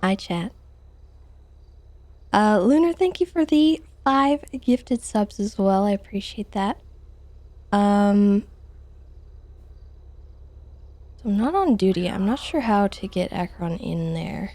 Hi, chat. Lunar, thank you for the 5 gifted subs as well. I appreciate that. So I'm not on duty. I'm not sure how to get Akron in there.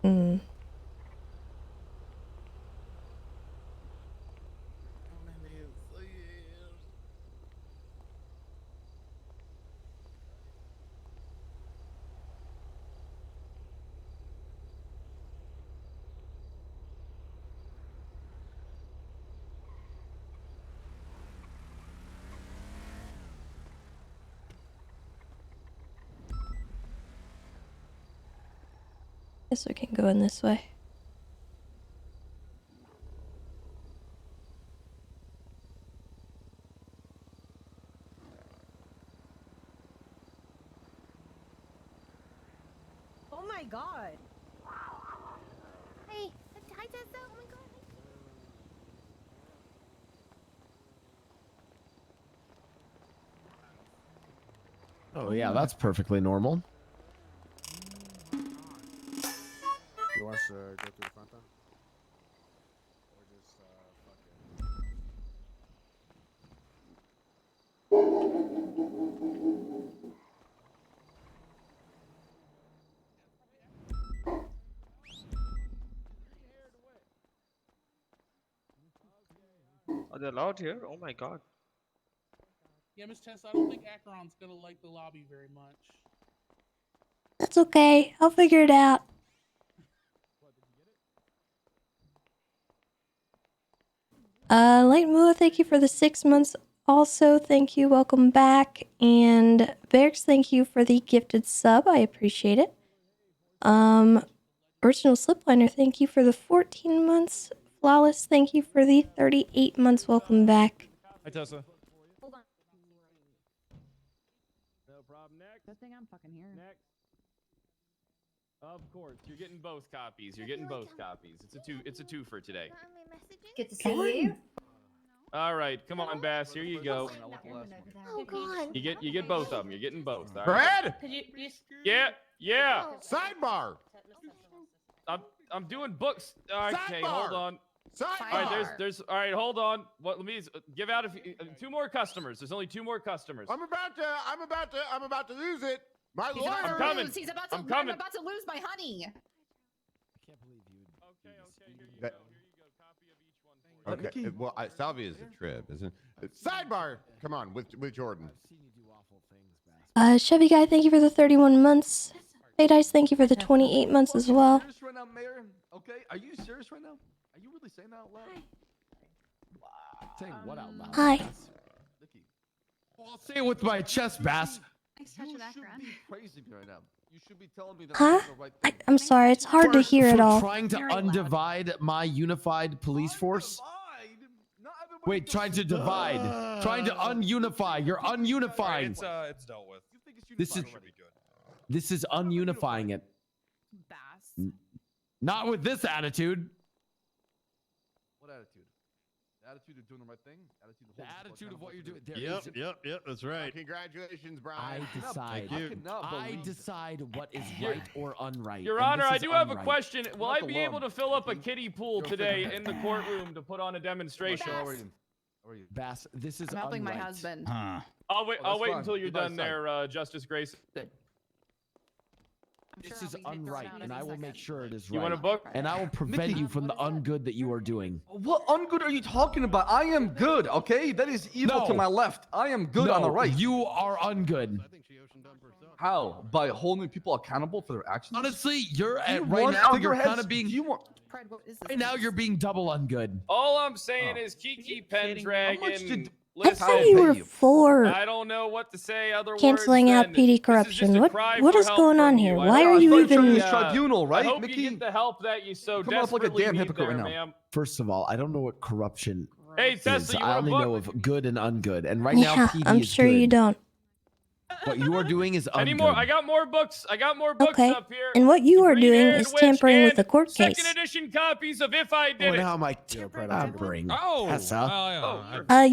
Hmm. Guess we can go in this way. Oh my god. Hey, hi Tessa. Oh my god. Oh yeah, that's perfectly normal. You want us to go through the front then? Or just Are they allowed here? Oh my god. Yeah, Miss Tessa, I don't think Akron's gonna like the lobby very much. That's okay. I'll figure it out. Light Mua, thank you for the 6 months. Also, thank you. Welcome back. And Berks, thank you for the gifted sub. I appreciate it. Original Slipliner, thank you for the 14 months. Flawless, thank you for the 38 months. Welcome back. Hi, Tessa. Hold on. No problem. Next. Good thing I'm fucking here. Next. Of course, you're getting both copies. You're getting both copies. It's a two for today. Good to see you. All right, come on, Bass. Here you go. Oh god. You get both of them. You're getting both. All right? Brad! Yeah. Sidebar! I'm doing books. Okay, Sidebar! hold on. Sidebar! All right, there's all right, hold on. What? Let me give out two more customers. There's only 2 more customers. I'm about to lose it. My He's lawyer. about to I'm coming. lose. He's about to. I'm coming. I'm about to lose my honey. I can't believe you. Okay, here you That- go. Here you go. Copy of each one for you. Okay. Well, Salvia is a trib, isn't it? Sidebar. Come on, with Jordan. I've seen you do awful things, Bass. Chevy Guy, thank you for the 31 months. Fade Ice, thank you for the 28 months as well. Are you serious right now, Mayor? Okay, are you serious right now? Are you really saying that out loud? Saying what out loud? Hi. Bass? Well, I'll say it with my chest, Bass. Nice touch You of should background. be praising me right now. You should be telling me that Huh? I'm doing the right thing. I'm sorry, it's hard to hear it all. Trying to Very loud. undivide my unified police force. Not everybody Wait, does trying to it. divide. Trying to ununify. You're ununifying. It's dealt with. You think it's This is- unified already? This is ununifying it. Bass. Not with this attitude. What attitude? The attitude of doing the right thing? The attitude of what you're doing. There Yep, is- yep, that's right. Congratulations, I Brian. decide. you. I cannot I believe decide what is right or unright. Your and Honor, this I is do have a unright. question. Will I Not be the able law. to fill up a Okay. kiddie pool Go today figure. in the courtroom to put on a demonstration? How are you? How are you? Bass, this is I'm helping my unright. husband. Huh. I'll wait. Oh, I'll that's wait fine. until you're You guys done there, Justice Grace. This is unright, and I will make sure it is You right. want a book? And I will prevent Mickey. you from the ungood that you are doing. What ungood are you talking about? I am good, okay? That is evil to No. my left. I am good on the No, right. you are ungood. I think she oceaned up herself. How? By holding people accountable for their actions? Honestly, you're Do you at right want now. You're figureheads? kind of being. Do you want? Pride, what is this? Right now, you're being double ungood. All I'm saying Oh. is Kiki How much Pendragon. did- I Listen, thought you pay were you. for I don't know what to say other canceling words out than PD this is corruption. just a What cry what for is help going on from here? you. I Why don't are know, you I'm trying even? to, This tribunal, right, I hope Mickey? you get the help that you so Come off like a desperately damn need hypocrite there, right now. ma'am. First of all, I don't know what corruption Hey, is. Tessa, you I want a only book? know of good and ungood. And right now, Yeah, PD I'm is sure good. you don't. What you are doing is ungood. Any more? I got more books. I got more books Okay, up here. and what you The are doing Green-Haired is Witch tampering with and the court second case. edition copies of If I Did Well, It. how am I Pride, tampering? Oh, Tessa?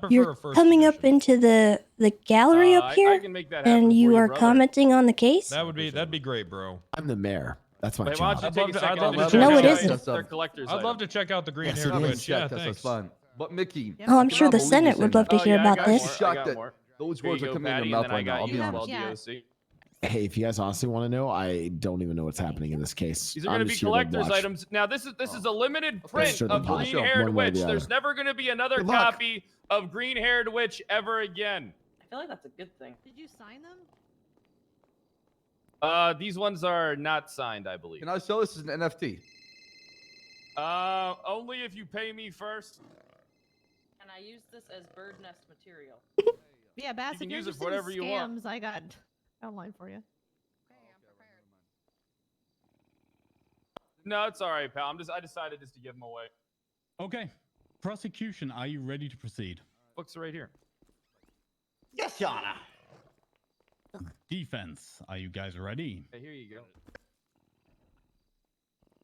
You're coming up into the gallery up I here, can make that happen and for you are brother. commenting on the case. that'd be great, bro. I'm the mayor. That's my Wait, why don't you job. take a second? I'd love to and check No, check it out isn't. Their collector's I'd love item. to check out the green Yes, haired it is. witch. Yeah, that's thanks. fun. But Mickey, Oh, I'm I sure the cannot believe Senate you're would saying love to that. hear I about got this. more, I Shocked got that more. those Here words you are go, coming out of Patty, your and mouth then I right now. got I'll you be as honest. well, DOC. Hey, if you guys honestly want to know, I don't even know what's happening in this case. These are I'm going to be just here to collector's watch. items. Now, this is a limited Okay. print Sure, of the pop. Green Haired One way or Witch. the There's other. never going to be another Good luck. copy of Green Haired Witch ever again. I feel like that's a good thing. Did you sign them? These ones are not signed, I believe. Can I sell this as an NFT? Only if you pay me first. Can I use this as bird nest material? Yeah, Bass, You can if you're use it interested for whatever in you want. scams, I got outline for you. No, it's all right, pal. I decided just to give them away. Okay. Prosecution, are you ready to proceed? Books are right here. Yes, Your Honor. Defense, are you guys ready? Okay, here you go.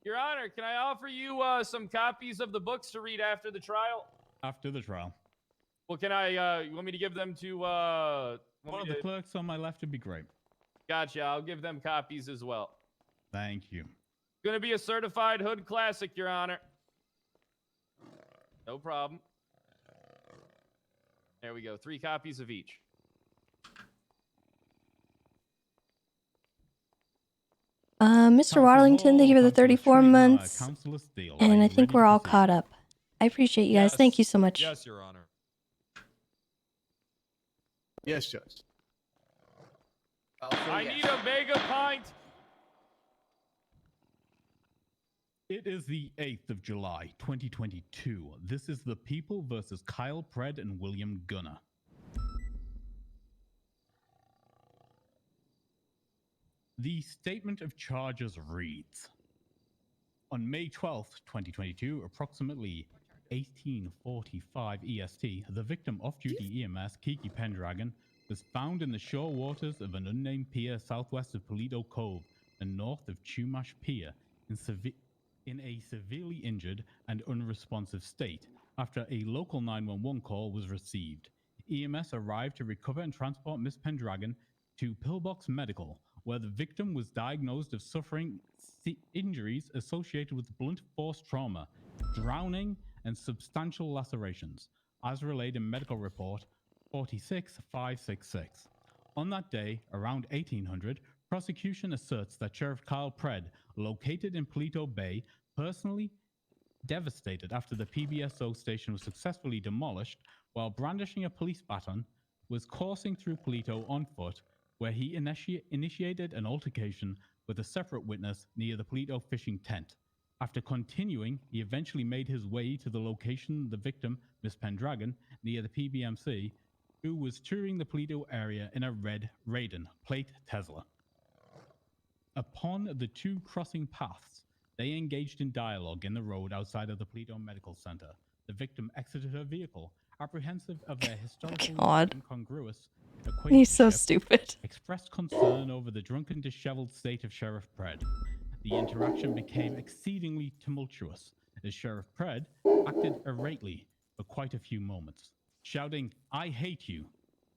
Your Honor, can I offer you some copies of the books to read after the trial? After the trial. Well, can I? You want me to give them to? Want One me of the to- clerks on my left would be great. Gotcha. I'll give them copies as well. Thank you. Gonna be a certified hood classic, Your Honor. No problem. There we go. 3 copies of each. Mr. Waddington, thank you for the 34 months, Counselor Steele, and are I you think ready we're to all proceed? caught up. I appreciate you guys. Thank you so much. Yes, Your Honor. Yes, Judge. I need a mega pint. It is the 8th of July, 2022. This is the People versus Kyle Pred and William Gunner. The statement of charges reads: on May 12th, 2022, approximately 1845 EST, the victim off-duty EMS, Kiki Pendragon, was found in the shore waters of an unnamed pier southwest of Polito Cove and north of Chumash Pier in a severely injured and unresponsive state after a local 911 call was received. EMS arrived to recover and transport Miss Pendragon to Pillbox Medical, where the victim was diagnosed of suffering injuries associated with blunt force trauma, drowning, and substantial lacerations, as relayed in medical report 46566. On that day, around 1800, prosecution asserts that Sheriff Kyle Pred, located in Polito Bay, personally devastated after the PBSO station was successfully demolished while brandishing a police baton, was coursing through Polito on foot, where he initiated an altercation with a separate witness near the Polito fishing tent. After continuing, he eventually made his way to the location of the victim, Miss Pendragon, near the PBMC, who was touring the Polito area in a red Raiden plate Tesla. Upon the two crossing paths, they engaged in dialogue in the road outside of the Polito Medical Center. The victim exited her vehicle, apprehensive of their historically God. incongruous He's so acquaintanceship, stupid. expressed concern over the drunken, disheveled state of Sheriff Pred. The interaction became exceedingly tumultuous as Sheriff Pred acted irately for quite a few moments, shouting, "I hate you."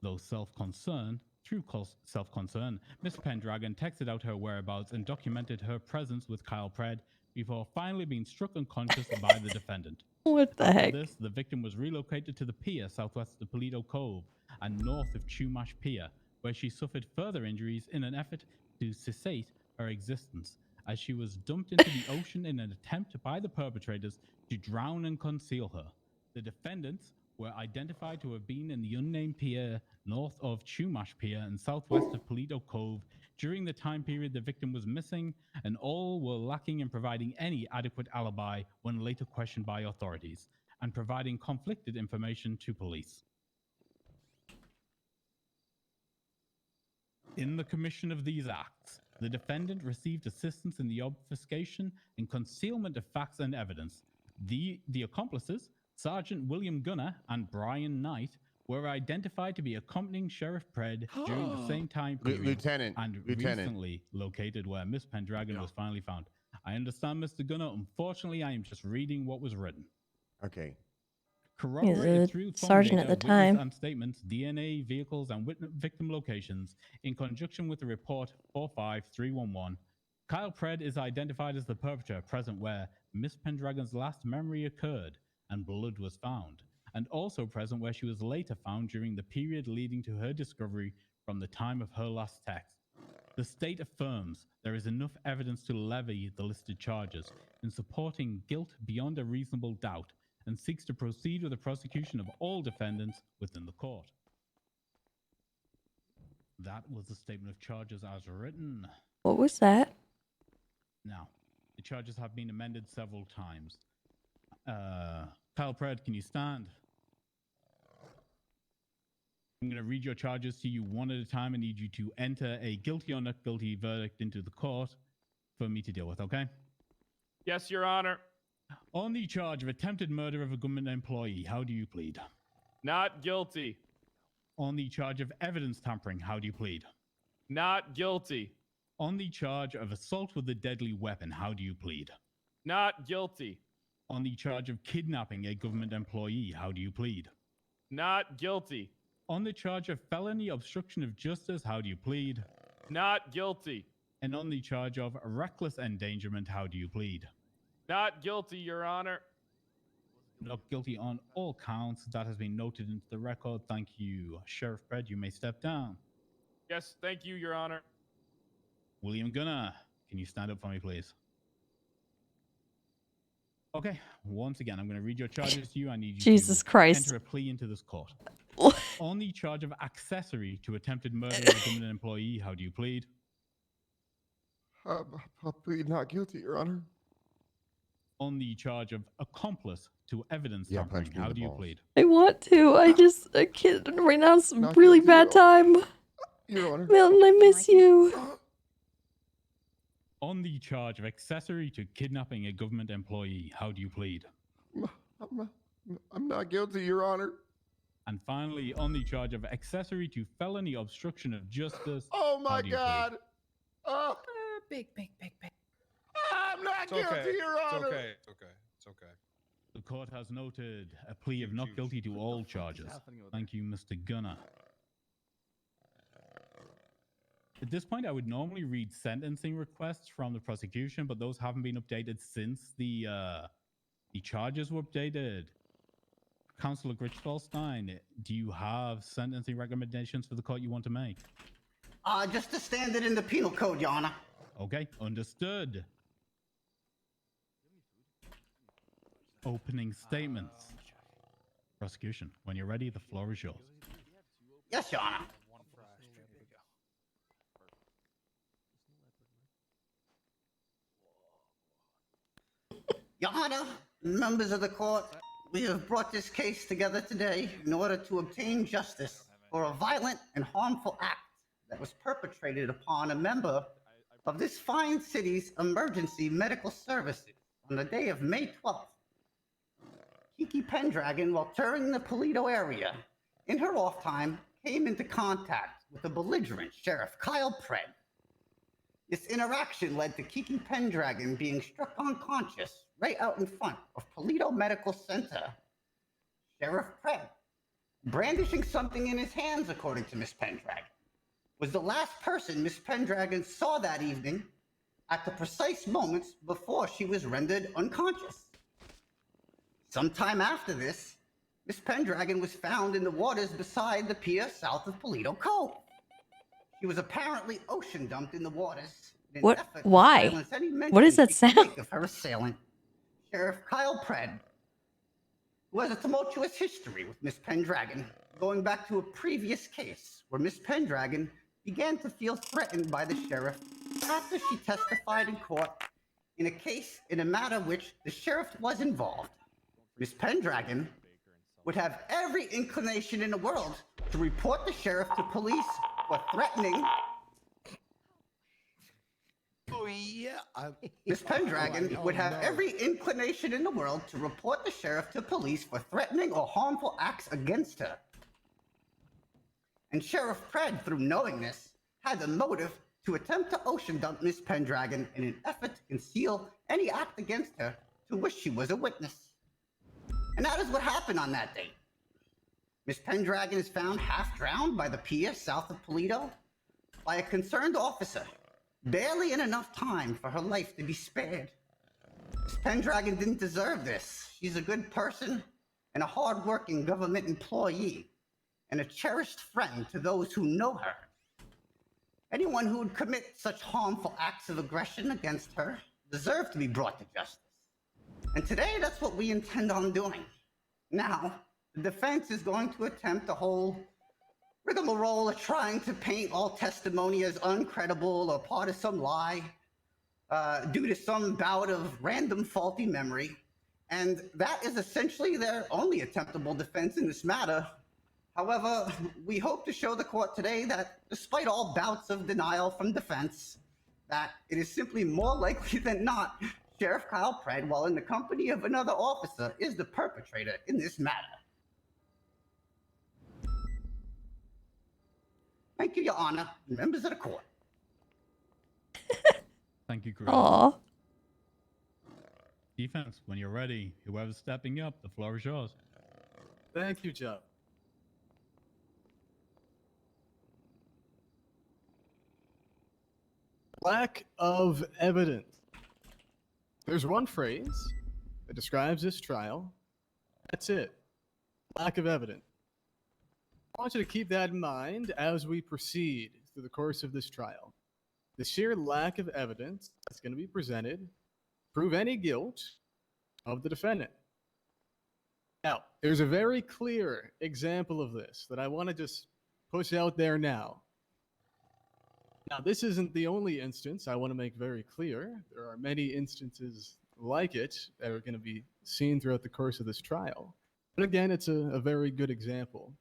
Though through self-concern, Miss Pendragon texted out her whereabouts and documented her presence with Kyle Pred before finally being struck unconscious by the defendant. What the After heck? this, the victim was relocated to the pier southwest of Polito Cove and north of Chumash Pier, where she suffered further injuries in an effort to cessate her existence, as she was dumped into the ocean in an attempt by the perpetrators to drown and conceal her. The defendants were identified to have been in the unnamed pier north of Chumash Pier and southwest of Polito Cove during the time period the victim was missing, and all were lacking in providing any adequate alibi when later questioned by authorities, and providing conflicted information to police. In the commission of these acts, the defendant received assistance in the obfuscation and concealment of facts and evidence. The accomplices, Sergeant William Gunner and Brian Knight, were identified to be accompanying Sheriff Pred during the same time period Lieutenant, recently located where Miss Pendragon was finally found. I understand, Mr. Gunner. Unfortunately, I am just reading what was written. Okay. Corroborated through phone sergeant data, at the witness time. and statements, DNA, vehicles, and victim locations, in conjunction with the report 45311, Kyle Pred is identified as the perpetrator present where Miss Pendragon's last memory occurred and blood was found, and also present where she was later found during the period leading to her discovery from the time of her last text. The state affirms there is enough evidence to levy the listed charges in supporting guilt beyond a reasonable doubt, and seeks to proceed with the prosecution of all defendants within the court. That was the statement of charges as written. What was that? Now, the charges have been amended several times. Kyle Pred, can you stand? I'm going to read your charges to you one at a time. I need you to enter a guilty or not guilty verdict into the court for me to deal with, okay? Yes, Your Honor. On the charge of attempted murder of a government employee, how do you plead? Not guilty. On the charge of evidence tampering, how do you plead? Not guilty. On the charge of assault with a deadly weapon, how do you plead? Not guilty. On the charge of kidnapping a government employee, how do you plead? Not guilty. On the charge of felony obstruction of justice, how do you plead? Not guilty. And on the charge of reckless endangerment, how do you plead? Not guilty, Your Honor. Not guilty on all counts. That has been noted into the record. Thank you. Sheriff Pred, you may step down. Yes, thank you, Your Honor. William Gunner, can you stand up for me, please? Okay, once again, I'm going to read your charges to you. I need you Jesus to Christ. enter a plea into this court. On the charge of accessory to attempted murder of a government employee, how do you plead? I'll plead not guilty, Your Honor. On the charge of accomplice to evidence Yeah, tampering, punch me in how the do you balls. plead? I want to. I can't. Right now it's a Not really guilty, bad time. Your Honor. Milton, I miss you. On the charge of accessory to kidnapping a government employee, how do you plead? I'm not guilty, Your Honor. And finally, on the charge of accessory to felony obstruction of justice, Oh how my do you plead? God. Oh, Big. I'm not guilty, Your Honor. It's okay. The court has noted a plea of not guilty to all charges. Thank you, Mr. Gunner. At this point, I would normally read sentencing requests from the prosecution, but those haven't been updated since the charges were updated. Councilor Gritchfallstein, do you have sentencing recommendations for the court you want to make? Just the standard in the penal code, Your Honor. Okay, understood. Opening statements. Prosecution, when you're ready, the floor is yours. Yes, Your Honor. Your Honor, members of the court, we have brought this case together today in order to obtain justice for a violent and harmful act that was perpetrated upon a member of this fine city's emergency medical services on the day of May 12th. Kiki Pendragon, while touring the Polito area, in her off time, came into contact with the belligerent Sheriff Kyle Pred. This interaction led to Kiki Pendragon being struck unconscious right out in front of Polito Medical Center. Sheriff Pred, brandishing something in his hands, according to Miss Pendragon, was the last person Miss Pendragon saw that evening at the precise moments before she was rendered unconscious. Sometime after this, Miss Pendragon was found in the waters beside the pier south of Polito Cove. She was apparently ocean dumped in the waters in an What? effort to Why? silence any What does mention that she could sound? make of her assailant, Sheriff Kyle Pred, who has a tumultuous history with Miss Pendragon, going back to a previous case where Miss Pendragon began to feel threatened by the sheriff after she testified in court in a case in a matter which the sheriff was involved. Miss Pendragon would have every inclination in the world to report the sheriff to police for threatening. Oh yeah. Miss Pendragon would have every inclination in the world to report the sheriff to police for threatening or harmful acts against her. And Sheriff Pred, through knowing this, had the motive to attempt to ocean dump Miss Pendragon in an effort to conceal any act against her to which she was a witness. And that is what happened on that date. Miss Pendragon is found half drowned by the pier south of Polito by a concerned officer, barely in enough time for her life to be spared. Miss Pendragon didn't deserve this. She's a good person and a hard-working government employee and a cherished friend to those who know her. Anyone who would commit such harmful acts of aggression against her deserved to be brought to justice. And today, that's what we intend on doing. Now, the defense is going to attempt the whole rigmarole of trying to paint all testimony as uncredible or part of some lie due to some bout of random faulty memory. And that is essentially their only attemptable defense in this matter. However, we hope to show the court today that despite all bouts of denial from defense, that it is simply more likely than not Sheriff Kyle Pred, while in the company of another officer, is the perpetrator in this matter. Thank you, Your Honor, and members of the court. Thank you, Chris. Aw. Defense, when you're ready, whoever's stepping up, the floor is yours. Thank you, Joe. Lack of evidence. There's one phrase that describes this trial. That's it. Lack of evidence. I want you to keep that in mind as we proceed through the course of this trial. The sheer lack of evidence that's going to be presented to prove any guilt of the defendant. Now, there's a very clear example of this that I want to just push out there now. Now, this isn't the only instance I want to make very clear. There are many instances like it that are going to be seen throughout the course of this trial. But again, it's a very good example.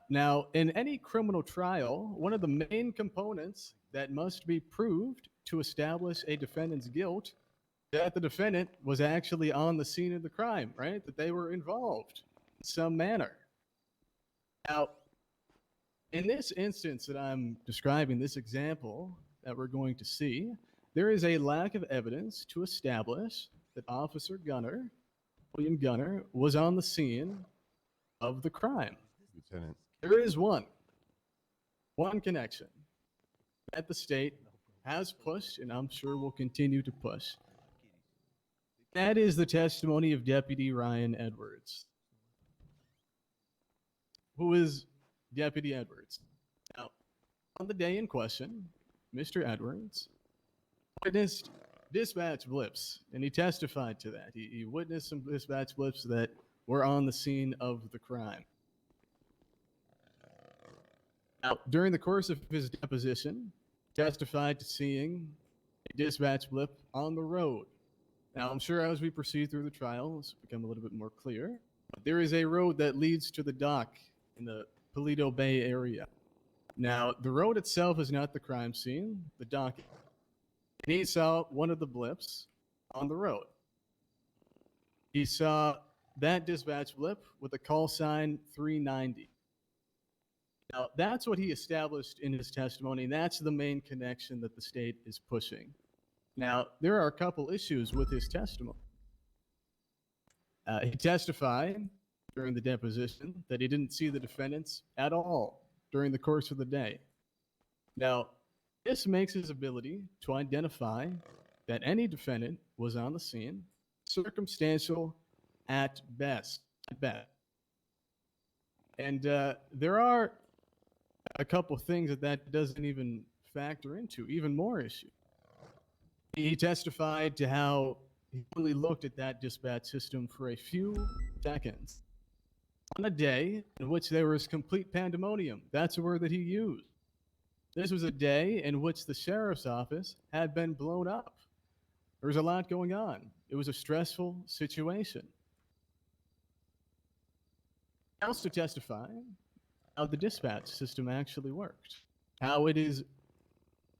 Now, in any criminal trial, one of the main components that must be proved to establish a defendant's guilt is that the defendant was actually on the scene of the crime, right? That they were involved in some manner. Now, in this instance that I'm describing, this example that we're going to see, there is a lack of evidence to establish that Officer Gunner, William Gunner, was on the scene of the crime. Lieutenant. There is one connection that the state has pushed, and I'm sure will continue to push. That is the testimony of Deputy Ryan Edwards. Who is Deputy Edwards? Now, on the day in question, Mr. Edwards witnessed dispatch blips, and he testified to that. He witnessed some dispatch blips that were on the scene of the crime. Now, during the course of his deposition, testified to seeing a dispatch blip on the road. Now, I'm sure as we proceed through the trial, this will become a little bit more clear. But there is a road that leads to the dock in the Polito Bay area. Now, the road itself is not the crime scene, the dock. And he saw one of the blips on the road. He saw that dispatch blip with a call sign 390. Now, that's what he established in his testimony, and that's the main connection that the state is pushing. Now, there are a couple issues with his testimony. He testified during the deposition that he didn't see the defendants at all during the course of the day. Now, this makes his ability to identify that any defendant was on the scene circumstantial at best. And there are a couple things that doesn't even factor into, even more issue. He testified to how he only looked at that dispatch system for a few seconds on a day in which there was complete pandemonium. That's a word that he used. This was a day in which the sheriff's office had been blown up. There was a lot going on. It was a stressful situation. He also testified how the dispatch system actually worked, how it is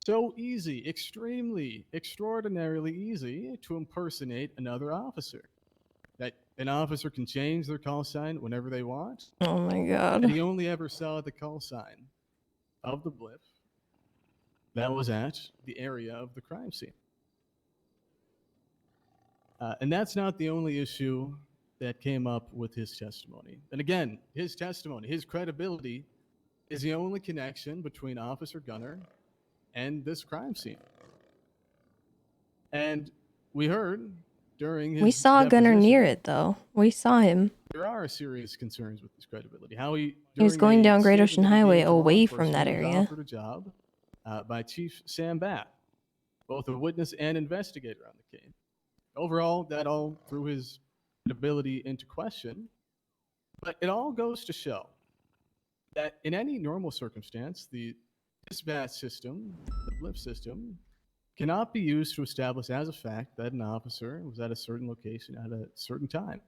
so easy, extremely, extraordinarily easy to impersonate another officer. That an officer can change their call sign whenever they want. Oh my god. And he only ever saw the call sign of the blip that was at the area of the crime scene. And that's not the only issue that came up with his testimony. And again, his testimony, his credibility is the only connection between Officer Gunner and this crime scene. And we heard during his We saw Gunner deposition, near it, though. We saw him. there are serious concerns with his credibility. How he was during going a down Great statement Ocean that he Highway gave to law away from that enforcement, he was area. offered a job by Chief Sam Batt, both a witness and investigator on the case. Overall, that all threw his ability into question, but it all goes to show that in any normal circumstance, the dispatch system, the blip system, cannot be used to establish as a fact that an officer was at a certain location at a certain time,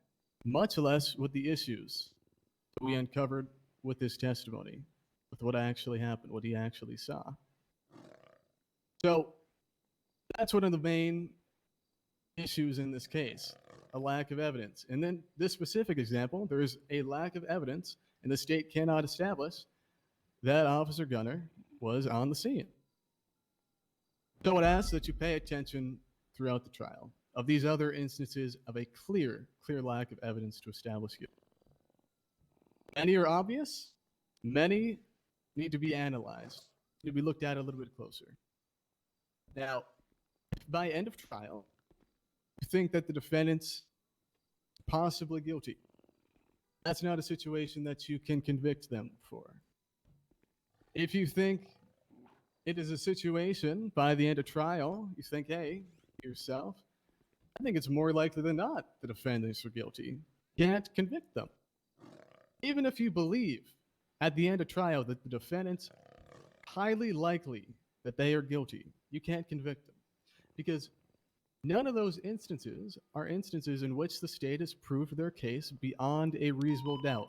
much less with the issues that we uncovered with his testimony, with what actually happened, what he actually saw. So that's one of the main issues in this case, a lack of evidence. And then this specific example, there is a lack of evidence, and the state cannot establish that Officer Gunner was on the scene. So it asks that you pay attention throughout the trial of these other instances of a clear lack of evidence to establish guilt. Many are obvious, many need to be analyzed, need to be looked at a little bit closer. Now, by end of trial, you think that the defendant's possibly guilty. That's not a situation that you can convict them for. If you think it is a situation by the end of trial, you think, hey, yourself, I think it's more likely than not the defendants are guilty. Can't convict them. Even if you believe at the end of trial that the defendants highly likely that they are guilty, you can't convict them. Because none of those instances are instances in which the state has proved their case beyond a reasonable doubt.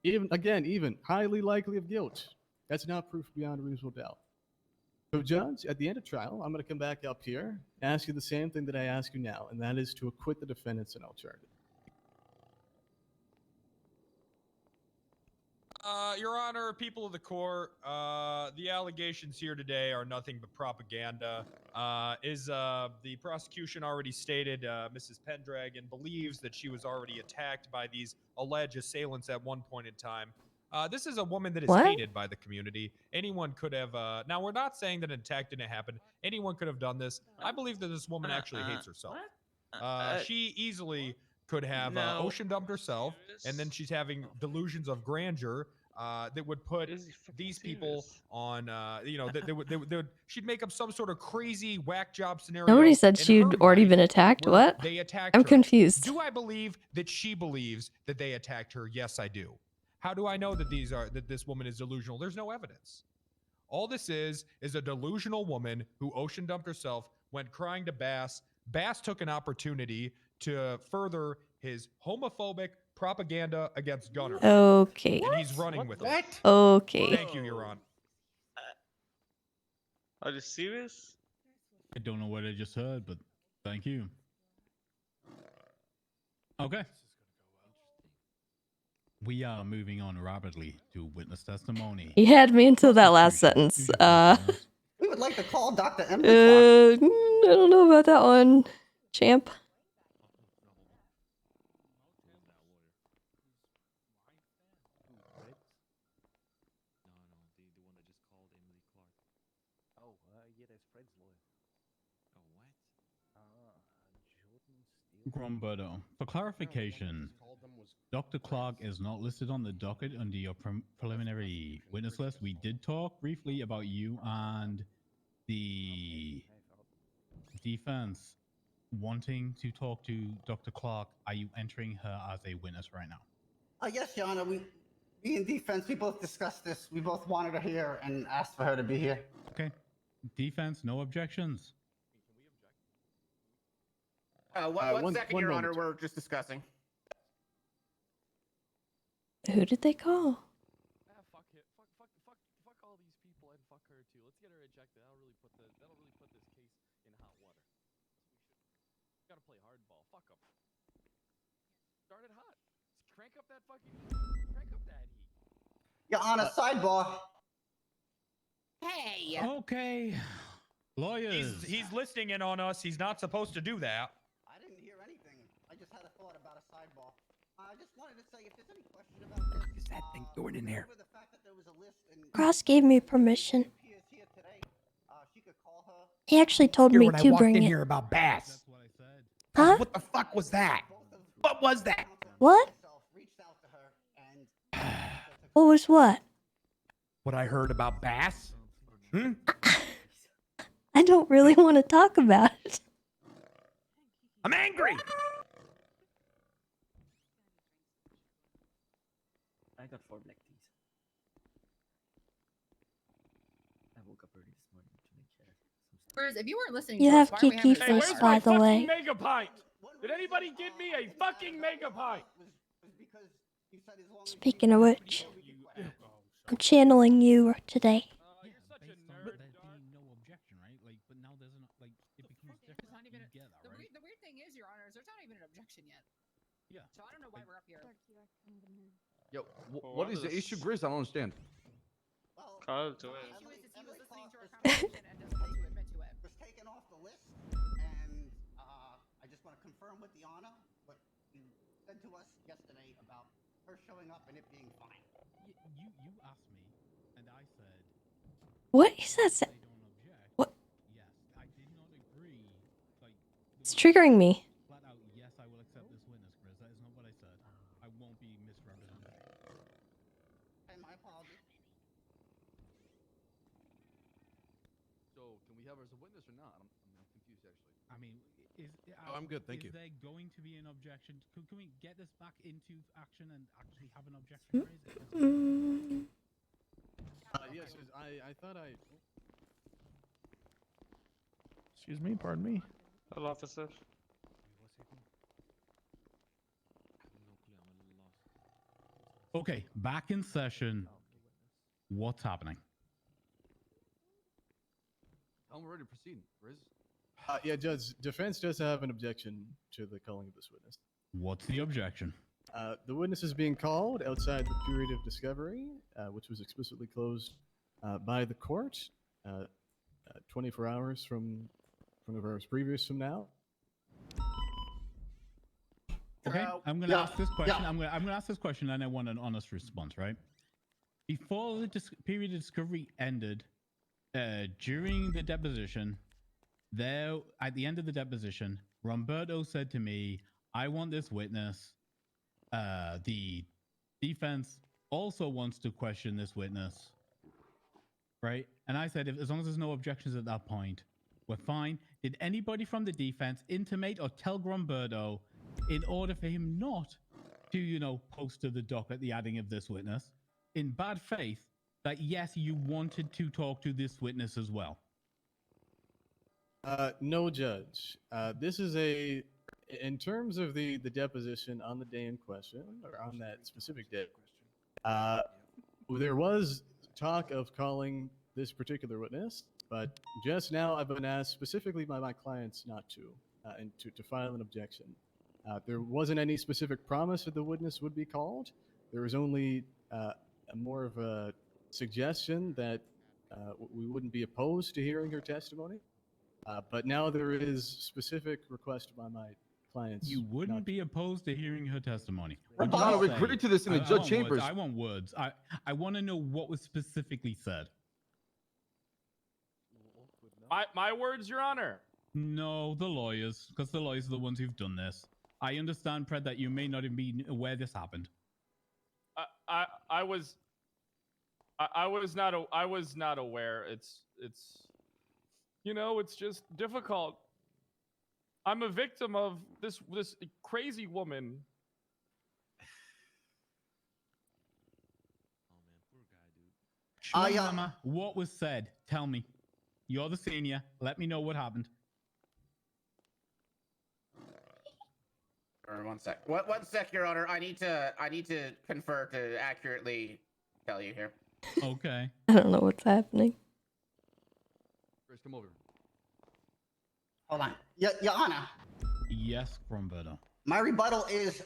Even highly likely of guilt, that's not proof beyond a reasonable doubt. So, Judge, at the end of trial, I'm going to come back up here, ask you the same thing that I ask you now, and that is to acquit the defendants in alternative. Your Honor, people of the court, the allegations here today are nothing but propaganda. The prosecution already stated Mrs. Pendragon believes that she was already attacked by these alleged assailants at one point in time. This is a woman that is hated by the community. Anyone could have, now we're not saying that an attack didn't happen. Anyone could have done this. I believe that this woman actually hates herself. She easily could have ocean dumped herself, and then she's having delusions of grandeur that would put these people on, she'd make up some sort of crazy whack job scenario. Nobody said she'd already been attacked. What? They attacked I'm her. confused. Do I believe that she believes that they attacked her? Yes, I do. How do I know that this woman is delusional? There's no evidence. All this is a delusional woman who ocean dumped herself, went crying to Bass. Bass took an opportunity to further his homophobic propaganda against Gunner. Okay. And he's running with it. Okay. Thank you, Your Honor. Are you serious? I don't know what I just heard, but thank you. Okay. We are moving on rapidly to witness testimony. He had me until that last sentence. We would like to call Dr. Emily I don't know about that one, champ. Grumberto, for clarification, Dr. Clark is not listed on the docket under your preliminary witness list. We did talk briefly about you and the defense wanting to talk to Dr. Clark, are you entering her as a witness right now? Yes, Your Honor. Me and defense, we both discussed this. We both wanted her here and asked for her to be here. Okay. Defense, no objections. One second, Your moment. Honor. We're just discussing. Who did they call? Fuck it. Fuck all these people and fuck her too. Let's get her ejected. That'll really put this case in hot water. Gotta play hardball. Fuck them. Start it hot. Just crank up that heat. Your Honor, sidebar. Hey. Okay. Lawyers. He's listening in on us. He's not supposed to do that. I didn't hear anything. I just had a thought about a sidebar. I just wanted to say if there's any question about this. Is that thing going in there? The fact that there was a list and Cross gave me permission. she is here today. She could call her. He actually told Here me when I to walked bring in it. here about Bass. That's what I said. Huh? What the fuck was that? What was that? What? Reached out to her and What was what? What I heard about Bass? Hmm? I don't really want to talk about it. I'm angry. I got 4 black teas. I woke up early this morning to make sure. Whereas if you weren't listening You to us, have why are we Kiki having this Hey, first, where's by my the fucking way. mega pint? Did anybody give me a fucking mega pint? Speaking of which, I'm channeling you today. You're such a Based on nerd. there being no objection, right? Like, but now there's an, like, it becomes There's different. not even You get that, the, right? the weird thing is, Your Honors, there's not even an objection yet. Yeah. So I don't know why we're up here. Yo, what is the issue, Grizz? I don't understand. Call to The it. issue is he was listening to our conversation and doesn't want to admit to it. was taken off the list, and I just want to confirm with the honor what you said to us yesterday about her showing up and it being fine. You asked me, and I said, What is that? they don't object. What? Yes, I did not agree. Like, It's triggering me. flat out, yes, I will accept this witness, Grizz. That is not what I said. I won't be misrepresented. And my apologies. So, can we have her as a witness or not? I'm confused, actually. I mean, Oh, I'm good, thank you. Is there going to be an objection? Can we get this back into action and actually have an objection raised? Mm, Yes, I thought I. Excuse me, pardon me. Hello, officer. Okay, back in session. What's happening? I'm ready to proceed, Grizz. Yeah, Judge, defense does have an objection to the calling of this witness. What's the objection? The witness is being called outside the period of discovery, which was explicitly closed by the court 24 hours from 24 hours previous from now. Okay, I'm gonna ask this question. I'm gonna ask this question, and I want an honest response, right? Before the period of discovery ended, during the deposition, at the end of the deposition, Romberto said to me, "I want this witness." The defense also wants to question this witness, right? And I said, as long as there's no objections at that point, we're fine. Did anybody from the defense intimate or tell Romberto in order for him not to, post to the dock at the adding of this witness, in bad faith, that yes, you wanted to talk to this witness as well? No, Judge. This is in terms of the deposition on the day in question, or on that specific day, there was talk of calling this particular witness, but just now I've been asked specifically by my clients not to, and to file an objection. There wasn't any specific promise that the witness would be called. There was only more of a suggestion that we wouldn't be opposed to hearing her testimony. But now there is specific request by my clients. You wouldn't be opposed to hearing her testimony. Your Honor, we agreed to this in the judge chambers. I want words. I want to know what was specifically said. My words, Your Honor. No, the lawyers, because the lawyers are the ones who've done this. I understand, Pred, that you may not have been aware this happened. I was not aware. It's it's just difficult I'm a victim of this crazy woman. Schmumhammer, what was said? Tell me. You're the senior. Let me know what happened. One sec. One sec, Your Honor. I need to confer to accurately tell you here. Okay. I don't know what's happening. Chris, come over. Hold on. Your Honor, Yes, Grumberto. my rebuttal is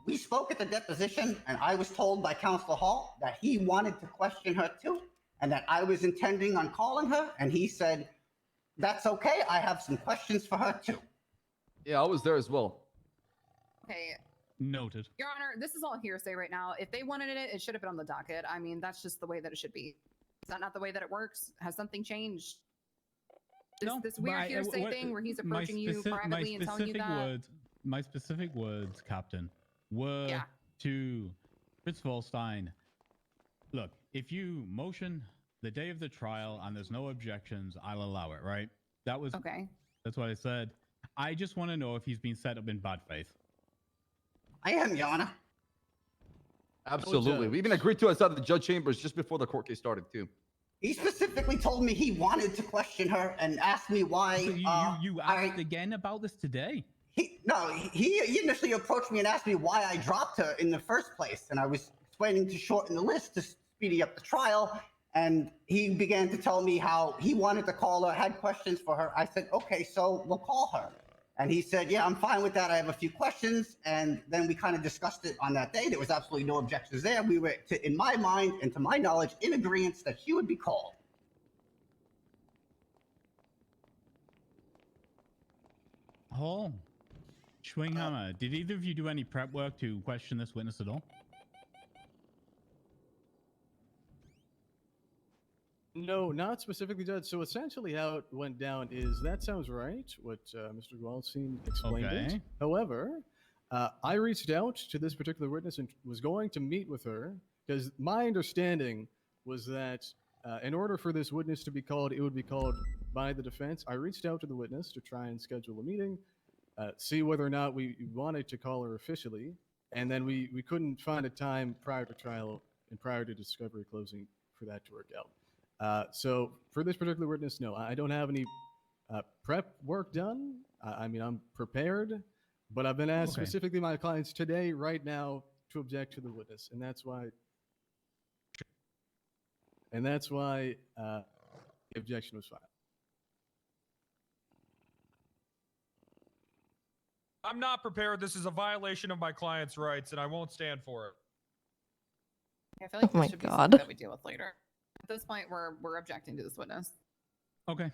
we spoke at the deposition, and I was told by Counselor Hall that he wanted to question her too, and that I was intending on calling her, and he said, that's okay. I have some questions for her too. Yeah, I was there as well. Okay, Noted. Your Honor, this is all hearsay right now. If they wanted it, it should have been on the docket. I mean, that's just the way that it should be. Is that not the way that it works? Has something changed? This weird hearsay thing where he's approaching you privately and telling you that? My specific words, Captain, were to Fritz Volstein. Look, if you motion the day of the trial and there's no objections, I'll allow it, right? That was okay. That's what I said. I just want to know if he's been set up in bad faith. I am, Your Honor. Absolutely. We even agreed to outside the judge chambers just before the court case started, too. He specifically told me he wanted to question her and asked me why. So you asked again about this today? He initially approached me and asked me why I dropped her in the first place, and I was explaining to shorten the list to speed up the trial. And he began to tell me how he wanted to call her, had questions for her. I said, okay, so we'll call her. And he said, yeah, I'm fine with that. I have a few questions. And then we kind of discussed it on that day. There was absolutely no objections there. We were, in my mind and to my knowledge, in agreement that she would be called. Oh, Schwinghammer, did either of you do any prep work to question this witness at all? No, not specifically, Judge. So essentially how it went down is that sounds right, what Mr. Goldstein explained it. Okay. However, I reached out to this particular witness and was going to meet with her because my understanding was that in order for this witness to be called, it would be called by the defense. I reached out to the witness to try and schedule a meeting, see whether or not we wanted to call her officially, and then we couldn't find a time prior to trial and prior to discovery closing for that to work out. So for this particular witness, no, I don't have any prep work done. I mean, I'm prepared, but I've been asked specifically my clients today, right now, to object to the witness, and that's why the objection was filed. I'm not prepared. This is a violation of my client's rights, and I won't stand for it. I feel like Oh my this should be God. something that we deal with later. At this point, we're objecting to this witness. Okay.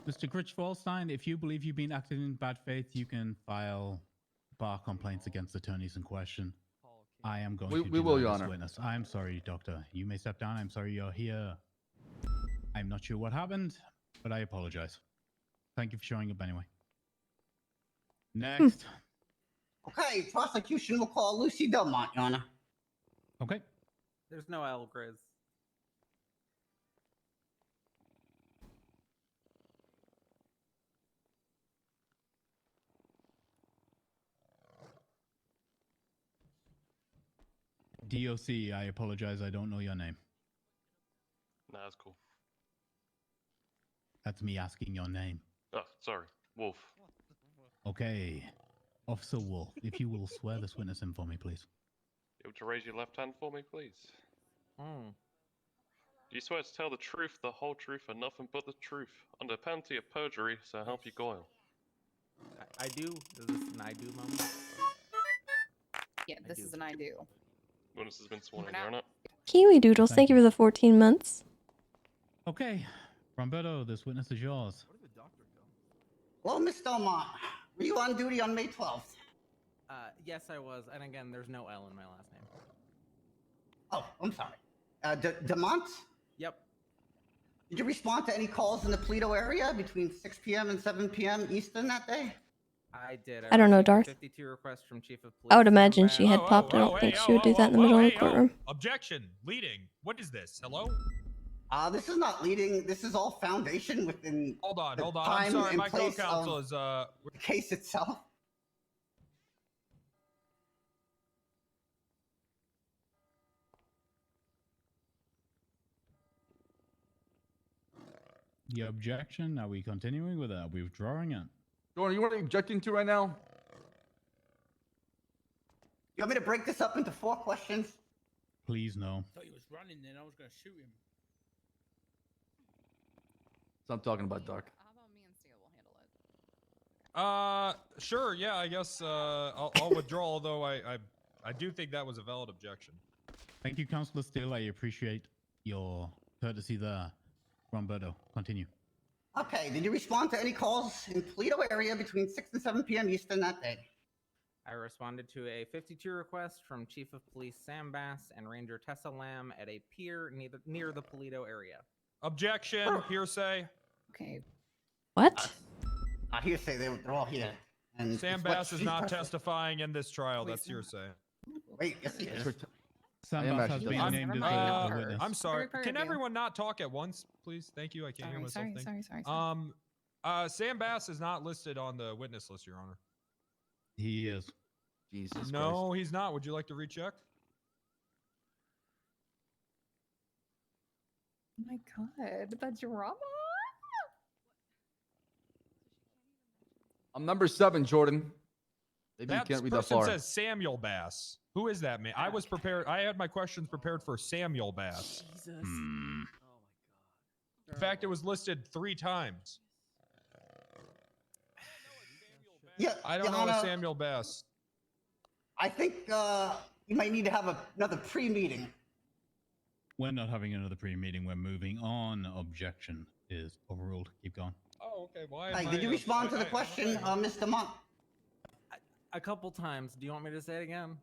Mr. Gritch-Volstein, if you believe you've been acting in bad faith, you can file bar complaints against attorneys in question. I am going to We will, Your deny this Honor. witness. I'm sorry, Doctor. You may step down. I'm sorry you're here. I'm not sure what happened, but I apologize. Thank you for showing up anyway. Next. Okay, prosecution will call Lucy Delmont, Your Honor. Okay. There's no L, Grizz. DOC, I apologize. I don't know your name. Nah, that's cool. That's me asking your name. Oh, sorry. Wolf. Okay. Officer Wolf, if you will swear this witness in for me, please. Able to raise your left hand for me, please? Do you swear to tell the truth, the whole truth, and nothing but the truth, under penalty of perjury, so help you God? I do. Is this an I do moment? Yeah, this is an I do. Witness has been sworn in, Your Honor. Kiwi Doodles, thank you for the 14 months. Okay. Roberto, this witness is yours. Hello, Miss Delmont. Were you on duty on May 12th? Yes, I was. And again, there's no L in my last name. Oh, I'm sorry. Demont? Yep. Did you respond to any calls in the Paleto area between 6 p.m. and 7 p.m. Eastern that day? I did. I don't know, received Darth. 52 requests from Chief of Police. I would imagine she had popped. I don't think she would do that in the middle of the courtroom. Objection. Leading. What is this? Hello? This is not leading. This is all foundation within. Hold on. the I'm time sorry. and My place co-counsel of is the case itself. The objection, are we continuing with it? Are we withdrawing it? Jordan, you want to objecting to right now? You want me to break this up into 4 questions? Please, no. I thought he was running, then I was gonna shoot him. So I'm talking about, Doc. How about me and Steele will handle it? Sure. Yeah, I guess I'll withdraw. Although I do think that was a valid objection. Thank you, Councillor Steele. I appreciate your courtesy there. Romberto, continue. Okay, did you respond to any calls in Toledo area between 6 and 7 p.m. Eastern that day? I responded to a 52 request from Chief of Police Sam Bass and Ranger Tessa Lamb at a pier near the Toledo area. Objection. Hearsay. Okay. What? Not hearsay. They're all here. And Sam it's what Bass is she's not personally- testifying in this trial. That's hearsay. Wait, yes, he is. Sam Bass has been named as a witness. I'm sorry. Very Can purview. everyone not talk at once, please? Thank you. I can't hear myself. Sorry. Sam Bass is not listed on the witness list, Your Honor. He is. Jesus No, he's not. Would you like to recheck? Oh my god, the drama. I'm number 7, Jordan. Maybe That you can't read that person far. says Samuel Bass. Who is that man? I was prepared. I had my questions prepared for Samuel Bass. Jesus. In fact, it was listed 3 times. Yeah, I don't Your know a Honor, Samuel Bass. I think you might need to have another pre-meeting. We're not having another pre-meeting. We're moving on. Objection is overruled. Keep going. Oh, okay. Why? Hey, did you respond to the question, Mr. Monk? A couple times. Do you want me to say it again?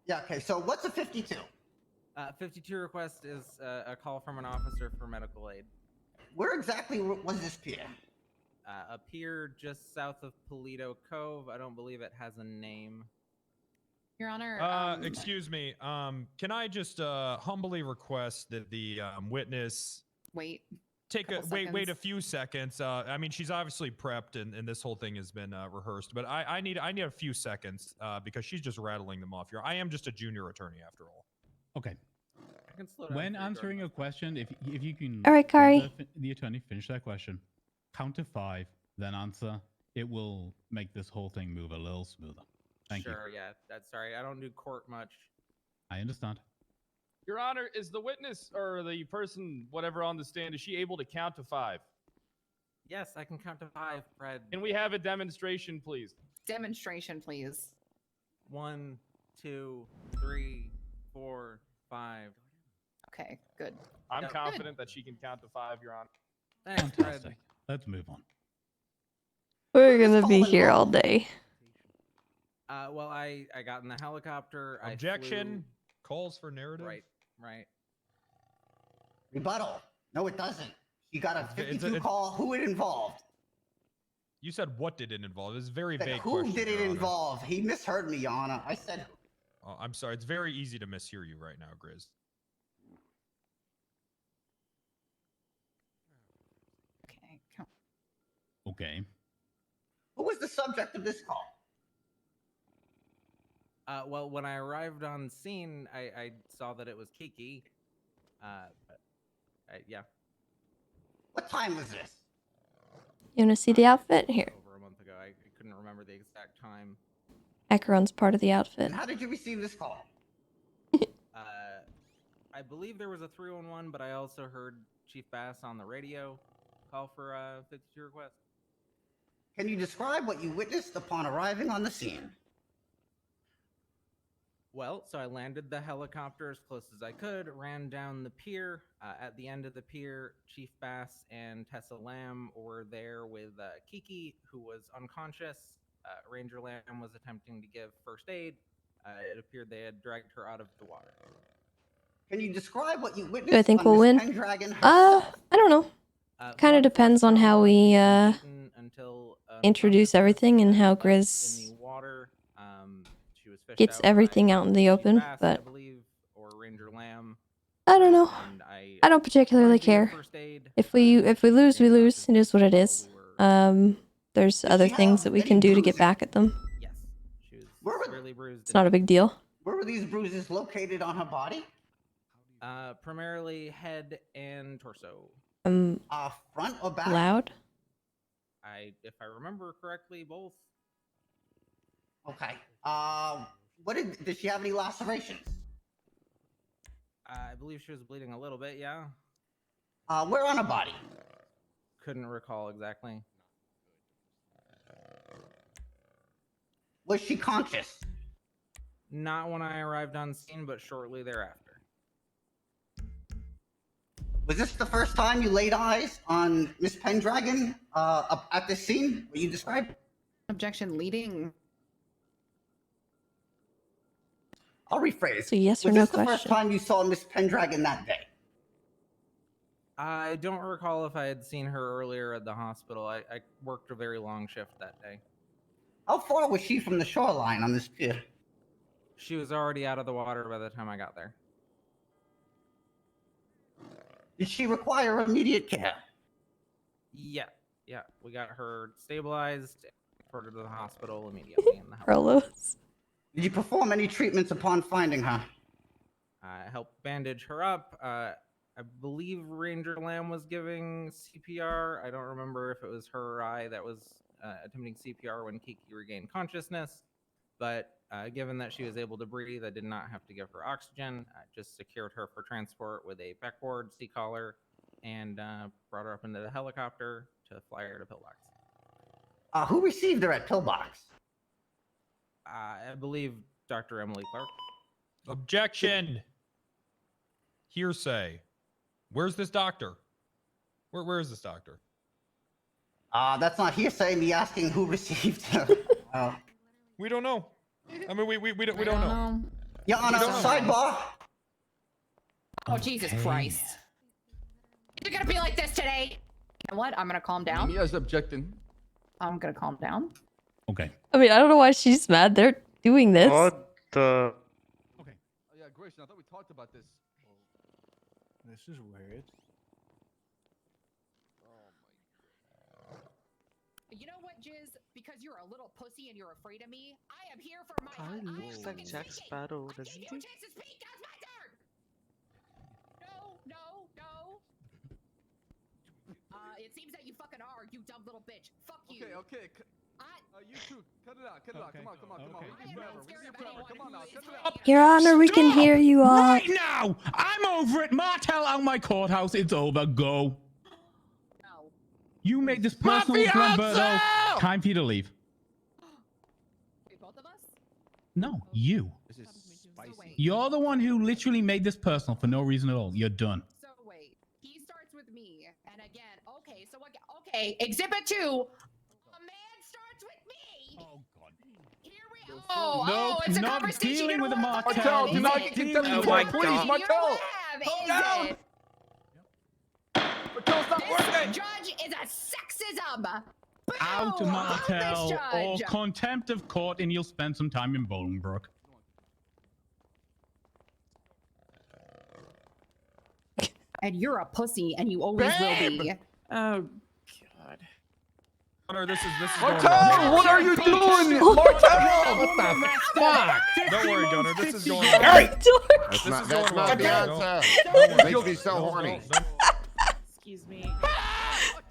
Yeah, okay. So what's a 52? 52 request is a call from an officer for medical aid. Where exactly was this pier? A pier just south of Toledo Cove. I don't believe it has a name. Your Honor. Excuse me. Can I just humbly request that the witness Wait. take a Couple wait a seconds. few seconds. I mean, she's obviously prepped, and this whole thing has been rehearsed. But I need a few seconds because she's just rattling them off here. I am just a junior attorney after all. Okay. I can slow down When for you, answering Jordan. a question, if you can All right, let Kari. the attorney finish that question, count to 5, then answer. It will make this whole thing move a little smoother. Thank you. Sure, yeah. That's sorry. I don't do court much. I understand. Your Honor, is the witness or the person, whatever, on the stand, is she able to count to 5? Yes, I can count to 5, Fred. Can we have a demonstration, please? Demonstration, please. 1, 2, 3, 4, 5. Okay, good. I'm Yep. confident that she can count to 5, Your Honor. Thanks, Fantastic. Fred. Let's move on. We're gonna be here all day. Well, I got in the helicopter. Objection. Calls for narrative. Right. Rebuttal. No, it doesn't. You got a It's 52 call. Who it involved? You said what did it involve? It's a very Said, vague who question. did it Your Honor. involve? He misheard me, Your Honor. I said, Oh, I'm sorry. It's very easy to mishear you right now, Grizz. Okay. Count. Okay. who was the subject of this call? Well, when I arrived on scene, I saw that it was Kiki. Yeah. What time was this? You wanna see the outfit? Here. Over a month ago. I couldn't remember the exact time. Acheron's part of the outfit. And how did you receive this call? I believe there was a 311, but I also heard Chief Bass on the radio call for a 52 request. Can you describe what you witnessed upon arriving on the scene? Well, so I landed the helicopter as close as I could, ran down the pier. At the end of the pier, Chief Bass and Tessa Lamb were there with Kiki, who was unconscious. Ranger Lamb was attempting to give first aid. It appeared they had dragged her out of the water. Can you describe what you witnessed Do I think on we'll Miss win? Pendragon I herself? don't know. Kind of depends on how we Until, introduce everything and how in Grizz the water. She was fished gets out by everything out in the Chief open, Bass, but I believe, or Ranger Lamb. I don't know. And I I don't particularly care. If we lose, we lose. It is what it is. There's other things that we can do to get back at them. Yes, she was severely bruised. It's not a big deal. Where were these bruises located on her body? Primarily head and torso. Front or back? Loud. If I remember correctly, both. Okay. Did she have any lacerations? I believe she was bleeding a little bit. Yeah. Where on her body? Couldn't recall exactly. Was she conscious? Not when I arrived on scene, but shortly thereafter. Was this the first time you laid eyes on Miss Pendragon at this scene where you described? Objection leading. I'll rephrase. So yes or was no this the question. first time you saw Miss Pendragon that day? I don't recall if I had seen her earlier at the hospital. I worked a very long shift that day. How far was she from the shoreline on this pier? She was already out of the water by the time I got there. Did she require immediate care? Yeah. We got her stabilized, referred her to the hospital immediately in the house. Carlos. Did you perform any treatments upon finding her? I helped bandage her up. I believe Ranger Lamb was giving CPR. I don't remember if it was her or I that was attempting CPR when Kiki regained consciousness. But given that she was able to breathe, I did not have to give her oxygen. I just secured her for transport with a backboard, C-collar, and brought her up into the helicopter to fly her to Pillbox. Who received her at Pillbox? I believe Dr. Emily Clark. Objection. Hearsay. Where's this doctor? Where is this doctor? That's not hearsay. Me asking who received her. We don't know. I mean, we don't know. Your Honor, sidebar. Oh, Jesus Christ. Is it gonna be like this today? You know what? I'm gonna calm down. Mia's objecting. I'm gonna calm down. Okay. I mean, I don't know why she's mad. They're doing this. What the? Okay. Oh, yeah, Grayson, I thought we talked about this. This is weird. You know what, Jizz? Because you're a little pussy and you're afraid of me, I am here for my Carl looks like Jack Sparrow, doesn't he? No. It seems that you fucking are, you dumb little bitch. Fuck you. Okay. You two, cut it out. Come on. Come on now, cut it out. Your Honor, we can hear you all. Right now! I'm over it. Martel out my courthouse. It's over. Go. No. You made this personal, Glamberto. Time for you to leave. Wait, both of us? No, you. This is spicy. You're the one who literally made this personal for no reason at all. You're done. So wait, he starts with me, and again, okay, Exhibit 2. A man starts with me. Oh God. Here we go. It's a not conversation. dealing with a Martel, do not get kicked out of the court, please, Martel. Calm down. Martel's not working. This judge is a sexism. Out, Boo! Martel, This or judge. contempt of court, and you'll spend some time in Bolingbroke. And you're a pussy, and you always will be. Oh God. Honor, this is going Martel, well. what are you doing? Martel! What the fuck? Don't worry, Gunner. This is going Hey! This is going well. Makes me so horny. Excuse me.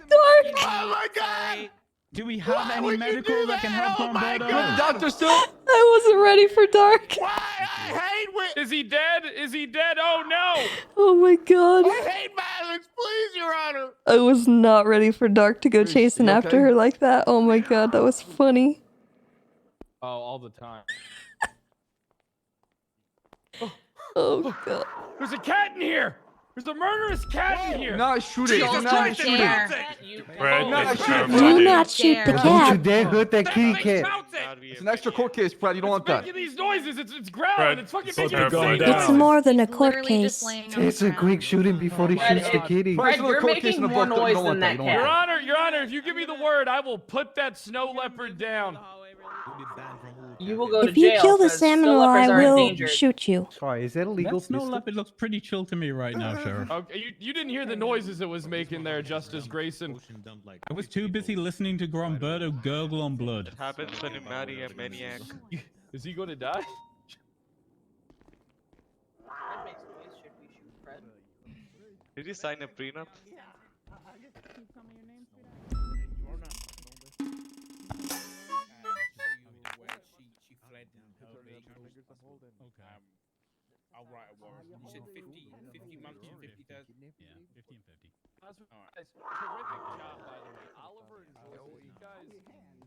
Dark. Oh my God! Do we have any medical that can help Glamberto? Good doctor still? I wasn't ready for dark. Why? I hate when. Is he dead? Is he dead? Oh no! Oh my God. I hate violence, please, Your Honor. I was not ready for Dark to go Bruce, chasing you after okay? her like that. Oh my God, that was funny. Oh, all the time. Oh God. There's a cat in here. There's a murderous cat in here. Not shoot it. Jesus Do not Christ, shoot pounce it. it. Do not shoot the cat. you dare hurt that kitty cat. It's an extra court case, Brad. You don't want that. Making these noises. It's growling. It's fucking making me going insane. down. It's more than a court case. It's a quick shooting before he shoots the kitty. Brad, you're making more noise than that cat. Your Honor, if you give me the word, I will put that snow leopard down. You will go to If you jail kill the 'cause salmon, still I leopards are will endangered. shoot you. Sorry, is that illegal? That snow leopard looks pretty chill to me right now, Sheriff. Okay, you didn't hear the noises it was making there, Justice Grayson. I was too busy listening to Gromberto gurgle on blood. It happens when you marry a maniac. Is he going to die? Did you sign a prenup? I'll write a warrant. You said 50 months and 50,000? Yeah, 50 and 50. Guys, terrific job, by the way. Oliver and Zoe, you guys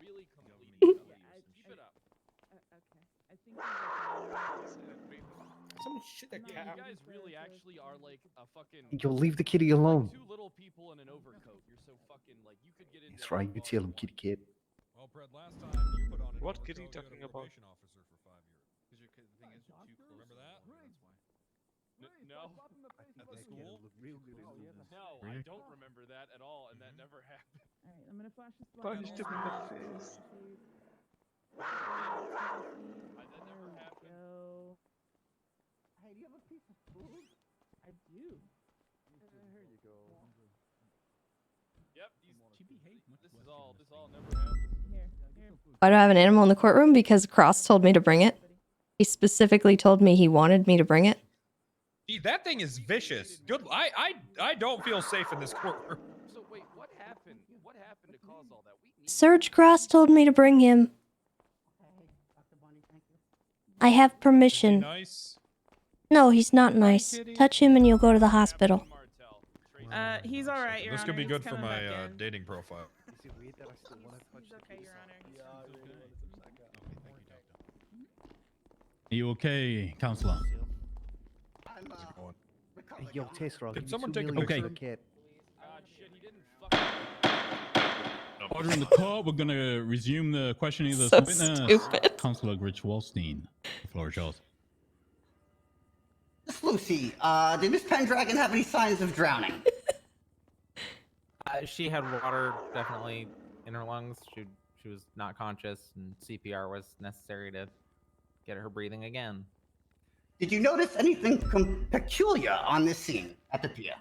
really complete each other. Keep it up. Someone shit that cat. You guys really actually are like a fucking. Yo, leave the kitty alone. Two little people in an overcoat. You're so fucking like you could get into. That's right, you tell him, kitty kid. Well, Fred, last time you put on an What overcoat, kid are you got a talking about? probation officer for 5 years. Remember that? No. At the school? No, I don't remember that at all, and that never happened. Alright, I'm gonna flash this Punched him in the face. That never happened. Hey, do you have a piece of food? I do. Here you go. Yep, this all never happened. Why do I have an animal in the courtroom? Because Cross told me to bring it. He specifically told me he wanted me to bring it. Gee, that thing is vicious. Good. I don't feel safe in this courtroom. So wait, what happened? What happened to cause all that? Serge Cross told me to bring him. I have permission. Nice. No, he's not nice. Touch him and you'll go to the hospital. He's alright, Your This Honor. could be He's good for coming my back in. dating profile. He's okay, Your Honor. Are you okay, counselor? Hey, yo, Tessa, Can someone take a Okay. picture? Cat. Order in the court. We're gonna resume the questioning of the So witness. stupid. Counselor Rich Wallstein. The floor is yours. Miss Lucy, did Miss Pendragon have any signs of drowning? She had water definitely in her lungs. She was not conscious, and CPR was necessary to get her breathing again. Did you notice anything peculiar on this scene at the pier?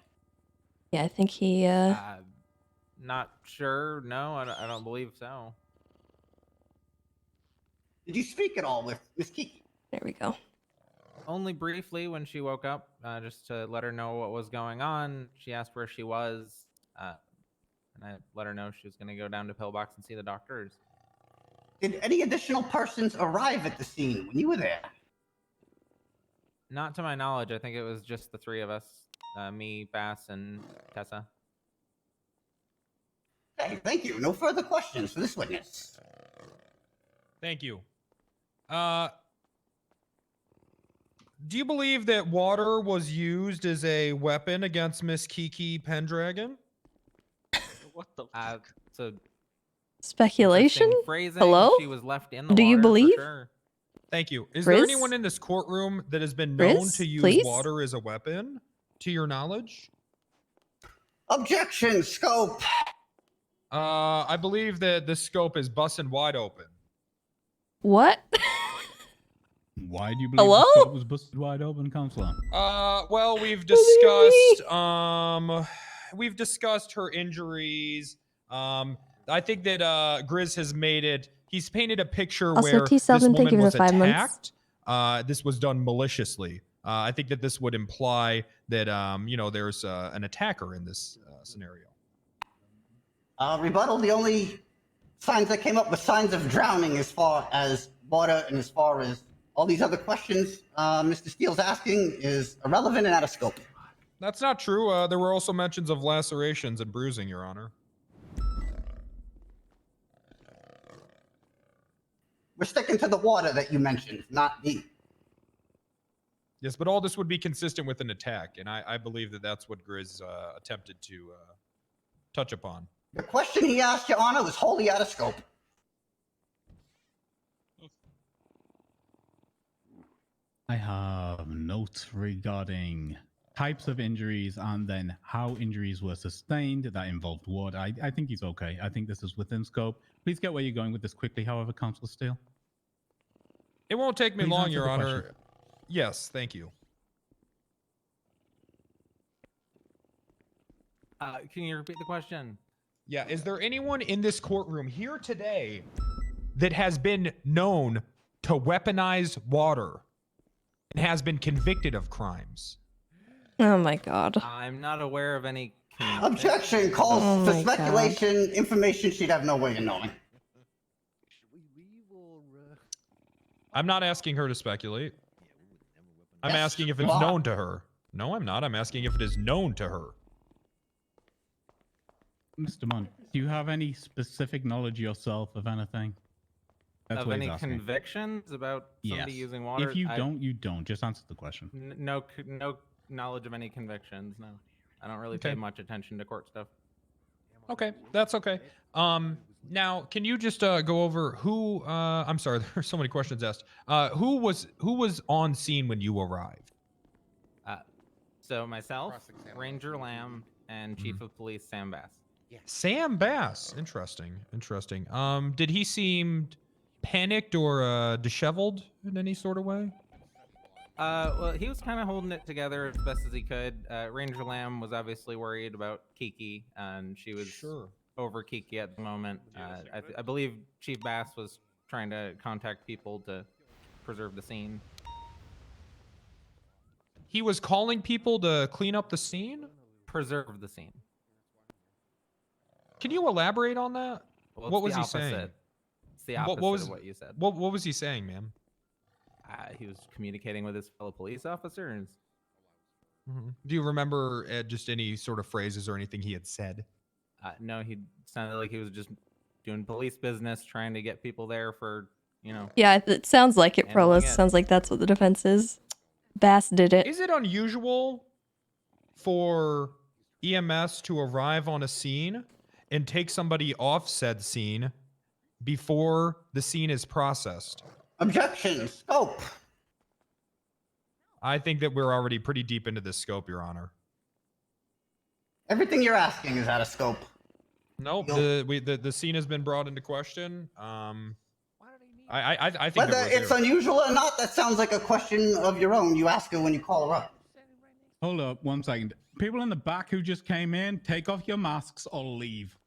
Yeah, I think he, Not sure. No, I don't believe so. Did you speak at all with Miss Kiki? There we go. Only briefly when she woke up, just to let her know what was going on. She asked where she was, and I let her know she was going to go down to Pillbox and see the doctors. Did any additional persons arrive at the scene when you were there? Not to my knowledge. I think it was just the three of us, me, Bass, and Tessa. Okay, thank you. No further questions for this witness. Thank you. Do you believe that water was used as a weapon against Miss Kiki Pendragon? What the So Speculation? interesting phrasing. Hello? She was left in the Do you water, for believe? sure. Thank you. Is there Riz? anyone in this courtroom that has been known Riz, to use please? water as a weapon, to your knowledge? Objection, scope. I believe that the scope is busting wide open. What? Why do you believe Hello? the scope was busted wide open, counselor? Well, we've discussed her injuries. I think that Grizz has made it. He's painted a picture Also, where this T7, thank woman you for was the 5 months. attacked. This was done maliciously. I think that this would imply that there's an attacker in this scenario. Rebuttal, the only signs that came up were signs of drowning as far as water and as far as all these other questions Mr. Steele's asking is irrelevant and out of scope. That's not true. There were also mentions of lacerations and bruising, Your Honor. We're sticking to the water that you mentioned, not the... Yes, but all this would be consistent with an attack, and I believe that that's what Grizz attempted to touch upon. The question he asked, Your Honor, was wholly out of scope. I have notes regarding types of injuries and then how injuries were sustained that involved water. I think he's okay. I think this is within scope. Please get where you're going with this quickly, however, Counsel Steele. It won't take me Please long, answer Your the Honor. question. Yes, thank you. Can you repeat the question? Yeah, is there anyone in this courtroom here today that has been known to weaponize water and has been convicted of crimes? Oh my god. I'm not aware of any. Objection calls Oh for my God. speculation, information she'd have no way of knowing. I'm not asking her to speculate. I'm Yes, asking if it's you are. known to her. No, I'm not. I'm asking if it is known to her. Mr. Munn, do you have any specific knowledge yourself of anything? That's Of what he's any asking. convictions about somebody Yes. using water? If you don't, you don't. Just answer the question. No knowledge of any convictions. No, I don't really pay Okay. much attention to court stuff. Okay, that's okay. Now, can you just go over who? I'm sorry, there's so many questions asked. Who was on scene when you arrived? So myself, Ranger Lamb, and Chief of Police Sam Bass. Sam Bass. Interesting. Interesting. Did he seem panicked or disheveled in any sort of way? Well, he was kind of holding it together as best as he could. Ranger Lamb was obviously worried about Kiki, and she was over Kiki at the moment. I believe Chief Bass was trying to contact people to preserve the scene. He was calling people to clean up the scene? Preserve the scene. Can you elaborate on that? Well, What it's was the he saying? opposite. It's the opposite of what you said. What was he saying, ma'am? He was communicating with his fellow police officers. Do you remember just any sort of phrases or anything he had said? No, he sounded like he was just doing police business, trying to get people there for, Yeah, it sounds like it, handling Prolis. it. Sounds like that's what the defense is. Bass did it. Is it unusual for EMS to arrive on a scene and take somebody off said scene before the scene is processed? Objection. Scope. I think that we're already pretty deep into this scope, Your Honor. Everything you're asking is out of scope. Nope. The scene has been brought into question. I think Whether that we're it's there. unusual or not, that sounds like a question of your own. You ask her when you call her up. Hold up 1 second. People in the back who just came in, take off your masks or leave.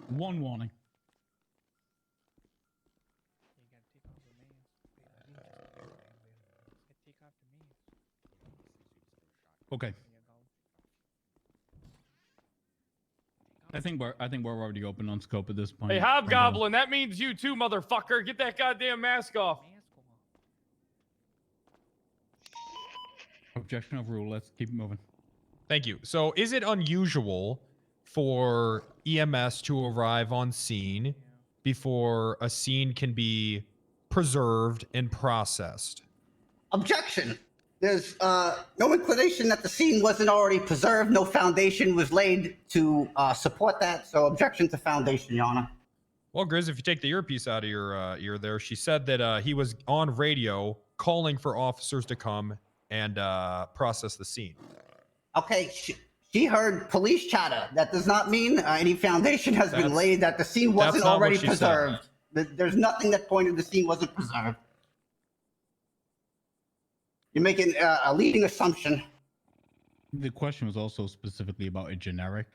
One warning. Okay. I think we're already open on scope at this point. Hey, Hobgoblin, that means you too, motherfucker. Get that goddamn mask off. Objection overruled. Let's keep it moving. Thank you. So is it unusual for EMS to arrive on scene before a scene can be preserved and processed? Objection. There's no inclination that the scene wasn't already preserved. No foundation was laid to support that. So objection to foundation, Your Honor. Well, Grizz, if you take the earpiece out of your ear there, she said that he was on radio calling for officers to come and process the scene. Okay, she heard police chatter. That does not mean any foundation has been laid that the scene wasn't not what already she preserved. There's nothing that pointed the scene wasn't preserved. You're making a leading assumption. The question was also specifically about a generic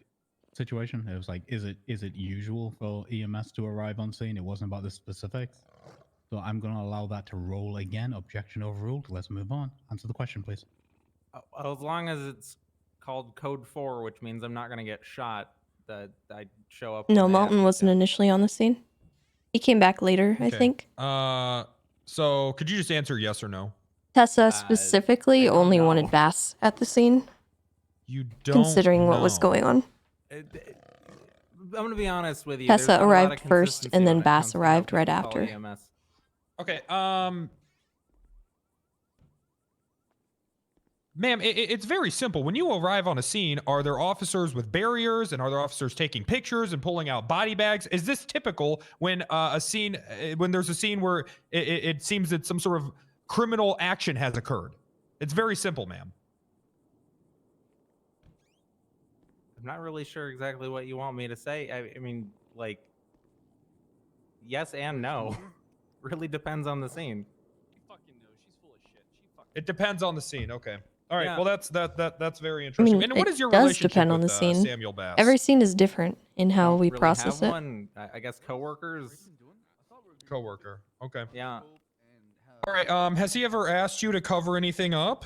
situation. It was like, is it usual for EMS to arrive on scene? It wasn't about the specifics. So I'm going to allow that to roll again. Objection overruled. Let's move on. Answer the question, please. As long as it's called Code 4, which means I'm not going to get shot, that I show up. No, when they Malton ask me wasn't initially on the scene. He came back later, I Okay. think. So could you just answer yes or no? Tessa specifically only wanted Bass at the scene, You don't considering what was know. going on. I'm going to be honest with you. Tessa there's not a lot of arrived first, consistency and then when it Bass comes to how arrived right people call after. EMS. Okay. Ma'am, it's very simple. When you arrive on a scene, are there officers with barriers and are there officers taking pictures and pulling out body bags? Is this typical when when there's a scene where it seems that some sort of criminal action has occurred? It's very simple, ma'am. I'm not really sure exactly what you want me to say. I mean, like, yes and no. Really depends on the scene. It depends on the scene. Okay. All right. Yeah. Well, that's very I interesting. mean, And what it is your does relationship depend on with the scene. Samuel Bass? Every scene is different in how Don't we really process have it. one. I guess coworkers. Coworker. Okay. Yeah. All right. Has he ever asked you to cover anything up?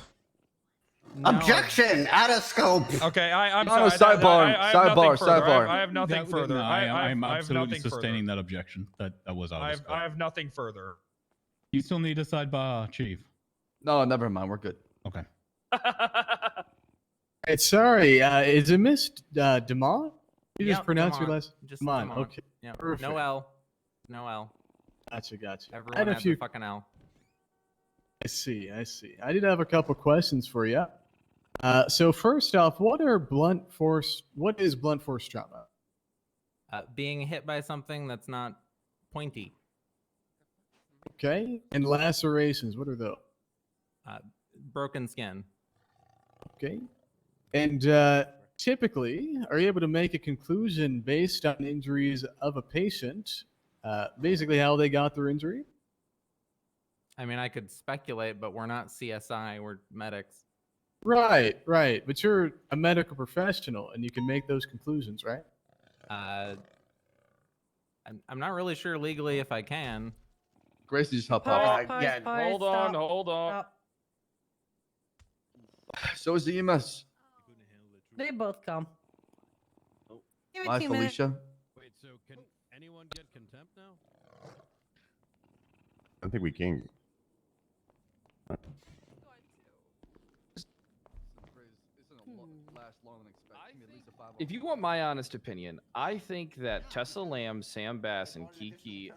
No. Objection! Out of scope. Okay. I'm No, no, sorry. sidebar, I have nothing sidebar, further. sidebar. I have nothing further. No, I'm I have absolutely nothing sustaining further. that objection. That was out of scope. I have nothing further. You still need a sidebar, Chief. No, never mind. We're good. Okay. Hey, sorry, is it Miss Demont? You just Yep, pronounce your Demont. last Just Demont. Demont. Okay. Yeah. Perfect. No L. No L. Gotcha. I Everyone had a has few. a fucking L. I see. I did have a couple questions for you. So first off, what is blunt force trauma? Being hit by something that's not pointy. Okay. And lacerations, what are those? Broken skin. Okay. And typically, are you able to make a conclusion based on injuries of a patient, basically how they got their injury? I mean, I could speculate, but we're not CSI. We're medics. Right. But you're a medical professional, and you can make those conclusions, right? I'm not really sure legally if I can. Gracie just hopped Pause, off. pause, pause, Hold on. stop, Hold on. stop. So is the EMS. They both come. Give it Bye, 2 minutes. Felicia. Wait, so can anyone get contempt now? I think we can. If you want my honest opinion, I think that Tessa Lamb, Sam Bass, and Kiki,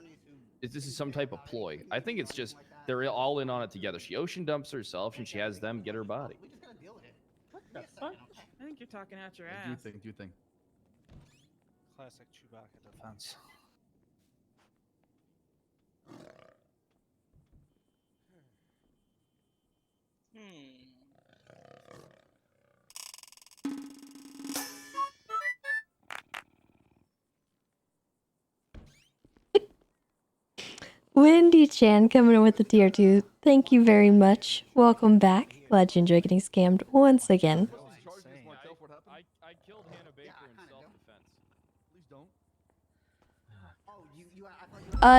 this is some type of ploy. I think it's just they're all in on it together. She ocean dumps herself, and she has them get her body. What the fuck? I think you're talking out your Do you ass. think? Classic Chewbacca defense. Wendy Chan coming in with the tier 2. Thank you very much. Welcome back. Glad you enjoy getting scammed once again. I killed Hannah Baker in self-defense. Please don't.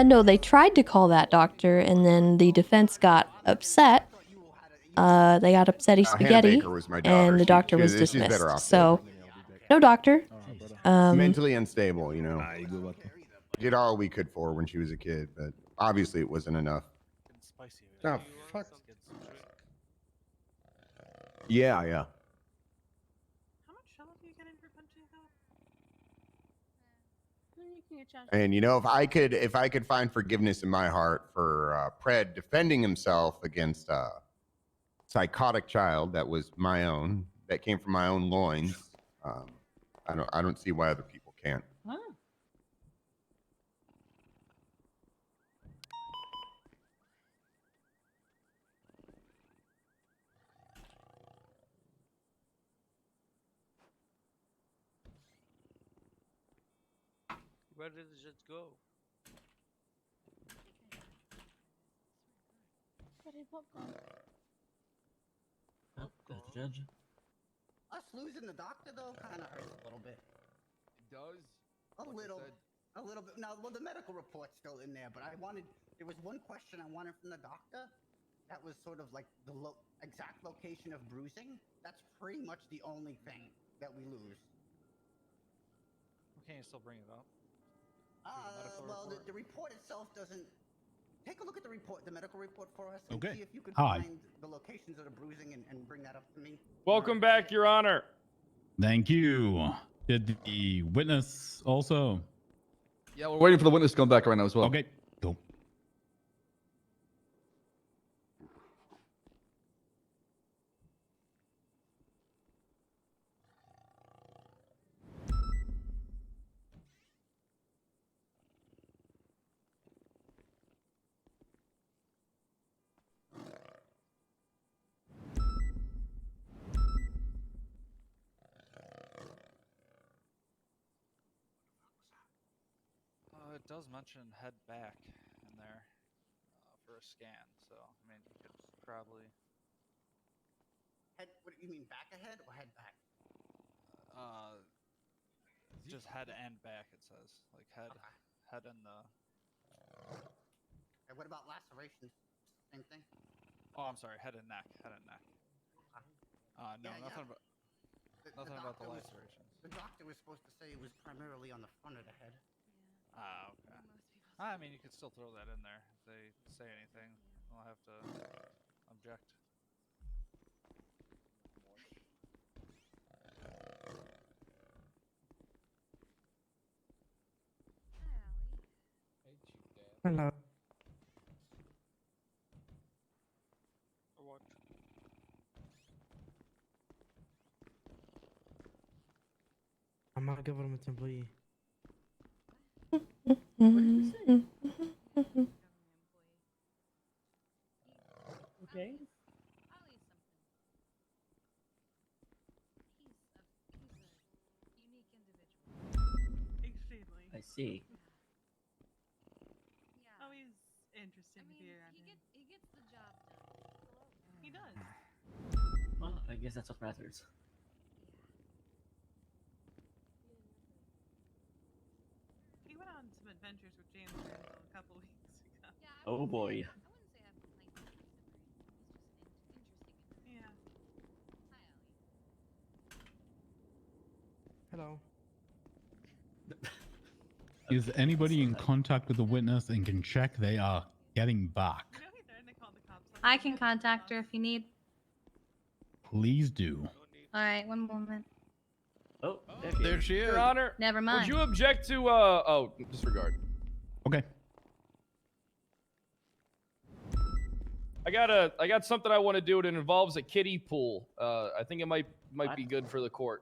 No, they tried to call that doctor, and then the defense got upset. They got upsetty Hannah spaghetti, Baker was my daughter. and the doctor was she's better dismissed. off So, no doctor. mentally unstable, you know. Did all we could for her when she was a kid, but obviously it wasn't enough. Oh, fuck. Yeah. How much trouble do you get in for punching that? And you know, if I could find forgiveness in my heart for Pred defending himself against a psychotic child that was my own, that came from my own loins, I don't see why other people can't. Huh? Where did it go? Us losing the doctor though kind of hurts a little bit. It does. A little bit. Now, well, the medical report's still in there, but there was one question I wanted from the doctor. That was sort of like the exact location of bruising. That's pretty much the only thing that we lose. Can you still bring it up? Well, the report itself doesn't. Take a look at the report, the medical report for us, and Okay. see if you can Hi. find the locations of the bruising and bring that up to me. Welcome back, Your Honor. Thank you. Did the witness also? Yeah, we're waiting for the witness to come back right now as well. Okay, cool. It does mention head back in there for a scan, so I mean you could probably Head? What do you mean, back ahead or head back? Just head and back. It says like head, head and the. And what about lacerations? Same thing. Oh, I'm sorry. Head and neck. Head and neck. No, Yeah, nothing yeah. about. Nothing about the doctor was- lacerations. The doctor was supposed to say it was primarily on the front of the head. Okay. I mean, you could still throw that in there. If they say anything, I'll have to object. Hello. What? I'm not a government employee. Okay. Extremely. I see. Always interesting to hear on him. He gets the job done. He does. Well, I guess that's what matters. He went on some adventures with James Randall a couple weeks ago. Oh boy. Yeah. Hello. Is anybody in contact with the witness and can check they are getting back? I can contact her if you need. Please do. All right, one moment. Oh, There she is. Your Honor. Never mind. Would you object to oh, disregard. Okay. I got something I want to do. It involves a kiddie pool. I think it might be good for the court.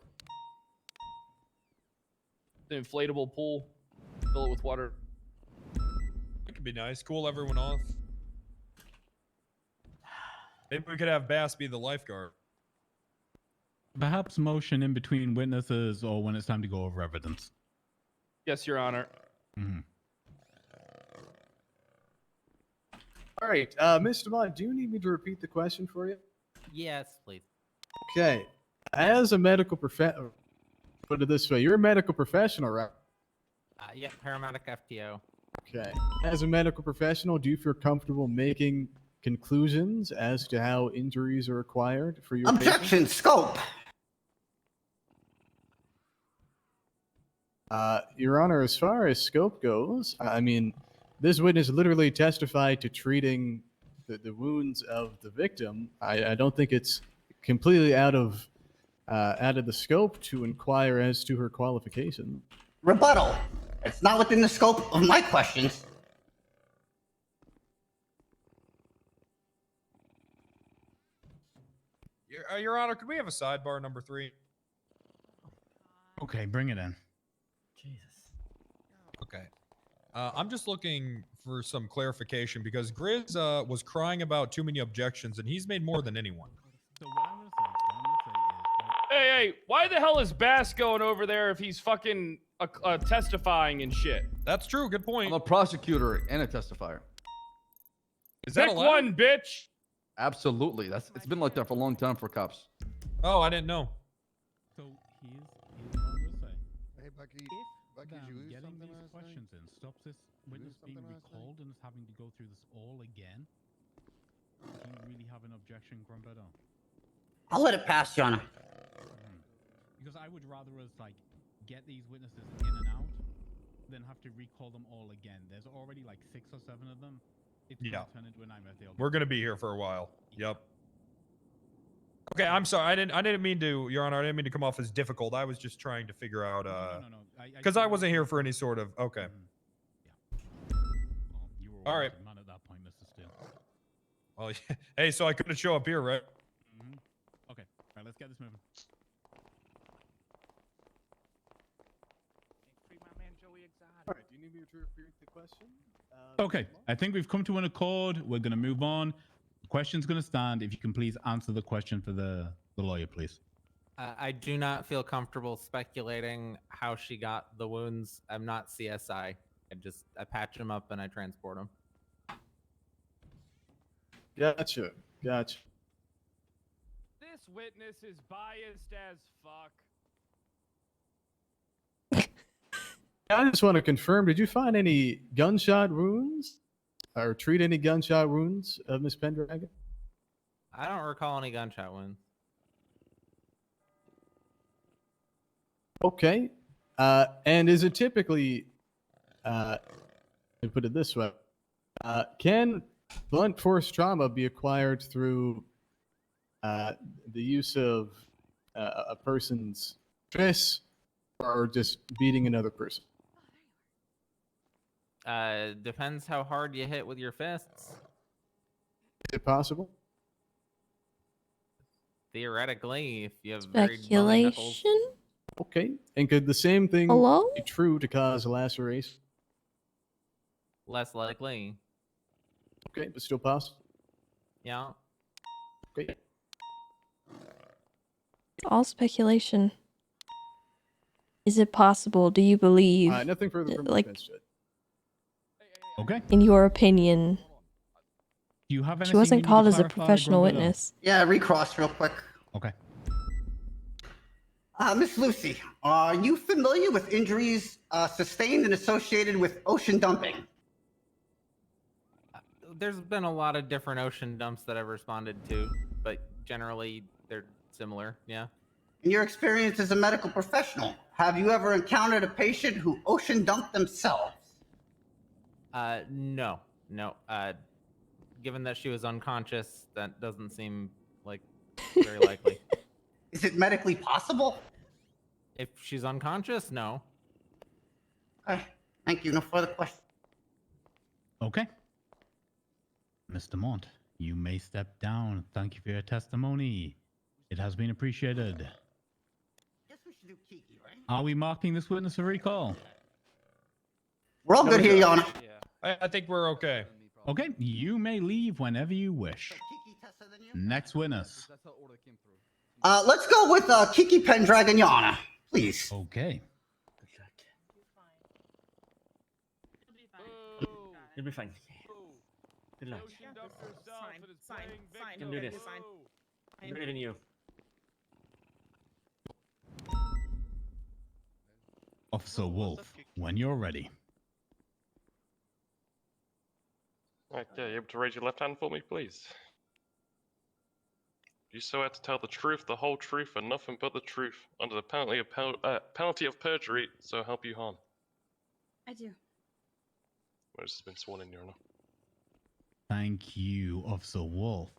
The inflatable pool. Fill it with water. It could be nice. Cool everyone off. Maybe we could have Bass be the lifeguard. Perhaps motion in between witnesses or when it's time to go over evidence. Yes, Your Honor. Mm-hmm. All right, Mr. Mott, do you need me to repeat the question for you? Yes, please. Okay. As a medical put it this way, you're a medical professional, right? Yeah, paramedic FTO. Okay. As a medical professional, do you feel comfortable making conclusions as to how injuries are acquired for your Objection, patient? scope. Your Honor, as far as scope goes, I mean, this witness literally testified to treating the wounds of the victim. I don't think it's completely out of the scope to inquire as to her qualification. Rebuttal. It's not within the scope of my questions. Your Honor, could we have a sidebar number 3? Okay, bring it in. Okay. I'm just looking for some clarification because Grizz was crying about too many objections, and he's made more than anyone. So what I'm gonna say Hey, why the hell is Bass going over there if he's fucking testifying and shit? That's true. Good point. I'm a prosecutor and a testifier. Is that Pick allowed? one, bitch. Absolutely. It's been like that for a long time for cops. Oh, I didn't know. So here's what I'm gonna say. Hey, Bucky. If Bucky, them did you lose getting something these last questions in stops this witness being recalled and us having to go through this all again, do you really have an objection, Grumbedo? I'll let it pass, Your Honor. Because I would rather us like get these witnesses in and out than have to recall them all again. There's already like 6 or 7 of them. It's Yeah. gonna turn into a nightmare. We're gonna be here for a while. Yep. Okay, I'm sorry. I didn't mean to, Your Honor. I didn't mean to come off as difficult. I was just trying to figure out No. because I wasn't here for any sort of okay. You were All right. a man at that point, Mr. Steele. Well, yeah. Hey, so I couldn't show up here, right? Okay, right, let's get this moving. All right, do you need me to repeat the question? Okay, I think we've come to an accord. We're going to move on. The question's going to stand. If you can please answer the question for the lawyer, please. I do not feel comfortable speculating how she got the wounds. I'm not CSI. I patch them up and I transport them. Gotcha. This witness is biased as fuck. I just want to confirm, did you find any gunshot wounds? Or treat any gunshot wounds of Miss Pendragon? I don't recall any gunshot wounds. Okay. And is it typically, let me put it this way, can blunt force trauma be acquired through the use of a person's fist or just beating another person? Depends how hard you hit with your fists. Is it possible? Theoretically, if you have very bony knuckles. Speculation? Okay. And could the same thing Hello? be true to cause a laceration? Less likely. Okay, but still possible? Yeah. Okay. All speculation. Is it possible? Do you believe? Nothing further from like, the bench. Okay. in your opinion, Do you have anything she wasn't you need to called as a clarify, professional Grumbedo? witness. Yeah, recross real quick. Okay. Miss Lucy, are you familiar with injuries sustained and associated with ocean dumping? There's been a lot of different ocean dumps that I've responded to, but generally they're similar. Yeah. In your experience as a medical professional, have you ever encountered a patient who ocean dumped themselves? No. Given that she was unconscious, that doesn't seem like very likely. Is it medically possible? If she's unconscious, no. Okay, thank you. No further questions. Okay. Mr. Mont, you may step down. Thank you for your testimony. It has been appreciated. Guess we should do Kiki, right? Are we marking this witness a recall? We're all good here, Your Honor. I think we're okay. Okay, you may leave whenever you wish. Next witness. Let's go with Kiki Pendragon, Your Honor, please. Okay. You'll be fine. Good luck. You can do this. I believe in you. Officer Wolf, when you're ready. Okay, you able to raise your left hand for me, please? You swear to tell the truth, the whole truth, and nothing but the truth, under the penalty of perjury, so help you harm. I do. Where's been sworn in, Your Honor? Thank you, Officer Wolf.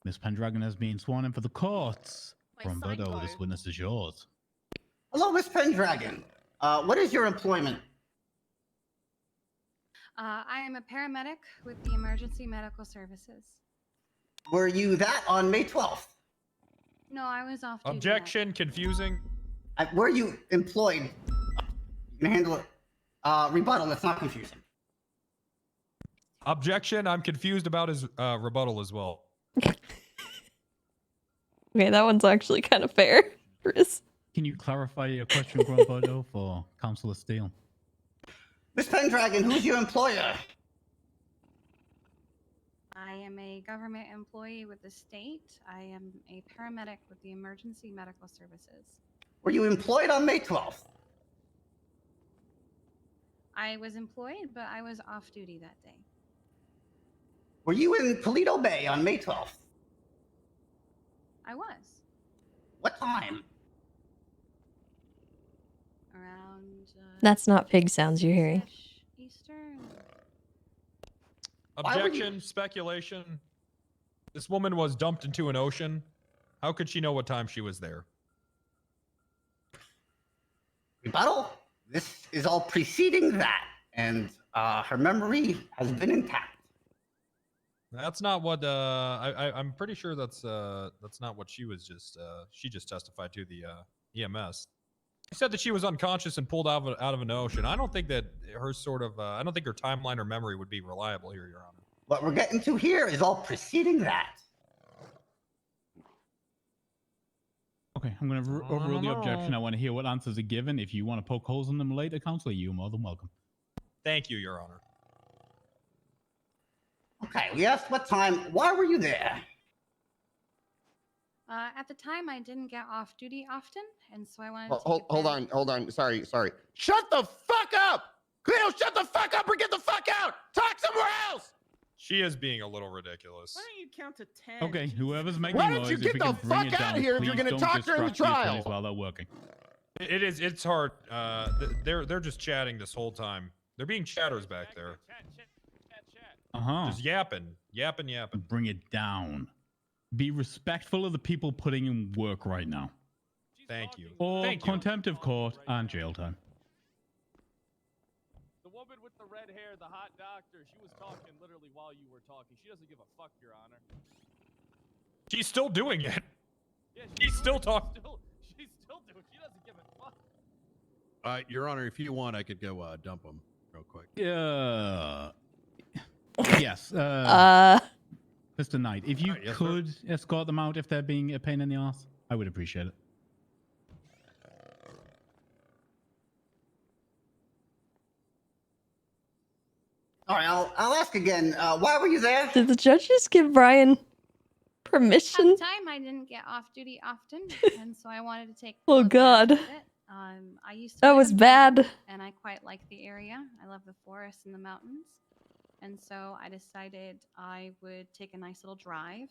Miss Pendragon has been sworn in for the courts. From Bordeaux, this witness is yours. Hello, Miss Pendragon. What is your employment? I am a paramedic with the Emergency Medical Services. Were you that on May 12th? No, I was off duty. Objection, confusing. Were you employed? You can handle it. Rebuttal, it's not confusing. Objection, I'm confused about his rebuttal as well. Okay, that one's actually kind of fair, Chris. Can you clarify your question, Grumbedo, for Councillor Steele? Miss Pendragon, who's your employer? I am a government employee with the state. I am a paramedic with the Emergency Medical Services. Were you employed on May 12th? I was employed, but I was off duty that day. Were you in Toledo Bay on May 12th? I was. What time? Around... That's not pig sounds you're hearing. Eastern? Objection, speculation. This woman was dumped into an ocean. How could she know what time she was there? Rebuttal? This is all preceding that, and her memory has been intact. That's not what I'm pretty sure that's not what she was just she just testified to the EMS. She said that she was unconscious and pulled out of an ocean. I don't think that her I don't think her timeline or memory would be reliable here, Your Honor. What we're getting to here is all preceding that. Okay, I'm going to overrule the objection. I want to hear what answers are given. If you want to poke holes in them later, Councillor, you're more than welcome. Thank you, Your Honor. Okay, we asked what time. Why were you there? At the time, I didn't get off duty often, and so I wanted to Hold, hold on. Sorry. Shut the fuck up! Cleo, shut the fuck up or get the fuck out! Talk somewhere else! She is being a little ridiculous. Why don't you count to 10? Okay, whoever's making Why noise, don't you if get we the can bring fuck it out down, of here if you're please gonna don't talk during the distract the attorneys trial? while they're working. It's hard. They're just chatting this whole time. They're being chatters back there. Just yapping. Bring it down. Be respectful of the people putting in work right now. Thank you. Or Thank you. contempt of court and jail time. The woman with the red hair, the hot doctor, she was talking literally while you were talking. She doesn't give a fuck, Your Honor. She's still doing it. Yeah, She's still talking. She's still doing. She doesn't give a fuck. Your Honor, if you want, I could go dump him real quick. Yes. Mr. Knight, if you yes, could escort them out if they're being a pain in the ass, I would appreciate it. All right, I'll ask again. Why were you there? Did the judge just give Brian permission? At the time, I didn't get off duty often, and so I wanted to take. Oh, full advantage God. of it. I used to That live was in bad. Pendragon, and I quite like the area. I love the forests and the mountains, and so I decided I would take a nice little drive,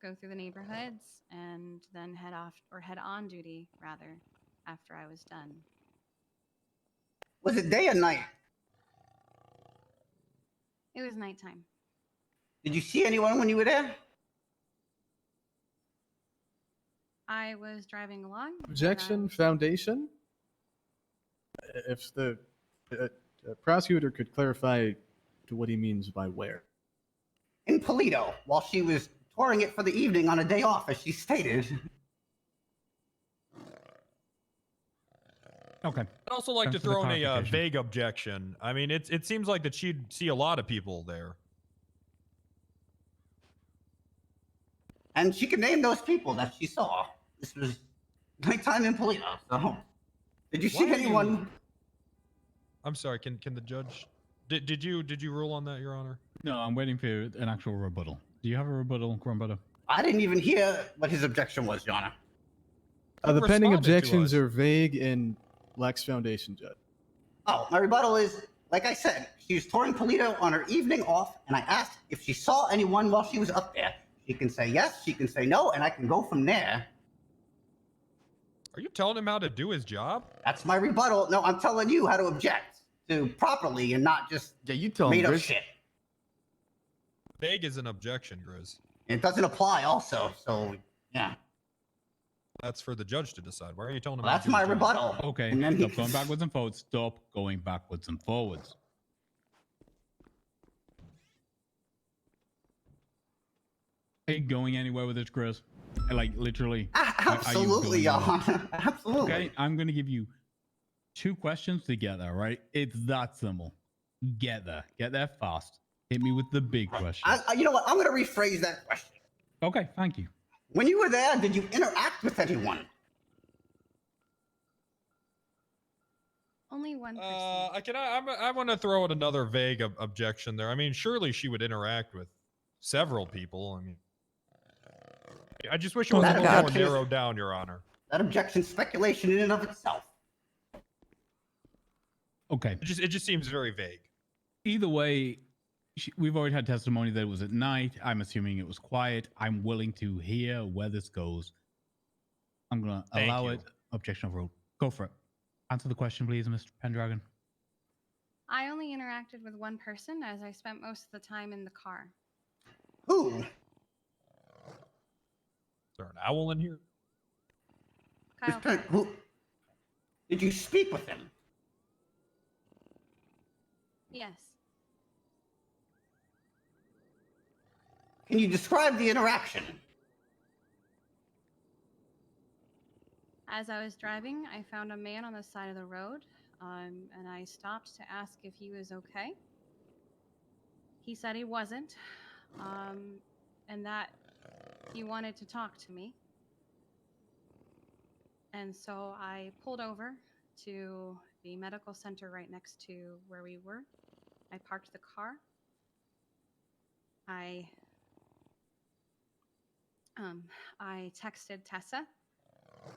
go through the neighborhoods, and then head on duty rather after I was done. Was it day or night? It was nighttime. Did you see anyone when you were there? I was driving along. Objection, Foundation. If the prosecutor could clarify to what he means by where. In Polito, while she was touring it for the evening on a day off, as she stated. Okay. I'd also like Thanks to for the throw in a clarification. vague objection. I mean, it seems like that she'd see a lot of people there. And she could name those people that she saw. This was nighttime in Polito, so. Did you see Why are you- anyone? I'm sorry. Can the judge? Did you rule on that, Your Honor? No, I'm waiting for an actual rebuttal. Do you have a rebuttal, Grumbutter? I didn't even hear what his objection was, Your Honor. The pending responded to objections us. are vague and lacks foundation, Judge. Oh, my rebuttal is, like I said, she was touring Polito on her evening off, and I asked if she saw anyone while she was up there. She can say yes, she can say no, and I can go from there. Are you telling him how to do his job? That's my rebuttal. No, I'm telling you how to object to properly and not just made up shit. Vague is an objection, Grizz. It doesn't apply also, so yeah. That's for the judge to decide. Why are you telling him? Well, how that's to do my his job? rebuttal. Okay, And then stop going backwards and forwards. Stop going backwards and forwards. Are you going anywhere with this, Chris? Like, literally? Absolutely, Your Honor. Absolutely. Okay, I'm going to give you 2 questions to get there, right? It's that simple. Get there. Get there fast. Hit me with the big question. You know what? I'm going to rephrase that question. Okay, thank you. When you were there, did you interact with anyone? Only one person. I want to throw in another vague objection there. I mean, surely she would interact with several people. I mean, I just wish it was a little more narrowed down, Your Honor. That objection's speculation in and of itself. Okay. It just seems very vague. Either way, we've already had testimony that it was at night. I'm assuming it was quiet. I'm willing to hear where this goes. I'm going to allow it. Objection overruled. Go for it. Answer the question, please, Mr. Pendragon. I only interacted with one person as I spent most of the time in the car. Who? Is there an owl in here? Kyle. Who? Did you speak with him? Yes. Can you describe the interaction? As I was driving, I found a man on the side of the road, and I stopped to ask if he was okay. He said he wasn't, and that he wanted to talk to me. And so I pulled over to the medical center right next to where we were. I parked the car. I I texted Tessa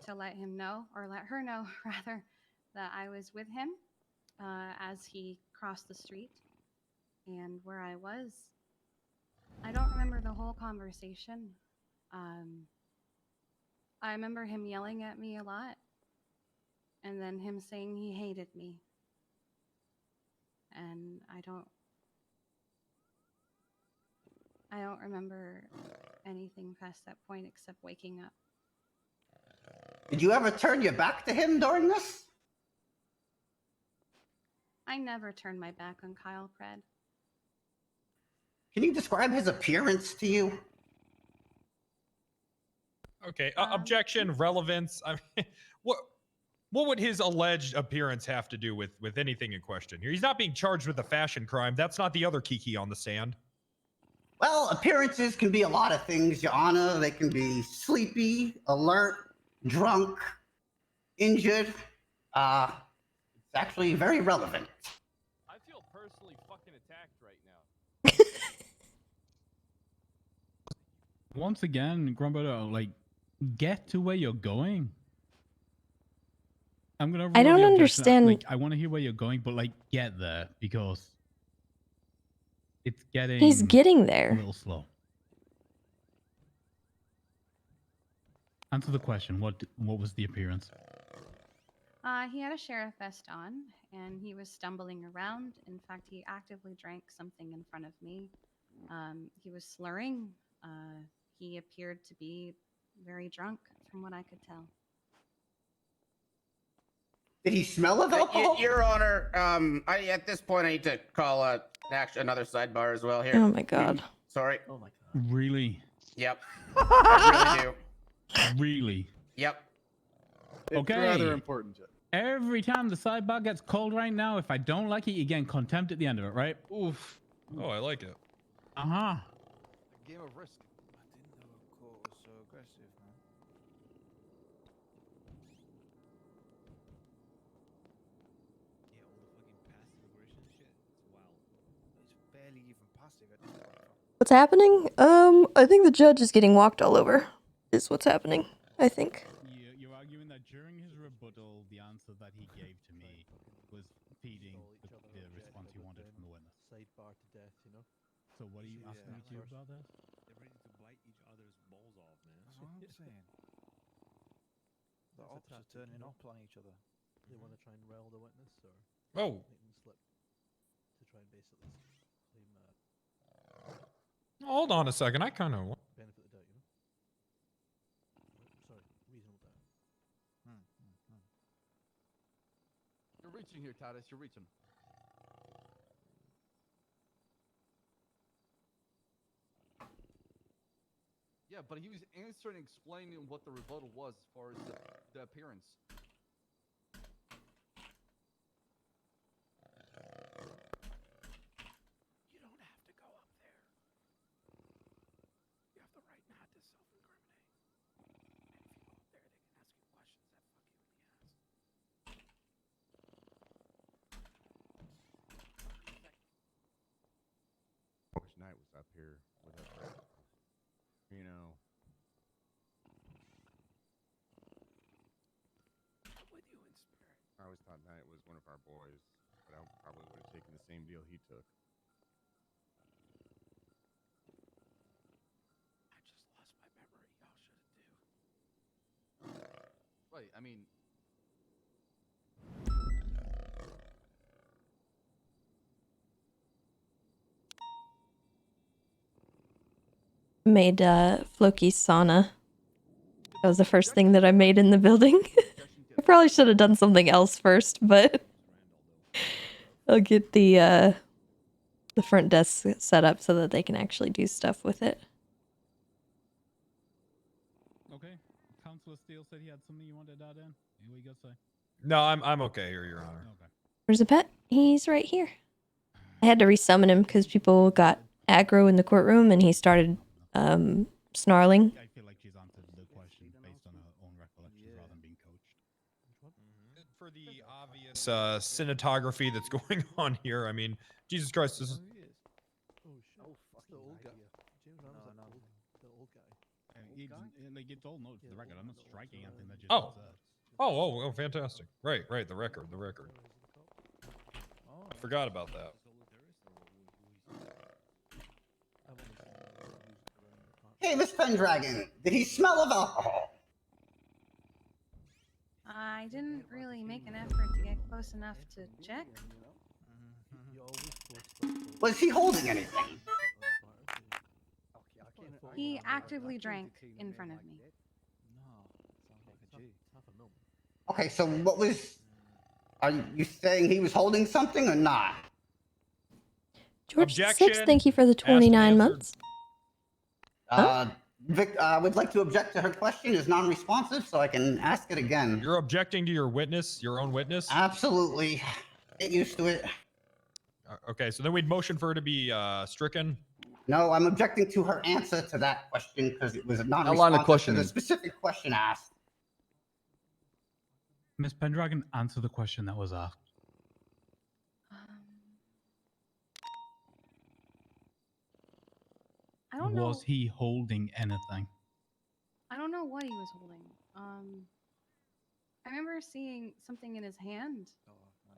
to let him know, or let her know rather, that I was with him as he crossed the street and where I was. I don't remember the whole conversation. I remember him yelling at me a lot, and then him saying he hated me. And I don't remember anything past that point except waking up. Did you ever turn your back to him during this? I never turned my back on Kyle Pred. Can you describe his appearance to you? Okay. Objection. Relevance. I mean, what would his alleged appearance have to do with anything in question here? He's not being charged with a fashion crime. That's not the other Kiki on the stand. Well, appearances can be a lot of things, Your Honor. They can be sleepy, alert, drunk, injured. It's actually very relevant. I feel personally fucking attacked right now. Once again, Grumbo, like, get to where you're going. I'm gonna. I don't understand. Like, I want to hear where you're going, but like, get there because it's getting. He's getting a there. little slow. Answer the question. What was the appearance? He had a sheriff vest on, and he was stumbling around. In fact, he actively drank something in front of me. He was slurring. He appeared to be very drunk, from what I could tell. Did he smell of alcohol? Your Honor, at this point I need to call another sidebar as well here. Oh my god. Sorry. Oh my god. Really? Yep. I really do. Really? Yep. It's Okay. rather important, Judge. Every time the sidebar gets called right now, if I don't like it, you get contempt at the end of it, right? Oof. Oh, I like it. Uh-huh. A game of risk. I didn't know a court was so aggressive, man. Yeah, all the fucking passive aggression shit. It's wild. It's barely even passive at this point. What's happening? I think the judge is getting walked all over. Is what's happening. I think. You're arguing that during his rebuttal, the answer that he gave to me was feeding the response he wanted from the witness. Sidebar to death, you know? So what are you asking me to do about that? They're ready to bite each other's balls off, man. That's what I'm saying. The opposite turning up on each other. They want to try and rail the witness or Oh. make them slip to try and basically claim Hold on a second. I kind of. benefit of the doubt, you know? Sorry, reasonable doubt. You're reaching here, Titus. You're reaching. Yeah, but he was answering, explaining what the rebuttal was as far as the appearance. You don't have to go up there. You have the right not to self-incriminate. And if you go up there, they can ask you questions that fuck you in the ass. I wish Knight was up here with us. You know. I'm with you in spirit. I always thought Knight was one of our boys, but I probably would have taken the same deal he took. I just lost my memory. Y'all shouldn't do. Right, I mean, Made Floki's sauna. That was the first thing that I made in the building. I probably should have done something else first, but I'll get the front desk set up so that they can actually do stuff with it. Okay. Councilor Steele said he had something you wanted to add in. What you got to say? No, I'm okay here, Your Honor. Okay. Where's the pet? He's right here. I had to resummon him because people got aggro in the courtroom and he started snarling. I feel like she's answered the question based on her own recollections rather than being coached. For the obvious cinematography that's going on here, I mean, Jesus Christ, this is. Oh, shit. Oh, fuck. The old guy. James Ramos, the old guy. It's all notes for the record. I'm not striking anything that you Oh. said. Oh, fantastic. Right, the record. I forgot about that. Hey, Miss Pendragon, did he smell of alcohol? I didn't really make an effort to get close enough to check. Was he holding anything? He actively drank in front of me. Okay, so what was... Are you saying he was holding something or not? George Objection. 6, thank you for the 29 months. Vic, I would like to object to her question. Is non-responsive, so I can ask it again. You're objecting to your witness, your own witness? Absolutely. Get used to it. Okay, so then we'd motion for her to be stricken. No, I'm objecting to her answer to that question because it was a line of non-responsive to questioning. the specific question asked. Miss Pendragon, answer the question that was asked. I don't know. Was he holding anything? I don't know what he was holding. I remember seeing something in his hand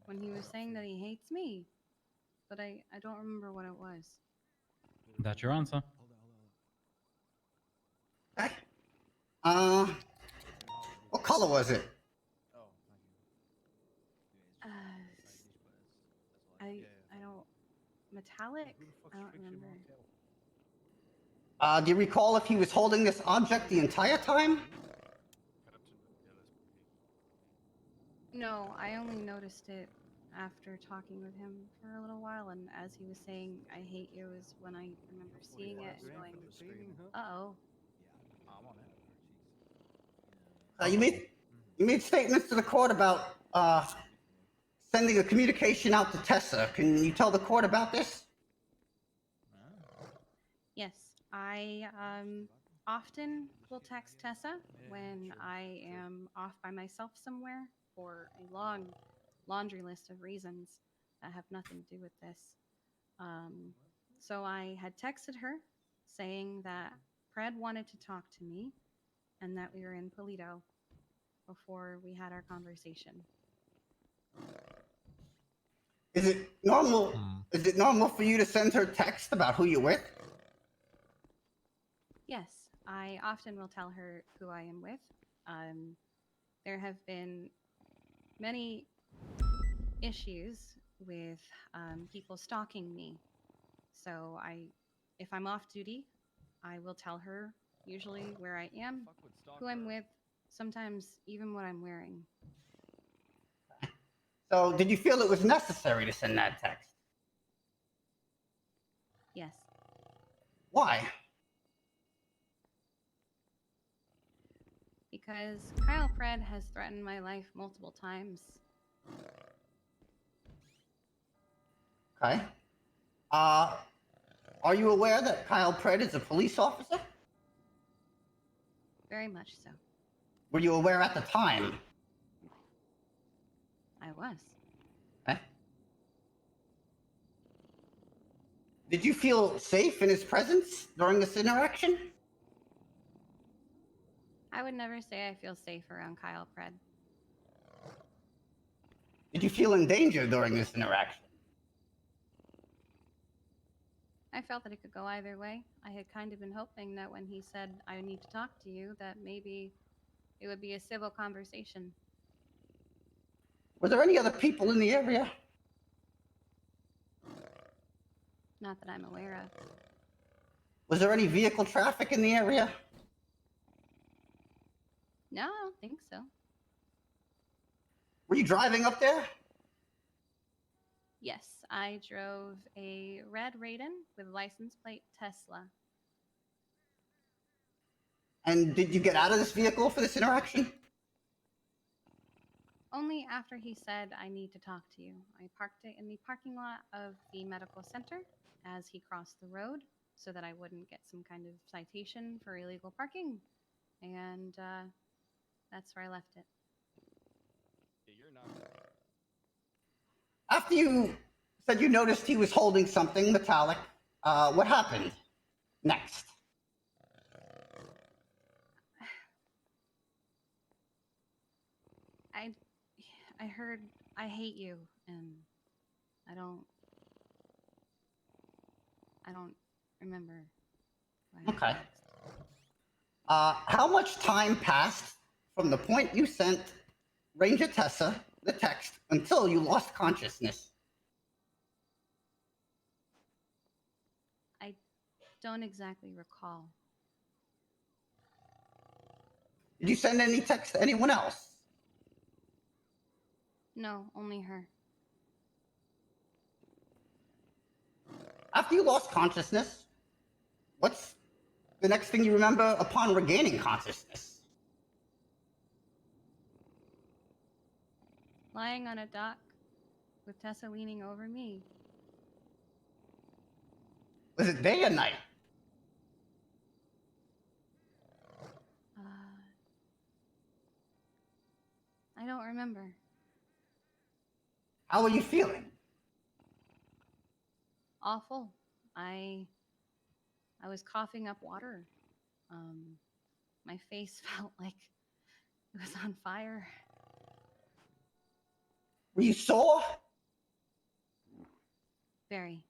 when he was saying that he hates me, but I don't remember what it was. That's your answer. Okay. What color was it? I don't metallic. I don't remember. Do you recall if he was holding this object the entire time? No, I only noticed it after talking with him for a little while, and as he was saying, "I hate you," is when I remember seeing it and going, "Uh-oh." You made statements to the court about sending a communication out to Tessa. Can you tell the court about this? Yes, I often will text Tessa when I am off by myself somewhere for a long laundry list of reasons that have nothing to do with this. So I had texted her saying that Pred wanted to talk to me and that we were in Polito before we had our conversation. Is it normal? Is it normal for you to send her text about who you're with? Yes, I often will tell her who I am with. There have been many issues with people stalking me. So if I'm off duty, I will tell her usually where I am, who I'm with, sometimes even what I'm wearing. So did you feel it was necessary to send that text? Yes. Why? Because Kyle Pred has threatened my life multiple times. Okay. Are you aware that Kyle Pred is a police officer? Very much so. Were you aware at the time? I was. Okay. Did you feel safe in his presence during this interaction? I would never say I feel safe around Kyle Pred. Did you feel in danger during this interaction? I felt that it could go either way. I had kind of been hoping that when he said, "I need to talk to you," that maybe it would be a civil conversation. Were there any other people in the area? Not that I'm aware of. Was there any vehicle traffic in the area? No, I don't think so. Were you driving up there? Yes, I drove a red Raiden with license plate Tesla. And did you get out of this vehicle for this interaction? Only after he said, "I need to talk to you." I parked it in the parking lot of the medical center as he crossed the road so that I wouldn't get some kind of citation for illegal parking. And that's where I left it. After you said you noticed he was holding something metallic, what happened next? I heard I hate you, and I don't remember. what Okay. happened. How much time passed from the point you sent Ranger Tessa the text until you lost consciousness? I don't exactly recall. Did you send any text to anyone else? No, only her. After you lost consciousness, what's the next thing you remember upon regaining consciousness? Lying on a dock with Tessa leaning over me. Was it day or night? I don't remember. How were you feeling? Awful. I was coughing up water. My face felt like it was on fire. Were you sore? Very.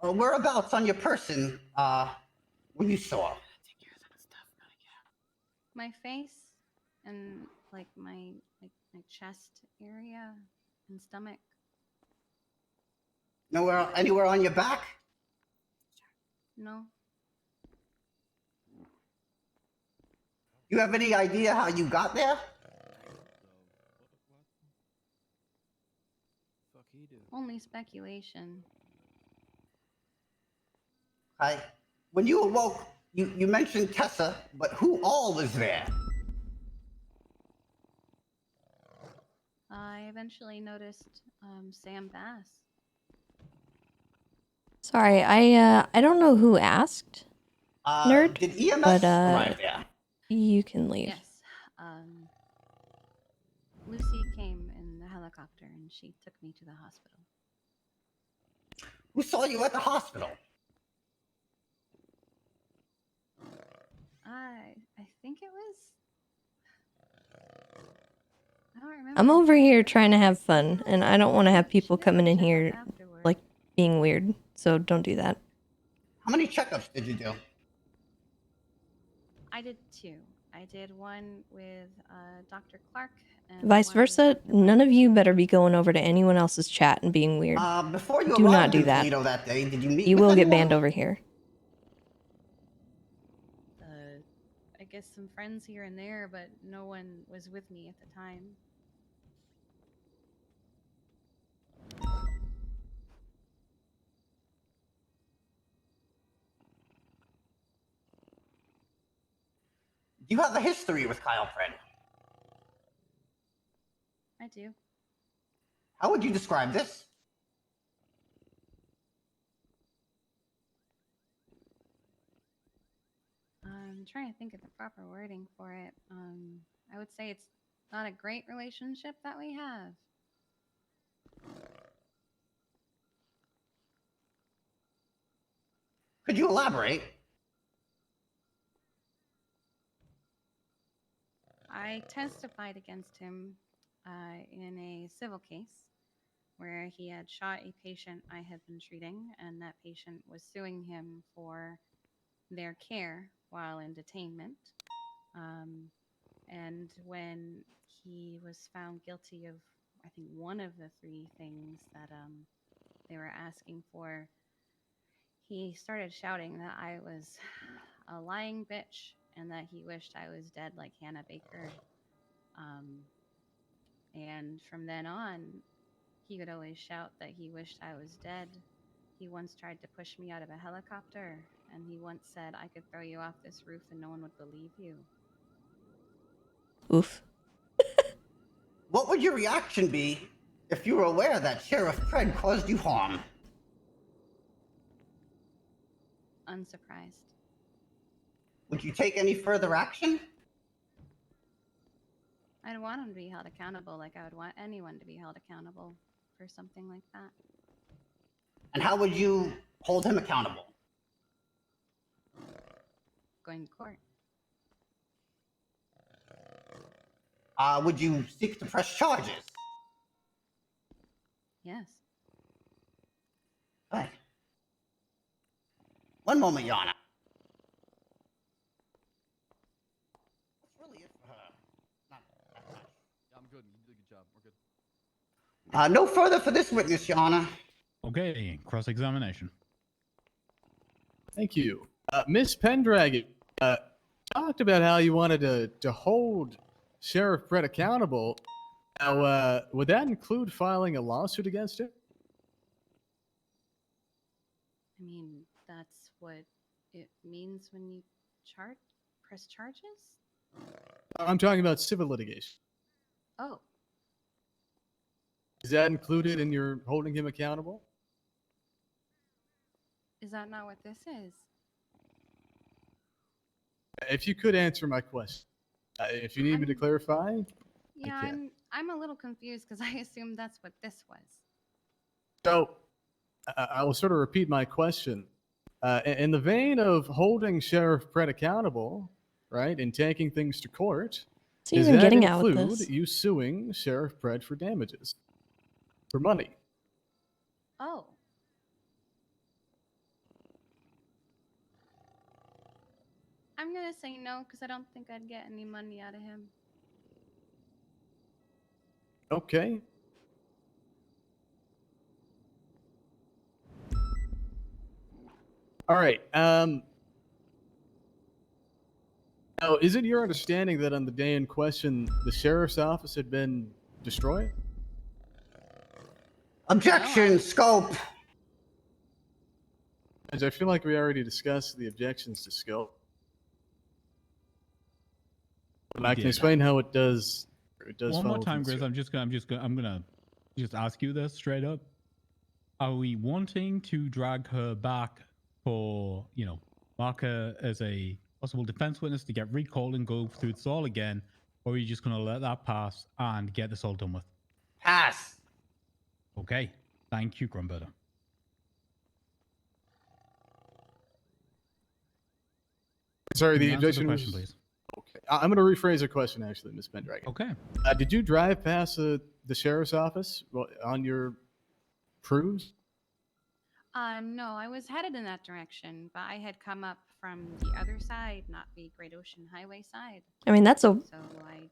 Whereabouts on your person were you sore? My face and like my chest area and stomach. Nowhere, anywhere on your back? No. You have any idea how you got there? Only speculation. When you awoke, you mentioned Tessa, but who all was there? I eventually noticed Sam Bass. Sorry, I don't know who asked. Nerd. Did EMS but arrive there? you can leave. Yes. Lucy came in the helicopter and she took me to the hospital. Who saw you at the hospital? I think it was. I don't remember. I'm over here trying to have fun, and I don't want to have people coming in here like being weird. So don't do that. How many checkups did you do? I did 2. I did one with Dr. Clark and Vice one versa, none of you better be going over to anyone else's chat and being weird. Before you do not arrived do in that. Toledo that day, did you meet You with will get anyone? banned over here. I guess some friends here and there, but no one was with me at the time. Do you have a history with Kyle Fred? I do. How would you describe this? I'm trying to think of the proper wording for it. I would say it's not a great relationship that we have. Could you elaborate? I testified against him in a civil case where he had shot a patient I had been treating, and that patient was suing him for their care while in detainment. And when he was found guilty of, I think, one of the 3 things that they were asking for, he started shouting that I was a lying bitch and that he wished I was dead like Hannah Baker. And from then on, he would always shout that he wished I was dead. He once tried to push me out of a helicopter, and he once said I could throw you off this roof and no one would believe you. Oof. What would your reaction be if you were aware that Sheriff Fred caused you harm? Unsurprised. Would you take any further action? I'd want him to be held accountable like I would want anyone to be held accountable for something like that. And how would you hold him accountable? Going to court. would you seek to press charges? Yes. Right. One moment, Your Honor. I'm good. You did a good job. We're good. No further for this witness, Your Honor. Okay, cross-examination. Thank you. Miss Pendragon talked about how you wanted to hold Sheriff Brett accountable. Now, would that include filing a lawsuit against him? I mean, that's what it means when you press charges? I'm talking about civil litigation. Oh, Is that included in your holding him accountable? is that not what this is? If you could answer my question. If you need me to clarify. Yeah, I'm a little confused because I assumed that's what this was. So, I will sort of repeat my question. In the vein of holding Sheriff Brett accountable, right, and taking things to court, So does even that getting out with include this? you suing Sheriff Brett for damages, for money? Oh. I'm going to say no because I don't think I'd get any money out of him. Okay. All right. Now, is it your understanding that on the day in question, the sheriff's office had been destroyed? Objection, scope. As I feel like we already discussed the objections to scope. And I can explain how it does. One more follow time, from the Grizz. I'm gonna just ask you this straight up. Are we wanting to drag her back for, mark her as a possible defense witness to get recalled and go through this all again, or are you just gonna let that pass and get this all done with? Pass. Okay. Thank you, Grumberto. Sorry, the Answer objection question, was. please. Okay, I'm going to rephrase a question, actually, Miss Pendragon. Okay. Did you drive past the sheriff's office on your cruise? No, I was headed in that direction, but I had come up from the other side, not the Great Ocean Highway side. I mean, that's a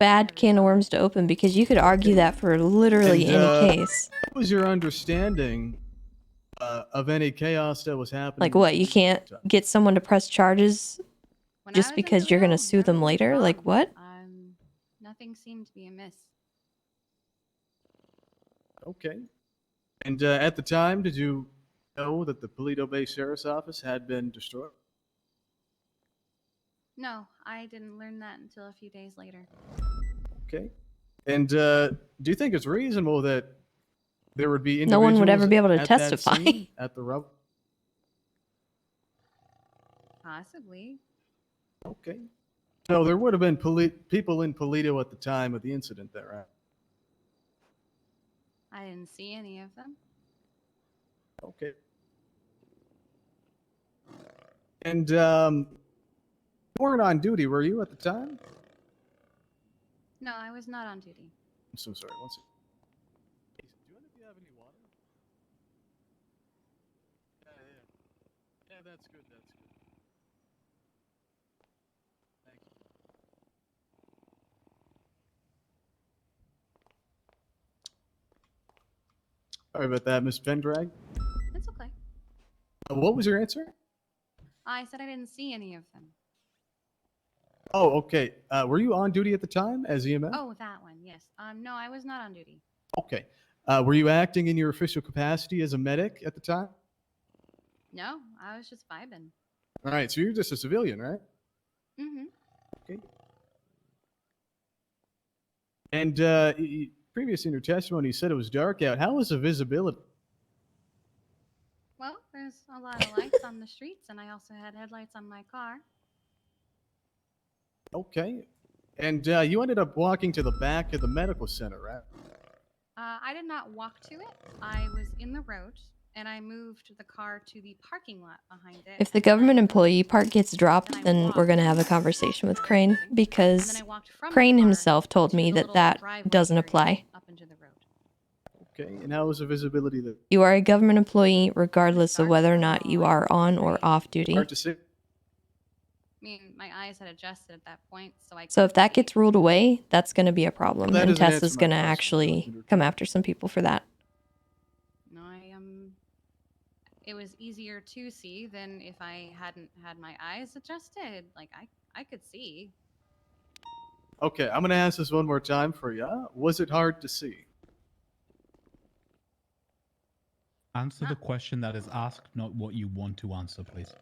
bad can of worms to open because you could argue that for literally any case. What was your understanding of any chaos that was happening? Like what? You can't get someone to press charges just because you're going to sue them later? Like what? Nothing seemed to be amiss. Okay. And at the time, did you know that the Paleto Bay Sheriff's Office had been destroyed? No, I didn't learn that until a few days later. Okay. And do you think it's reasonable that there would be No one would ever be able to at that testify. scene, at the rub? Possibly. Okay. So there would have been people in Paleto at the time of the incident there, right? I didn't see any of them. Okay. And you weren't on duty, were you, at the time? No, I was not on duty. I'm so sorry. One second. Do any of you have any water? Yeah, that's good. That's good. Thank you. Sorry about that, Miss Pendragon. It's okay. What was your answer? I said I didn't see any of them. Oh, okay. Were you on duty at the time as EMS? Oh, that one, yes. No, I was not on duty. Okay. Were you acting in your official capacity as a medic at the time? No, I was just vibing. All right, so you're just a civilian, right? Mm-hmm. Okay. And previously in your testimony, you said it was dark out. How was the visibility? Well, there's a lot of lights on the streets, and I also had headlights on my car. Okay. And you ended up walking to the back of the medical center, right? I did not walk to it. I was in the road, and I moved the car to the parking lot behind it. If the government employee part gets dropped, then we're going to have a conversation with Crane, because Crane himself told me that that doesn't apply. Okay, and how was the visibility there? You are a government employee regardless of whether or not you are on or off duty. Hard to see. I mean, my eyes had adjusted at that point, so I. So if that gets ruled away, that's going to be a problem, That and doesn't answer Tessa's my going to question. actually come after some people for that. No, it was easier to see than if I hadn't had my eyes adjusted. Like I could see. Okay, I'm gonna ask this one more time for you. Was it hard to see? Answer the question that is asked, not what you want to answer, please.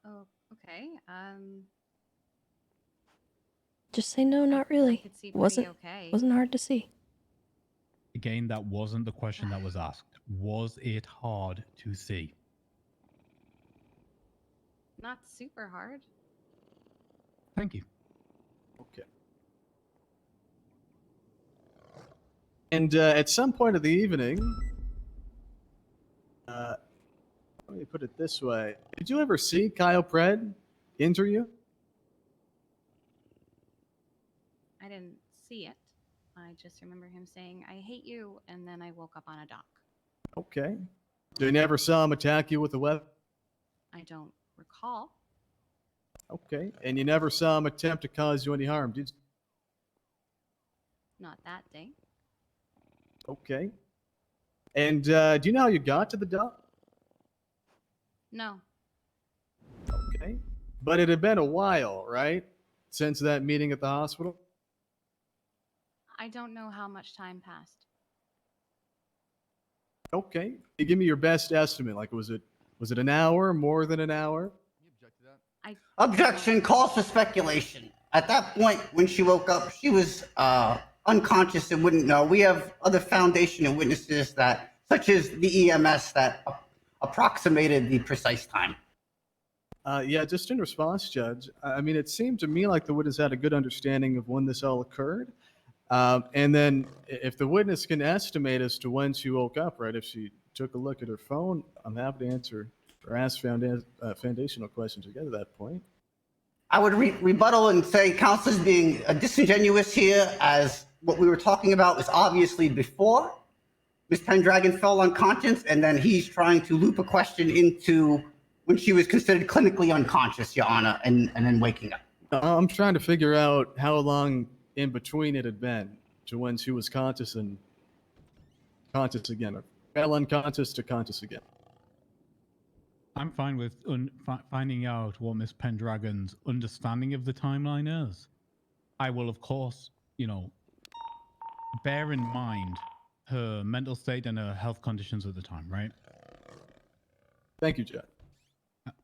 Oh, okay. Just say no, not really. could see pretty Wasn't okay. hard to see. Again, that wasn't the question that was asked. Was it hard to see? Not super hard. Thank you. Okay. And at some point of the evening, let me put it this way: did you ever see Kyle Pred injure you? I didn't see it. I just remember him saying, "I hate you," and then I woke up on a dock. Okay. You never saw him attack you with a weapon? I don't recall. Okay. And you never saw him attempt to cause you any harm, did you? Not that day. Okay. And do you know how you got to the dock? No. Okay. But it had been a while, right? Since that meeting at the hospital? I don't know how much time passed. Okay. You give me your best estimate. Like, was it an hour, more than an hour? Objection, calls for speculation. At that point, when she woke up, she was unconscious and wouldn't know. We have other foundation and witnesses that, such as the EMS, that approximated the precise time. Yeah, just in response, Judge. I mean, it seemed to me like the witness had a good understanding of when this all occurred. And then if the witness can estimate as to when she woke up, right, if she took a look at her phone, I'm happy to answer or ask foundational questions to get to that point. I would rebuttal and say counsel's being disingenuous here, as what we were talking about was obviously before Ms. Pendragon fell unconscious, and then he's trying to loop a question into when she was considered clinically unconscious, Your Honor, and then waking up. I'm trying to figure out how long in between it had been to when she was conscious and conscious again, or fell unconscious to conscious again. I'm fine with finding out what Miss Pendragon's understanding of the timeline is. I will, of course, bear in mind her mental state and her health conditions at the time, right? Thank you, Judge.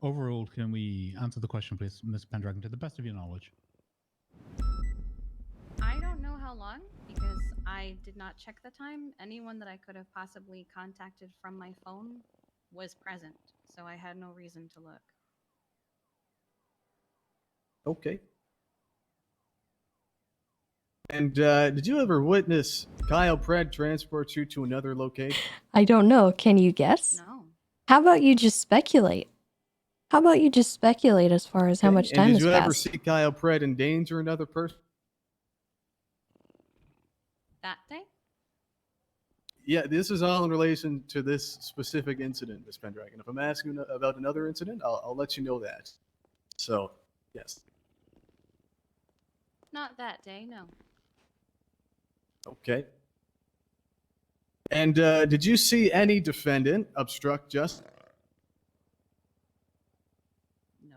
Overall, can we answer the question, please, Miss Pendragon, to the best of your knowledge? I don't know how long, because I did not check the time. Anyone that I could have possibly contacted from my phone was present, so I had no reason to look. Okay. And did you ever witness Kyle Pred transport you to another location? I don't know. Can you guess? No. How about you just speculate? How about you just speculate as far as how much time has passed? Did you ever passed? see Kyle Pred endanger another person? That day? Yeah, this is all in relation to this specific incident, Ms. Pendragon. If I'm asking about another incident, I'll let you know that. So, yes. Not that day, no. Okay. And did you see any defendant obstruct justice? No.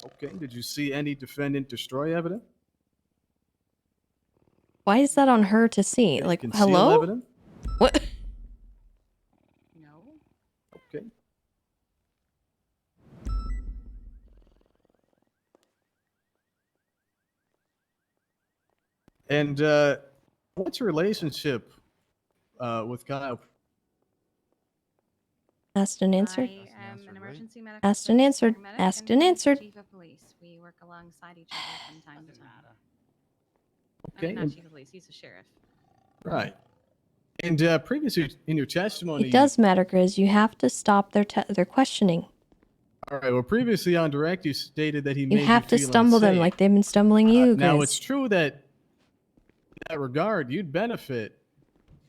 Okay. Did you see any defendant destroy evidence? Why is that on her to see? Like, Conceal hello? evidence? What? No. Okay. And what's your relationship with Kyle? Asked and answered. I am an emergency medical Asked and service answered. paramedic Asked and and police answered. chief of police. We work alongside each other from time to time. I Okay. mean, not And, chief of police, he's a sheriff. right. And previously in your testimony, It does matter, Grizz. You have to stop their questioning. All right. Well, previously on direct, you stated that he You made have to feel stumble them unsafe. like they've been stumbling you, Now, Grizz. it's true that in that regard, you'd benefit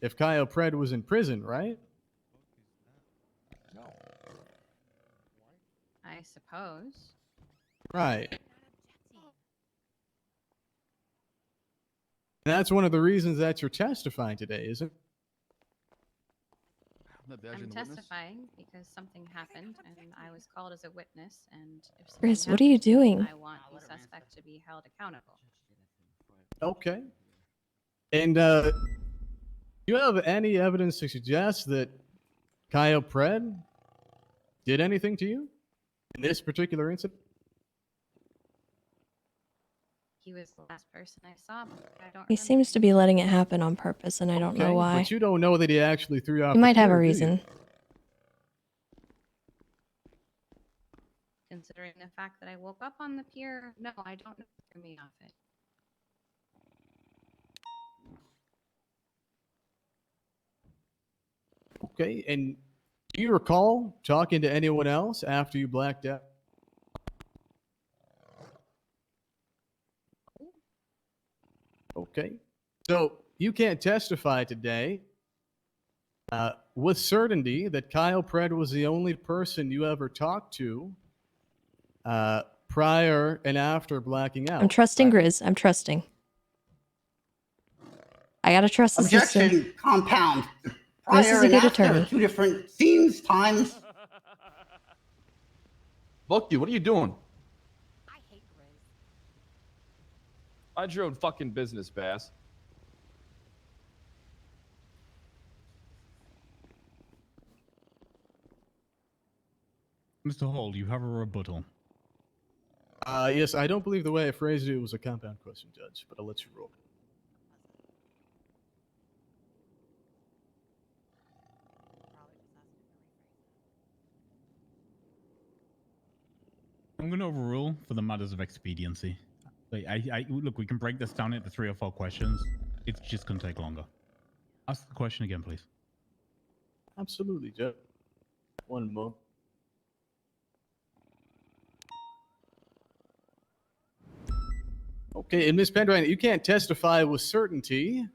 if Kyle Pred was in prison, right? I suppose. Right. And that's one of the reasons that you're testifying today, isn't it? I'm testifying because something happened and I was called as a witness. And if something Chris, what are you happened to me, doing? I want the suspect to be held accountable. Okay. And do you have any evidence to suggest that Kyle Pred did anything to you in this particular incident? He was the last person I saw, but I don't He seems to be letting it happen on purpose, and I don't know why. But you don't know that he actually threw you off You the might have a pier, do you? reason. Considering the fact that I woke up on the pier, no, I don't know what threw me off it. Okay. And do you recall talking to anyone else after you blacked out? Okay. So you can't testify today with certainty that Kyle Pred was the only person you ever talked to prior and after blacking out. I'm trusting Grizz. I'm trusting. I gotta trust the system. Objection, compound. Grizz is Prior a and good after, attorney. 2 different scenes, times. Fuck you. What are you doing? Mind your own fucking business, Bass. Mr. Hall, you have a rebuttal. Yes, I don't believe the way I phrased it was a compound question, Judge, but I'll let you roll. I'm going to overrule for the matters of expediency. Look, we can break this down into 3 or 4 questions. It's just going to take longer. Ask the question again, please. Absolutely, Judge. One more. Okay, and Ms. Pendragon, you can't testify with certainty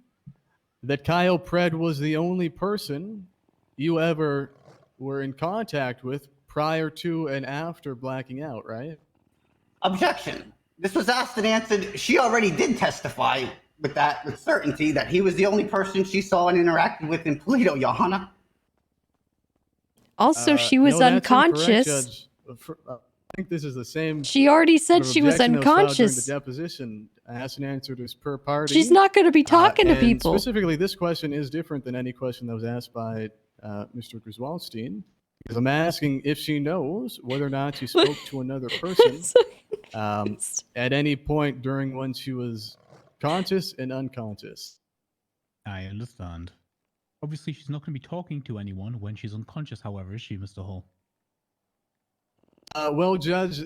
that Kyle Pred was the only person you ever were in contact with prior to and after blacking out, right? Objection. This was asked and answered. She already did testify with certainty that he was the only person she saw and interacted with in Toledo, Your Honor. Also, she was no, that's incorrect, unconscious. Judge. I think this is the same. She already said she was objection that filed unconscious. During the deposition, asked and answered as per party. She's not going to be talking to and people. Specifically, this question is different than any question that was asked by Mr. Griswoldstein. Because I'm asking if she knows whether or not she spoke to another person at any point during when she was conscious and unconscious. I understand. Obviously, she's not going to be talking to anyone when she's unconscious, however, is she, Mr. Hall? Well, Judge,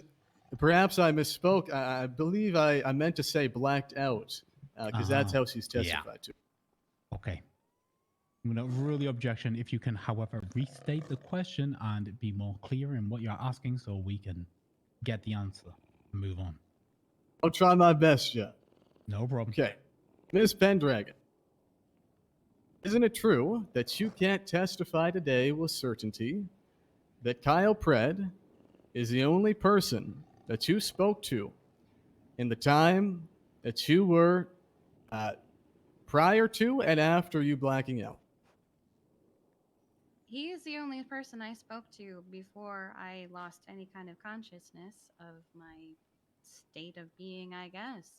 perhaps I misspoke. I believe I meant to say blacked out, because that's how she's testified to. Okay. I'm going to rule the objection if you can, however, restate the question and be more clear in what you're asking so we can get the answer and move on. I'll try my best, Judge. No problem. Okay. Ms. Pendragon, isn't it true that you can't testify today with certainty that Kyle Pred is the only person that you spoke to in the time that you were prior to and after you blacking out? He is the only person I spoke to before I lost any kind of consciousness of my state of being, I guess.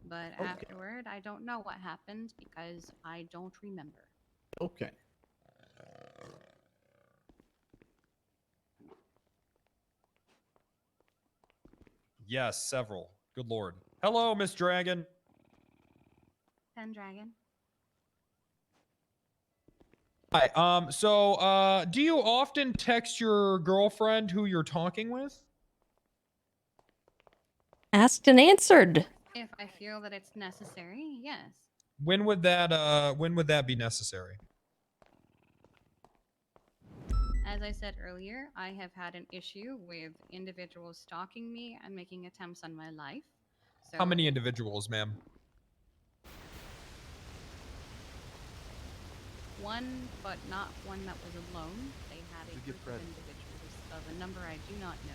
But afterward, I don't know what happened because I don't remember. Okay. Yes, several. Good lord. Hello, Miss Dragon. Pendragon. Hi. Do you often text your girlfriend who you're talking with? Asked and answered. If I feel that it's necessary, yes. When would that be necessary? As I said earlier, I have had an issue with individuals stalking me and making attempts on my life. So How many individuals, ma'am? one, but not one that was alone. They had a group of individuals of a number I do not know.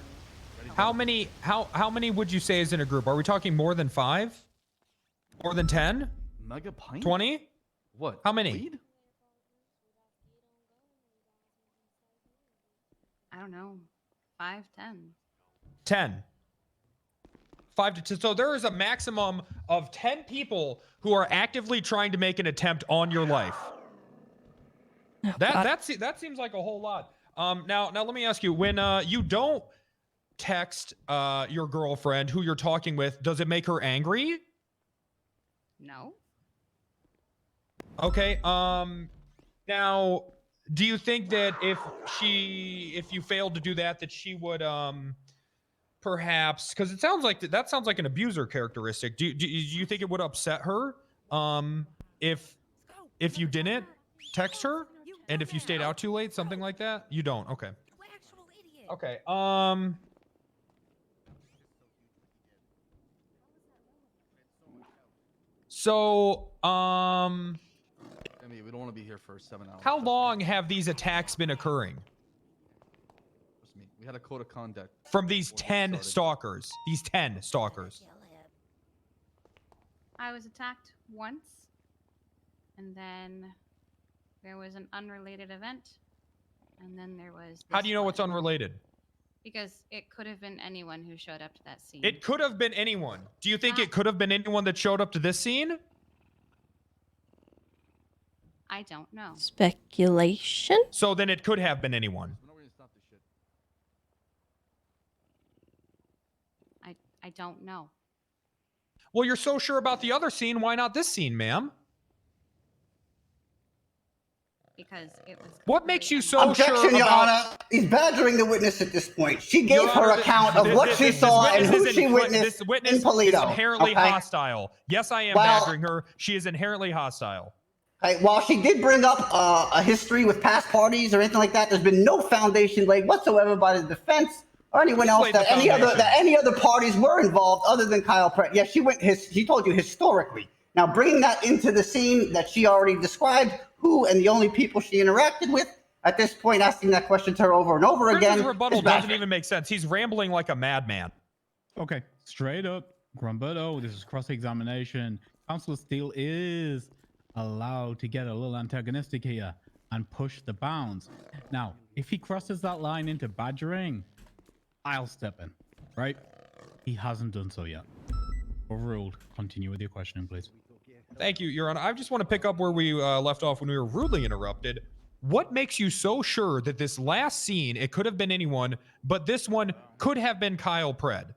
How many would you say is in a group? Are we talking more than 5? More than 10? Mega pint? 20? What? How many? Weed? I don't know, 5, 10. 10. 5 to 10. So there is a maximum of 10 people who are actively trying to make an attempt on your life. That seems like a whole lot. Now let me ask you, when you don't text your girlfriend who you're talking with, does it make her angry? No. Okay. Now, do you think that if you failed to do that, that she would perhaps, because it sounds like that sounds like an abuser characteristic. Do you think it would upset her if you didn't text her and if you stayed out too late, something like that? You don't. Okay. Okay. So, I mean, we don't want to be here for 7 hours. how long have these attacks been occurring? Trust me. We had a code of conduct. From these 10 stalkers. These 10 stalkers. I was attacked once, and then there was an unrelated event, and then there was. How do you know what's unrelated? Because it could have been anyone who showed up to that scene. It could have been anyone. Do you think it could have been anyone that showed up to this scene? I don't know. Speculation? So then it could have been anyone. I don't know. Well, you're so sure about the other scene. Why not this scene, ma'am? Because it was. What makes you so Objection, sure Your about... Honor. He's badgering the witness at this point. She gave Your her Honor, account of what she saw and who she witnessed This witness in Polito. is inherently okay? hostile. Yes, I am Well- badgering her. She is inherently hostile. Okay, while she did bring up a history with past parties or anything like that, there's been no foundation laid whatsoever by the defense or anyone else that any other parties were involved other than Kyle Pratt. Yeah, she told you historically. Now bringing that into the scene that she already described, who and the only people she interacted with, at this point asking that question to her over and over again. His rebuttal is doesn't badgering. even make sense. He's rambling like a madman. Okay, straight up, Grumberto, this is cross-examination. Counselor Steele is allowed to get a little antagonistic here and push the bounds. Now, if he crosses that line into badgering, I'll step in, right? He hasn't done so yet. Overruled. Continue with your questioning, please. Thank you, Your Honor. I just want to pick up where we left off when we were rudely interrupted. What makes you so sure that this last scene, it could have been anyone, but this one could have been Kyle Pred?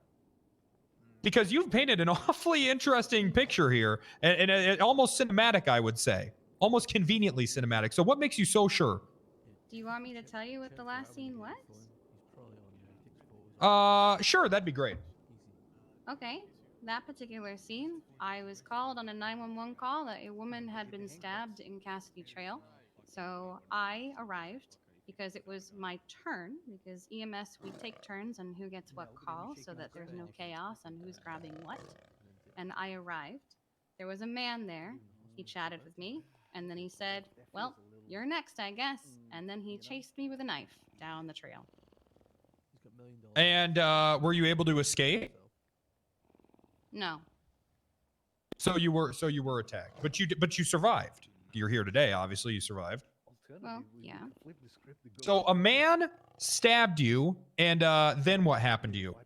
Because you've painted an awfully interesting picture here, and almost cinematic, I would say. Almost conveniently cinematic. So what makes you so sure? Do you want me to tell you what the last scene was? Sure, that'd be great. Okay. That particular scene, I was called on a 911 call that a woman had been stabbed in Cassidy Trail. So I arrived because it was my turn, because EMS, we take turns on who gets what call so that there's no chaos on who's grabbing what. And I arrived. There was a man there. He chatted with me, and then he said, well, you're next, I guess. And then he chased me with a knife down the trail. And were you able to escape? No. So you were attacked, but you survived. You're here today, obviously you survived. Well, yeah. So a man stabbed you, and then what happened to you?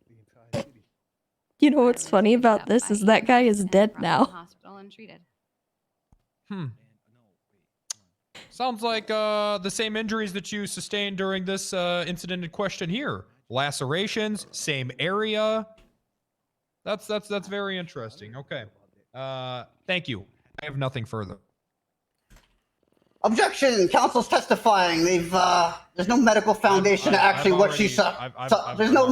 You know what's funny about this is that guy is dead now. Hospital and treated. Sounds like the same injuries that you sustained during this incident in question here. Lacerations, same area. That's very interesting. Okay. Thank you. I have nothing further. Objection! Counsel's testifying. There's no medical foundation to actually what she saw. There's no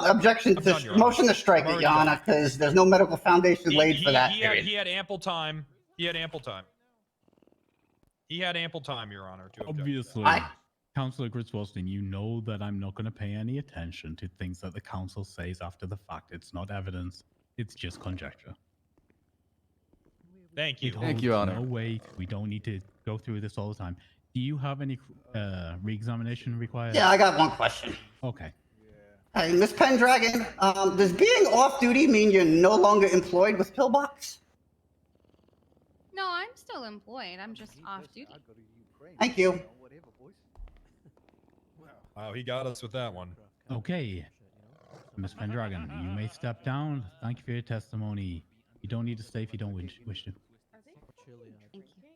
objection to motion to strike it, Your Honor, because there's no medical foundation laid for that. He had ample time. He had ample time. He had ample time, Your Honor, to object to Obviously, that. Councillor Griswoldstein, you know that I'm not going to pay any attention to things that the council says after the fact. It's not evidence. It's just conjecture. Thank you. Thank you, Honor. No weight. We don't need to go through this all the time. Do you have any re-examination required? Yeah, I got one question. Okay. Hey, Miss Pendragon, does being off duty mean you're no longer employed with Pillbox? No, I'm still employed. I'm just off duty. Thank you. Wow, he got us with that one. Okay. Miss Pendragon, you may step down. Thank you for your testimony. You don't need to stay if you don't wish to. Thank you.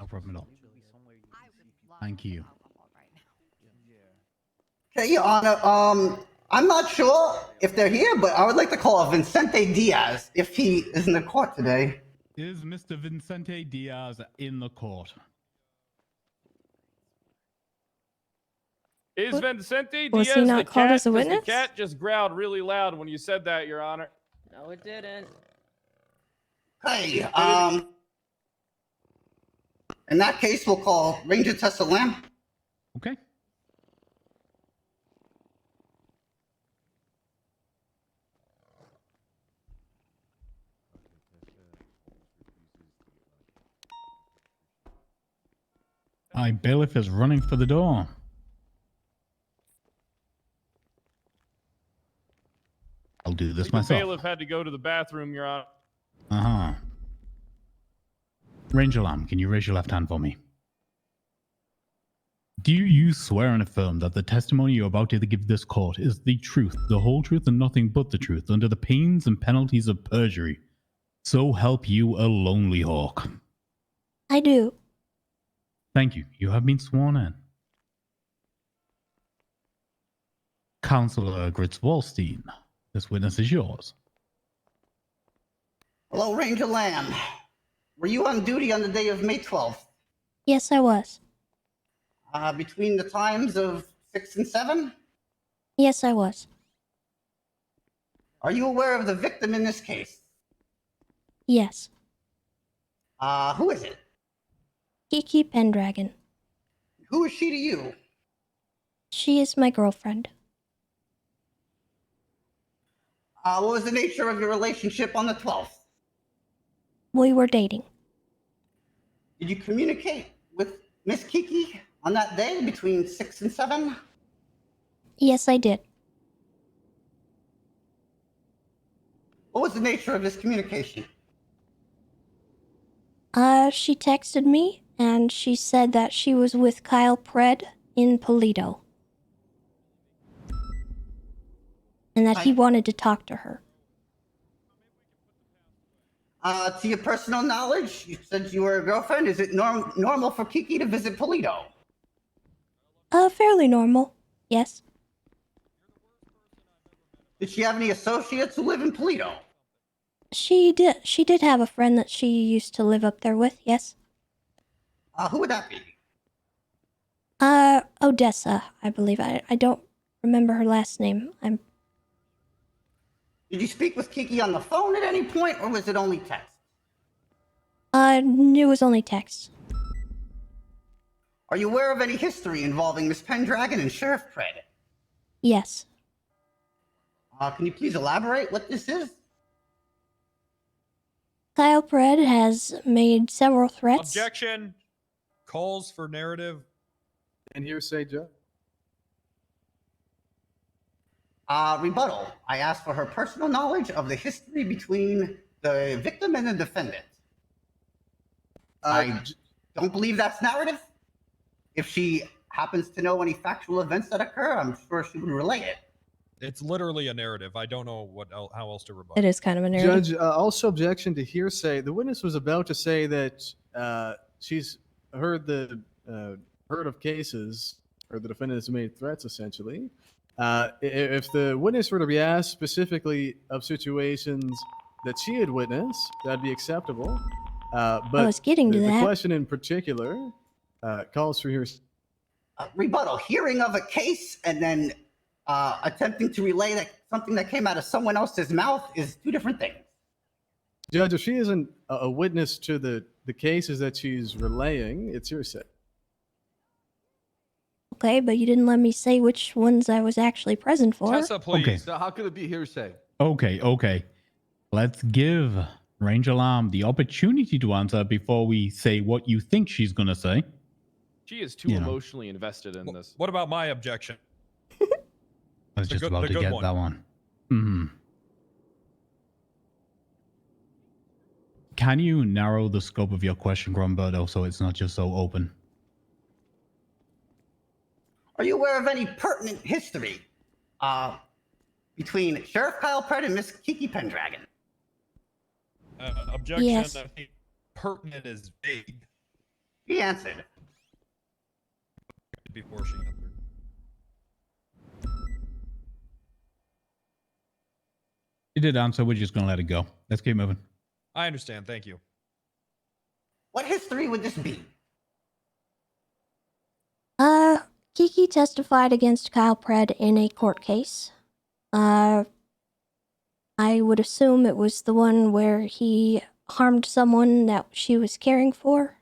No problem at all. Thank you. Okay, Your Honor, I'm not sure if they're here, but I would like to call Vicente Diaz if he is in the court today. Is Mr. Vicente Diaz in the court? Is Vicente Was he Diaz not the called cat? as a 'Cause witness? The cat just growled really loud when you said that, Your Honor. No, it didn't. Hey, in that case, we'll call Ranger Tessa Lamb. Okay. Bailiff is running for the door. I'll do this The myself. bailiff had to go to the bathroom, Your Honor. Uh-huh. Ranger Lamb, can you raise your left hand for me? Do you swear and affirm that the testimony you're about to give this court is the truth, the whole truth, and nothing but the truth, under the pains and penalties of perjury? So help you a lonely hawk. I do. Thank you. You have been sworn in. Councillor Gritz-Wallstein, this witness is yours. Hello, Ranger Lamb. Were you on duty on the day of May 12th? Yes, I was. Between the times of 6 and 7? Yes, I was. Are you aware of the victim in this case? Yes. Who is it? Kiki Pendragon. Who is she to you? She is my girlfriend. What was the nature of your relationship on the 12th? We were dating. Did you communicate with Miss Kiki on that day between 6 and 7? Yes, I did. What was the nature of this communication? She texted me, and she said that she was with Kyle Pred in Polito. And that he wanted to talk to her. To your personal knowledge, you said you were a girlfriend. Is it normal for Kiki to visit Polito? Fairly normal. Yes. Did she have any associates who live in Polito? She did have a friend that she used to live up there with, yes. Who would that be? Odessa, I believe. I don't remember her last name. Did you speak with Kiki on the phone at any point, or was it only text? It was only text. Are you aware of any history involving Miss Pendragon and Sheriff Pred? Yes. Can you please elaborate what this is? Kyle Pred has made several threats. Objection. Calls for narrative. And hearsay, Judge. Rebuttal. I asked for her personal knowledge of the history between the victim and the defendant. I don't believe that's narrative. If she happens to know any factual events that occur, I'm sure she would relay it. It's literally a narrative. I don't know how else to rebut. It is kind of a narrative. Judge, also objection to hearsay. The witness was about to say that she's heard of cases, or the defendant has made threats, essentially. If the witness were to be asked specifically of situations that she had witnessed, that'd be acceptable. But I was getting to the that. question in particular calls for hearsay. Rebuttal. Hearing of a case and then attempting to relay that something that came out of someone else's mouth is two different things. Judge, if she isn't a witness to the the cases that she's relaying, it's hearsay. Okay, but you didn't let me say which ones I was actually present for. Tessa, please. Okay. So how could it be hearsay? Okay. Let's give Ranger Lamb the opportunity to answer before we say what you think she's gonna say. She is too You know. emotionally invested in this. What about my objection? I was The just good- about the to good get one. that one. Can you narrow the scope of your question, Grumberto, so it's not just so open? Are you aware of any pertinent history between Sheriff Kyle Pratt and Miss Kiki Pendragon? Objection. Yes. I think pertinent is vague. He answered. Before she answered. You did answer. We're just gonna let it go. Let's keep moving. I understand. Thank you. What history would this be? Kiki testified against Kyle Pred in a court case. I would assume it was the one where he harmed someone that she was caring for.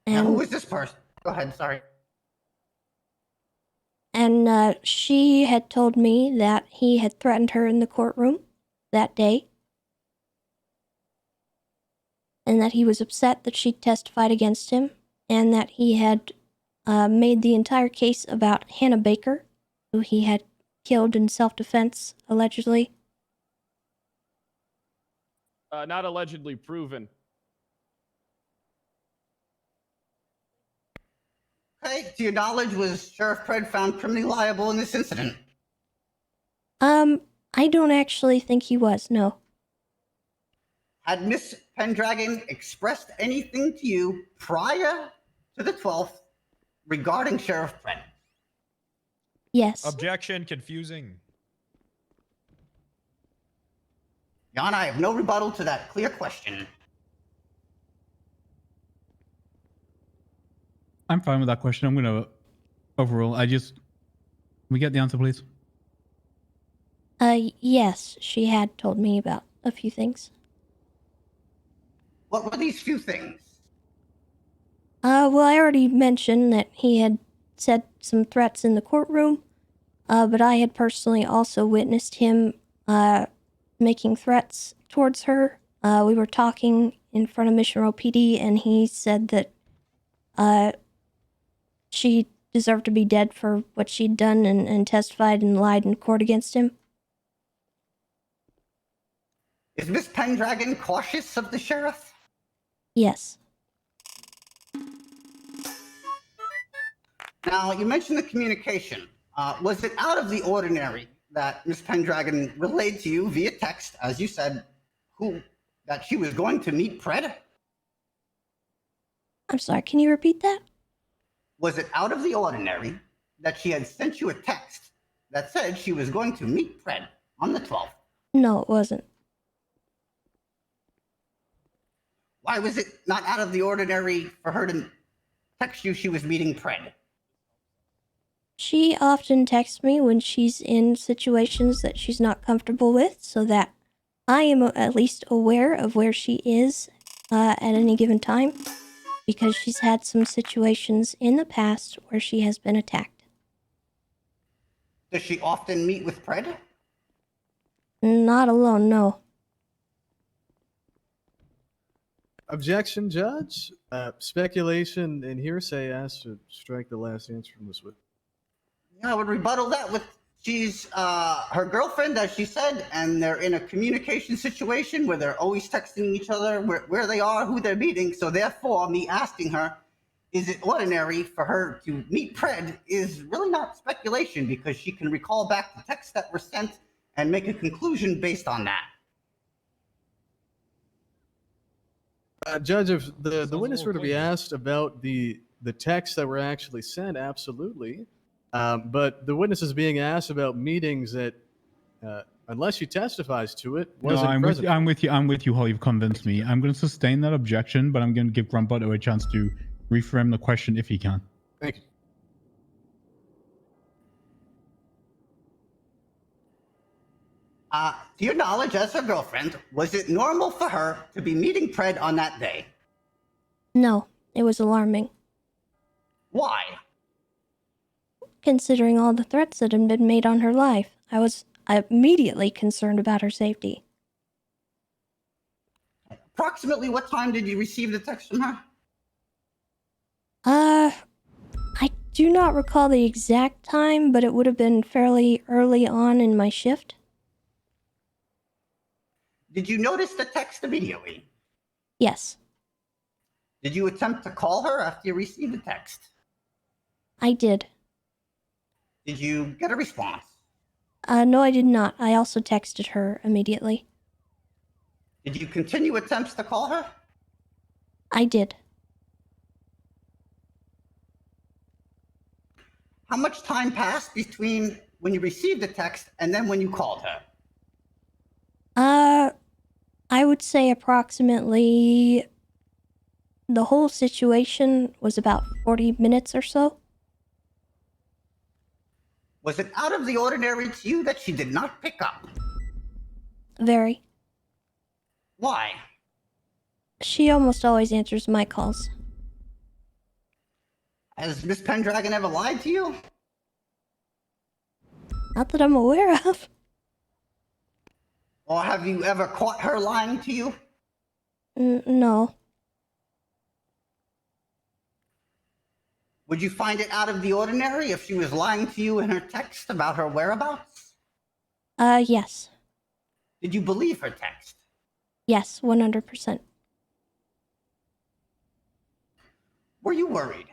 Now, And who is this person? Go ahead, sorry. And she had told me that he had threatened her in the courtroom that day. And that he was upset that she testified against him. And that he had made the entire case about Hannah Baker, who he had killed in self-defense, allegedly. Not allegedly proven. Okay, to your knowledge, was Sheriff Pred found criminally liable in this incident? I don't actually think he was, no. Had Miss Pendragon expressed anything to you prior to the 12th regarding Sheriff Pred? Yes. Objection. Confusing. Jan, I have no rebuttal to that clear question. I'm fine with that question. I'm gonna overrule. We get the answer, please. Yes, she had told me about a few things. What were these few things? Well, I already mentioned that he had said some threats in the courtroom, but I had personally also witnessed him, making threats towards her. We were talking in front of Mission Row PD, and he said that, she deserved to be dead for what she'd done and testified and lied in court against him. Is Miss Pendragon cautious of the sheriff? Yes. Now, you mentioned the communication. Was it out of the ordinary that Miss Pendragon relayed to you via text, as you said, that she was going to meet Pred? I'm sorry, can you repeat that? Was it out of the ordinary that she had sent you a text that said she was going to meet Pred on the 12th? No, it wasn't. Why was it not out of the ordinary for her to text you she was meeting Pred? She often texts me when she's in situations that she's not comfortable with, so that I am at least aware of where she is at any given time, because she's had some situations in the past where she has been attacked. Does she often meet with Pred? Not alone, no. Objection, Judge. Speculation and hearsay asked to strike the last answer from this witness. I would rebuttal that with she's her girlfriend, as she said, and they're in a communication situation where they're always texting each other where they are, who they're meeting. So therefore, me asking her, is it ordinary for her to meet Pred is really not speculation, because she can recall back the texts that were sent and make a conclusion based on that. Judge, if the witness were to be asked about the texts that were actually sent, absolutely. But the witness is being asked about meetings that, unless she testifies to it, wasn't present. I'm with you, Hall. You've convinced me. I'm going to sustain that objection, but I'm going to give Grumbutter a chance to reframe the question if he can. Thank you. To your knowledge, as her girlfriend, was it normal for her to be meeting Pred on that day? No, it was alarming. Why? Considering all the threats that had been made on her life, I was immediately concerned about her safety. Approximately what time did you receive the text from her? I do not recall the exact time, but it would have been fairly early on in my shift. Did you notice the text immediately? Yes, Did you attempt to call her after you received the text? I did. Did you get a response? No, I did not. I also texted her immediately. Did you continue attempts to call her? I did. How much time passed between when you received the text and then when you called her? I would say approximately the whole situation was about 40 minutes or so. Was it out of the ordinary to you that she did not pick up? Very. Why? She almost always answers my calls. Has Miss Pendragon ever lied to you? Not that I'm aware of. Or have you ever caught her lying to you? No. Would you find it out of the ordinary if she was lying to you in her text about her whereabouts? Yes. Did you believe her text? Yes, 100%. Were you worried?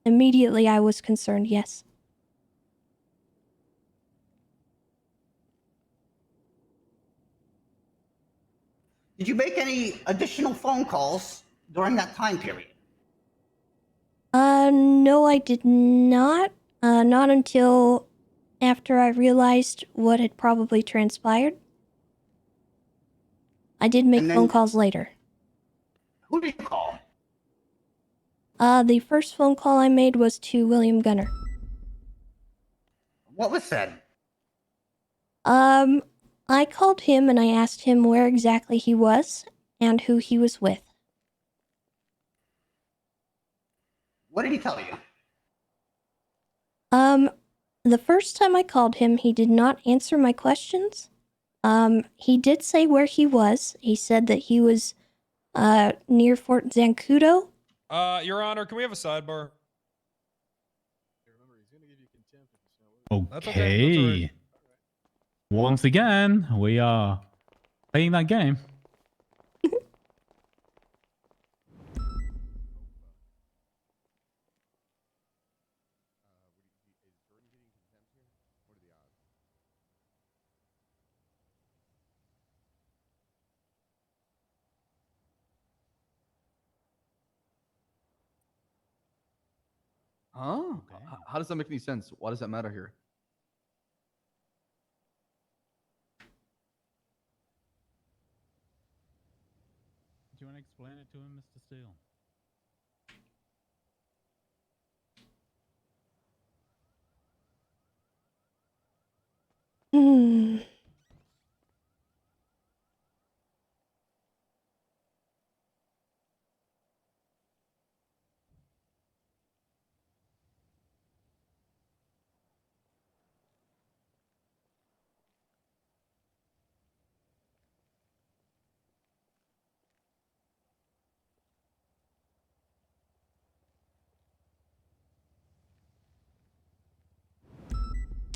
Immediately I was concerned, yes. Did you make any additional phone calls during that time period? No, I did not. Not until after I realized what had probably transpired. I did make phone calls later. Who did you call? The first phone call I made was to William Gunner. What was said? I called him and I asked him where exactly he was and who he was with. What did he tell you? The first time I called him, he did not answer my questions. He did say where he was. He said that he was, near Fort Zancudo. Your Honor, can we have a sidebar? Okay. That's right. Once again, we are playing that game. Huh? How does that make any sense? Why does that matter here? Do you want to explain it to him, Mr. Steele?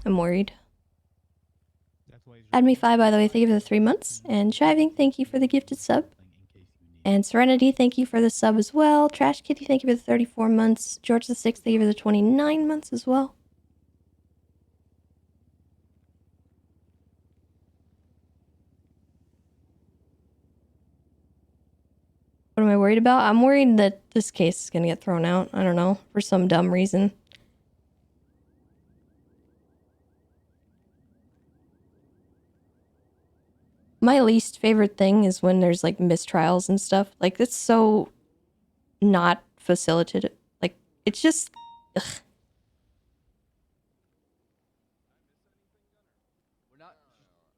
I'm worried. Admi5, by the way, thank you for the 3 months. And Shiving, thank you for the gifted sub. And Serenity, thank you for the sub as well. Trash Kitty, thank you for the 34 months. George the 6th, thank you for the 29 months as well. What am I worried about? I'm worried that this case is going to get thrown out. I don't know, for some dumb reason. My least favorite thing is when there's like mistrials and stuff. Like, it's so not facilitated. Like, it's just. Ugh.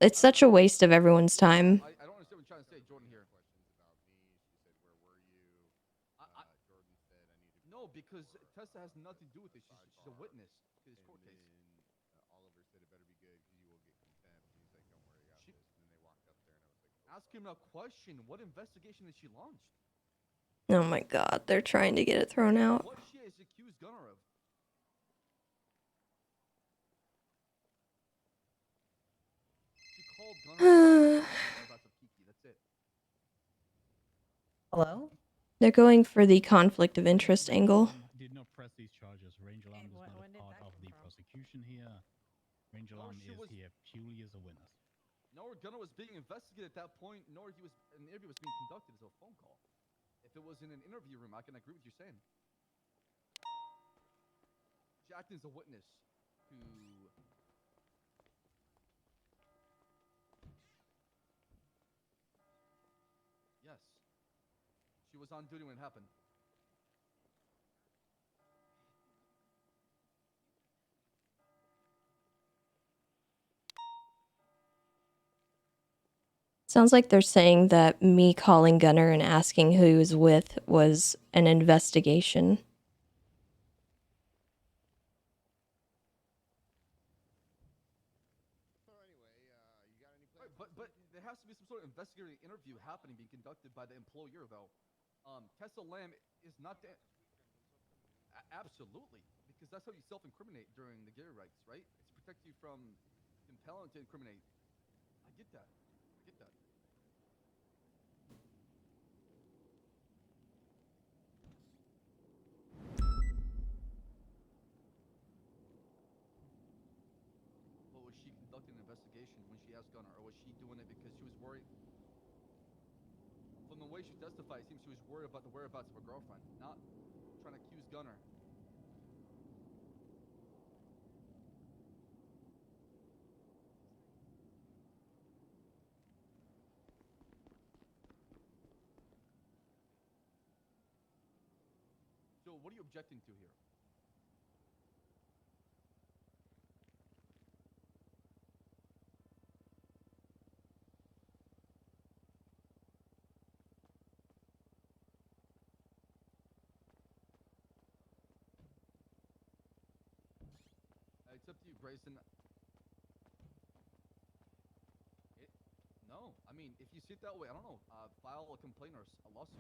It's such a waste of everyone's time. I don't understand what you're trying to say, Jordan. Here. No, because Tessa has nothing to do with it. She's a witness to this court case. Oliver said it better be good because you will get contempt. He's like, don't worry, I got this. And then they walked up there and I was like, Ask him a question. What investigation has she launched? Oh my god, they're trying to get it thrown out. What she has accused Gunnar of? She called Gunnar about the Kiki. That's it. Hello? They're going for the conflict of interest angle. Did not press these charges. Ranger Lamb is not a part of the prosecution here. Ranger Lamb is here purely as a witness. Nor Gunnar was being investigated at that point, nor he was an interview was being conducted as a phone call. If it was in an interview room, I can agree with you saying. She acted as a witness to. Yes. She was on duty when it happened. Sounds like they're saying that me calling Gunnar and asking who he was with was an investigation. But there has to be some sort of investigative interview happening, being conducted by the employer, though. Tessa Lamb is not the. Absolutely, because that's how you self-incriminate during the Gary rights, right? It's to protect you from compelling to incriminate. I get that. I get that. But was she conducting an investigation when she asked Gunnar, or was she doing it because she was worried? From the way she testified, it seems she was worried about the whereabouts of her girlfriend, not trying to accuse Gunnar. So what are you objecting to here? It's up to you, Grayson. No, I mean, if you see it that way, I don't know. File a complaint or a lawsuit.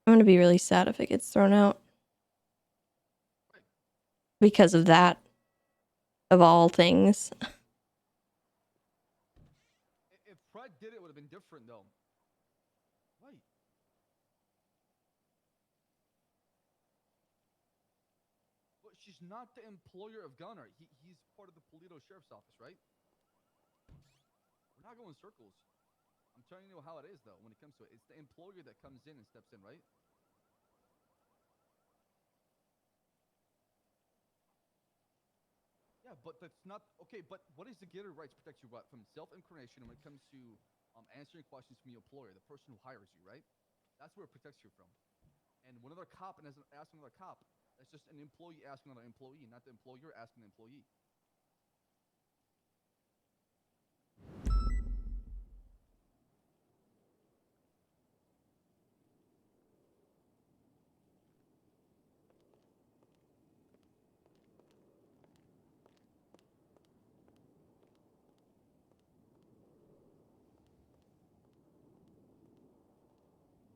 I'm gonna be really sad if it gets thrown out. Because of that. Of all things. If Fred did it, it would have been different, though. Right. But she's not the employer of Gunnar. He's part of the Polito Sheriff's Office, right? We're not going in circles. I'm telling you how it is, though, when it comes to it. It's the employer that comes in and steps in, right? Yeah, but that's not okay. But what is the Gator rights protect you what from self-incrimination when it comes to answering questions from your employer, the person who hires you, right? That's where it protects you from. And when another cop and asking another cop, that's just an employee asking another employee, not the employer asking the employee.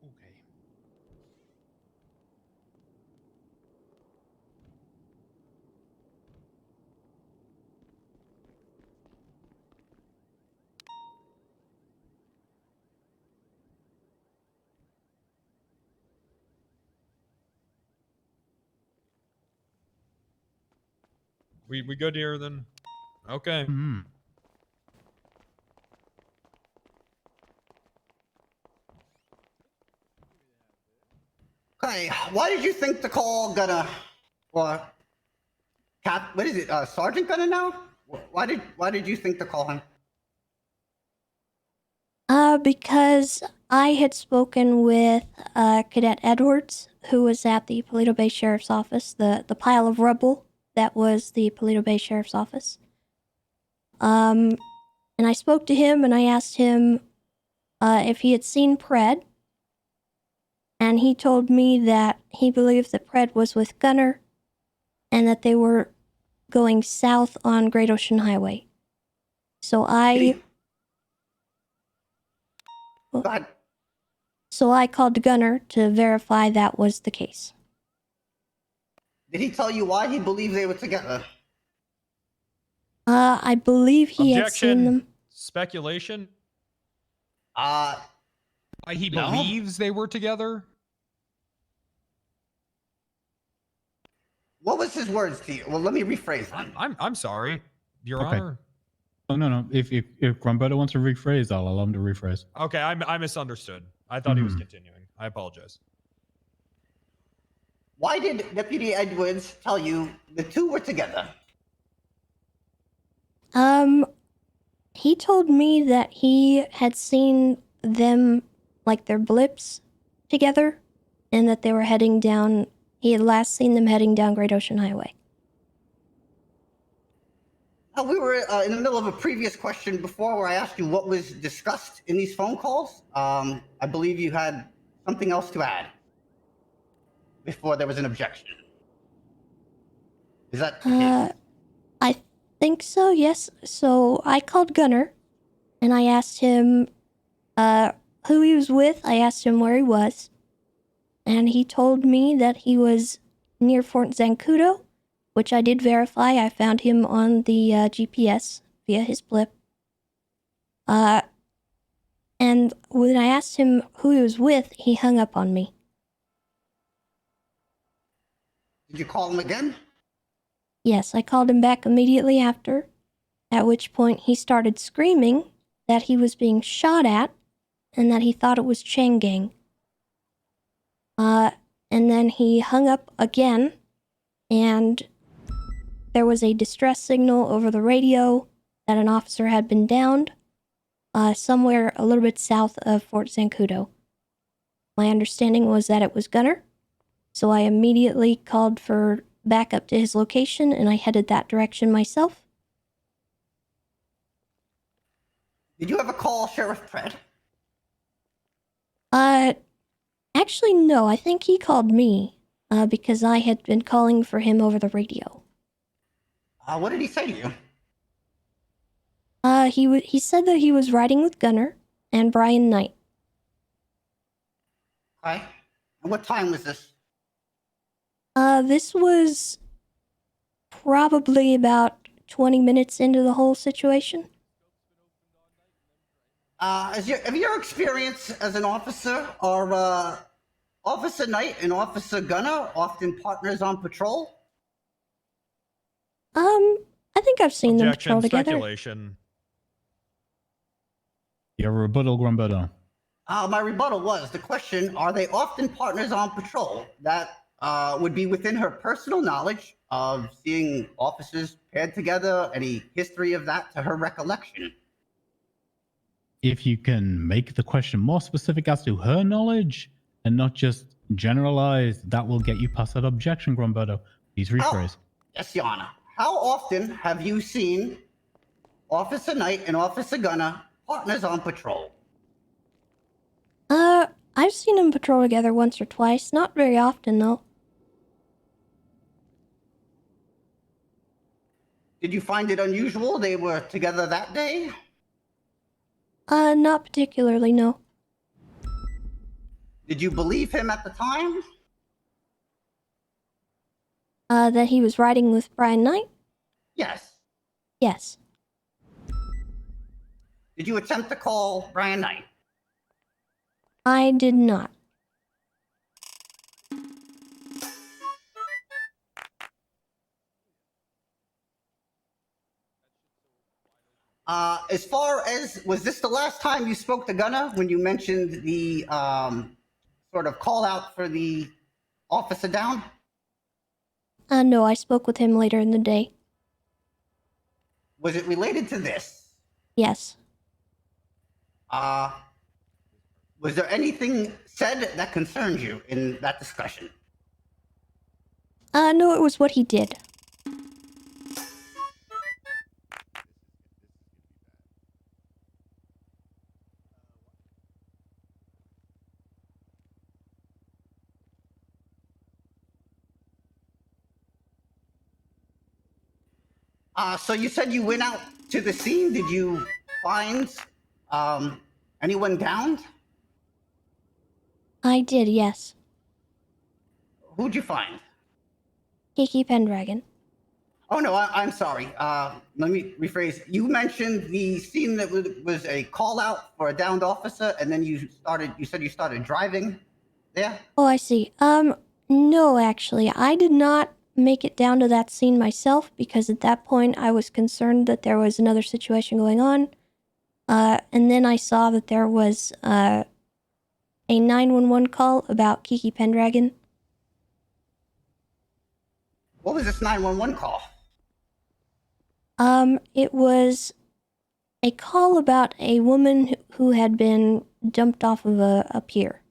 Okay. We good here then? Okay. Hey, why did you think to call Gunner, or what is it, Sergeant Gunner now? Why did you think to call him? Because I had spoken with Cadet Edwards, who was at the Paleto Bay Sheriff's Office, the pile of rubble that was the Paleto Bay Sheriff's Office. And I spoke to him and I asked him if he had seen Pred, and he told me that he believed that Pred was with Gunner and that they were going south on Great Ocean Highway. So I called Gunner to verify that was the case. Did he tell you why he believed they were together? I believe he had seen them. Speculation? Why he believes they were together? What was his words to you? Well, let me rephrase them. I'm sorry, Your Okay. Honor. Oh, no. If Grumberto wants to rephrase, I'll allow him to rephrase. Okay, I misunderstood. I thought he was continuing. I apologize. Why did Deputy Edwards tell you the two were together? He told me that he had seen them, like their blips, together, and that they were heading down. He had last seen them heading down Great Ocean Highway. We were in the middle of a previous question before where I asked you what was discussed in these phone calls. I believe you had something else to add before there was an objection. Is that the case? I think so, yes. So I called Gunner, and I asked him who he was with. I asked him where he was, and he told me that he was near Fort Zancudo, which I did verify. I found him on the GPS via his blip. And when I asked him who he was with, he hung up on me. Did you call him again? Yes, I called him back immediately after, at which point he started screaming that he was being shot at and that he thought it was Chain Gang. And then he hung up again, and there was a distress signal over the radio that an officer had been downed somewhere a little bit south of Fort Zancudo. My understanding was that it was Gunner, so I immediately called for backup to his location, and I headed that direction myself. Did you ever call Sheriff Pred? Actually, no. I think he called me because I had been calling for him over the radio. What did he say to you? He said that he was riding with Gunner and Brian Knight. Okay. And what time was this? This was probably about 20 minutes into the whole situation. Have your experience as an officer, are Officer Knight and Officer Gunner often partners on patrol? I think I've seen them Objection, patrol together. speculation. Your rebuttal, Grumberto. My rebuttal was the question, are they often partners on patrol? That would be within her personal knowledge of seeing officers paired together, any history of that to her recollection. If you can make the question more specific as to her knowledge and not just generalized, that will get you past that objection, Grumberto. Please rephrase. Yes, Your Honor. How often have you seen Officer Knight and Officer Gunner partners on patrol? I've seen them patrol together once or twice. Not very often, though. Did you find it unusual they were together that day? Not particularly, no. Did you believe him at the time? That he was riding with Brian Knight? Yes. Yes. Did you attempt to call Brian Knight? I did not. As far as, was this the last time you spoke to Gunner when you mentioned the sort of call out for the officer down? No, I spoke with him later in the day. Was it related to this? Yes. Was there anything said that concerned you in that discussion? No, it was what he did. So you said you went out to the scene. Did you find anyone downed? I did, yes. Who'd you find? Kiki Pendragon. Oh no, I'm sorry. Let me rephrase. You mentioned the scene that was a call out for a downed officer, and then you said you started driving there? Oh, I see. No, actually, I did not make it down to that scene myself because at that point I was concerned that there was another situation going on. And then I saw that there was, a 911 call about Kiki Pendragon. What was this 911 call? It was a call about a woman who had been dumped off of a pier.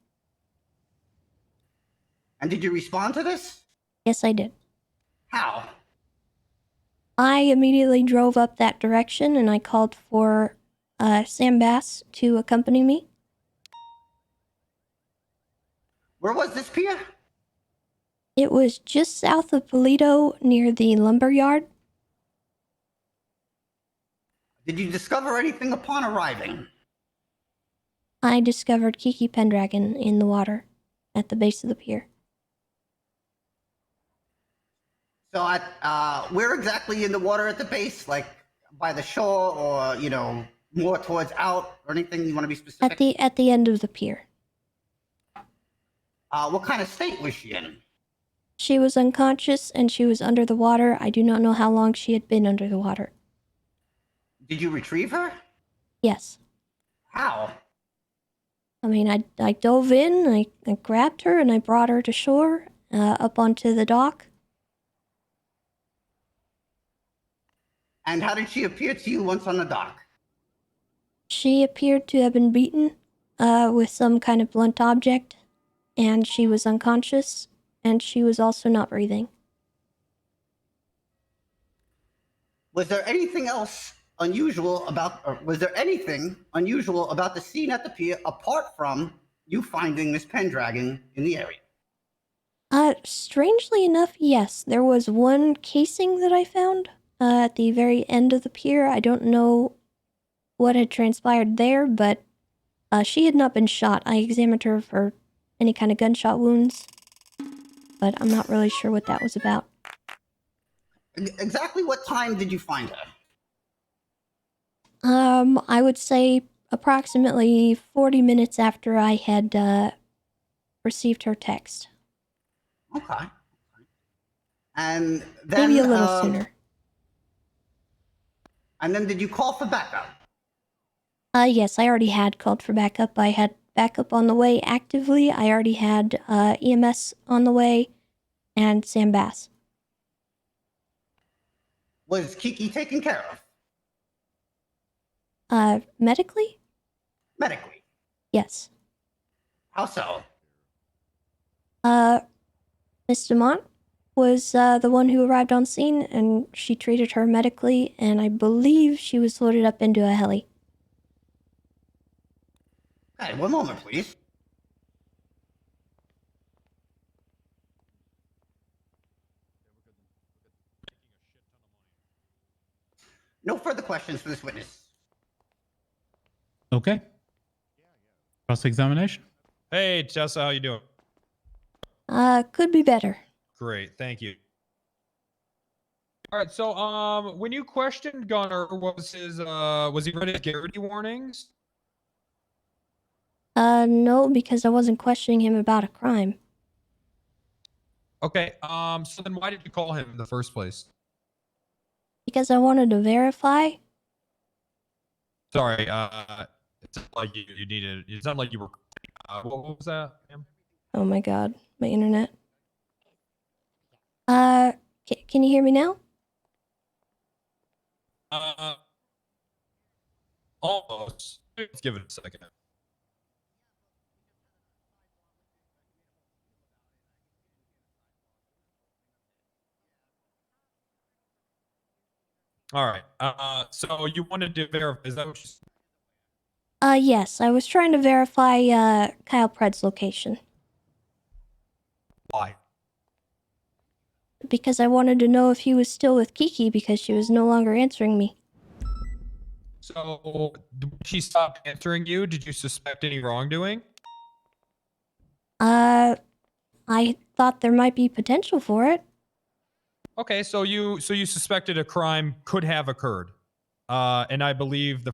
And did you respond to this? Yes, I did. How? I immediately drove up that direction and I called for Sam Bass to accompany me. Where was this pier? It was just south of Polito near the lumber yard. Did you discover anything upon arriving? I discovered Kiki Pendragon in the water at the base of the pier. So where exactly in the water at the base? Like by the shore or, more towards out or anything you want to be specific? At the end of the pier. What kind of state was she in? She was unconscious and she was under the water. I do not know how long she had been under the water. Did you retrieve her? Yes. How? I mean, I dove in, I grabbed her, and I brought her to shore, up onto the dock. And how did she appear to you once on the dock? She appeared to have been beaten with some kind of blunt object, and she was unconscious, and she was also not breathing. Was there anything unusual about the scene at the pier apart from you finding Miss Pendragon in the area? Strangely enough, yes. There was one casing that I found at the very end of the pier. I don't know what had transpired there, but she had not been shot. I examined her for any kind of gunshot wounds, but I'm not really sure what that was about. Exactly what time did you find her? I would say approximately 40 minutes after I had received her text. Okay. And then maybe a little sooner. And then did you call for backup? Yes, I already had called for backup. I had backup on the way actively. I already had EMS on the way and Sam Bass. Was Kiki taken care of? Medically? Medically? Yes. How so? Miss DeMont was the one who arrived on scene, and she treated her medically, and I believe she was loaded up into a heli. Hey, one moment, please. No further questions for this witness. Okay. Cross-examination. Hey, Tessa, how you doing? Could be better. Great, thank you. All right, so when you questioned Gunner, was he read his Garrity warnings? No, because I wasn't questioning him about a crime. Okay, so then why did you call him in the first place? Because I wanted to verify. Sorry, it sounded like you sounded like you were, what was that, ma'am? Oh my god, my internet. Can you hear me now? Almost. Let's give it a second. All right. So you wanted to verify? Is that what you? Yes, I was trying to verify Kyle Pred's location Why? because I wanted to know if he was still with Kiki because she was no longer answering me. So when she stopped answering you, did you suspect any wrongdoing? I thought there might be potential for it. Okay, so you suspected a crime could have occurred, and I believe the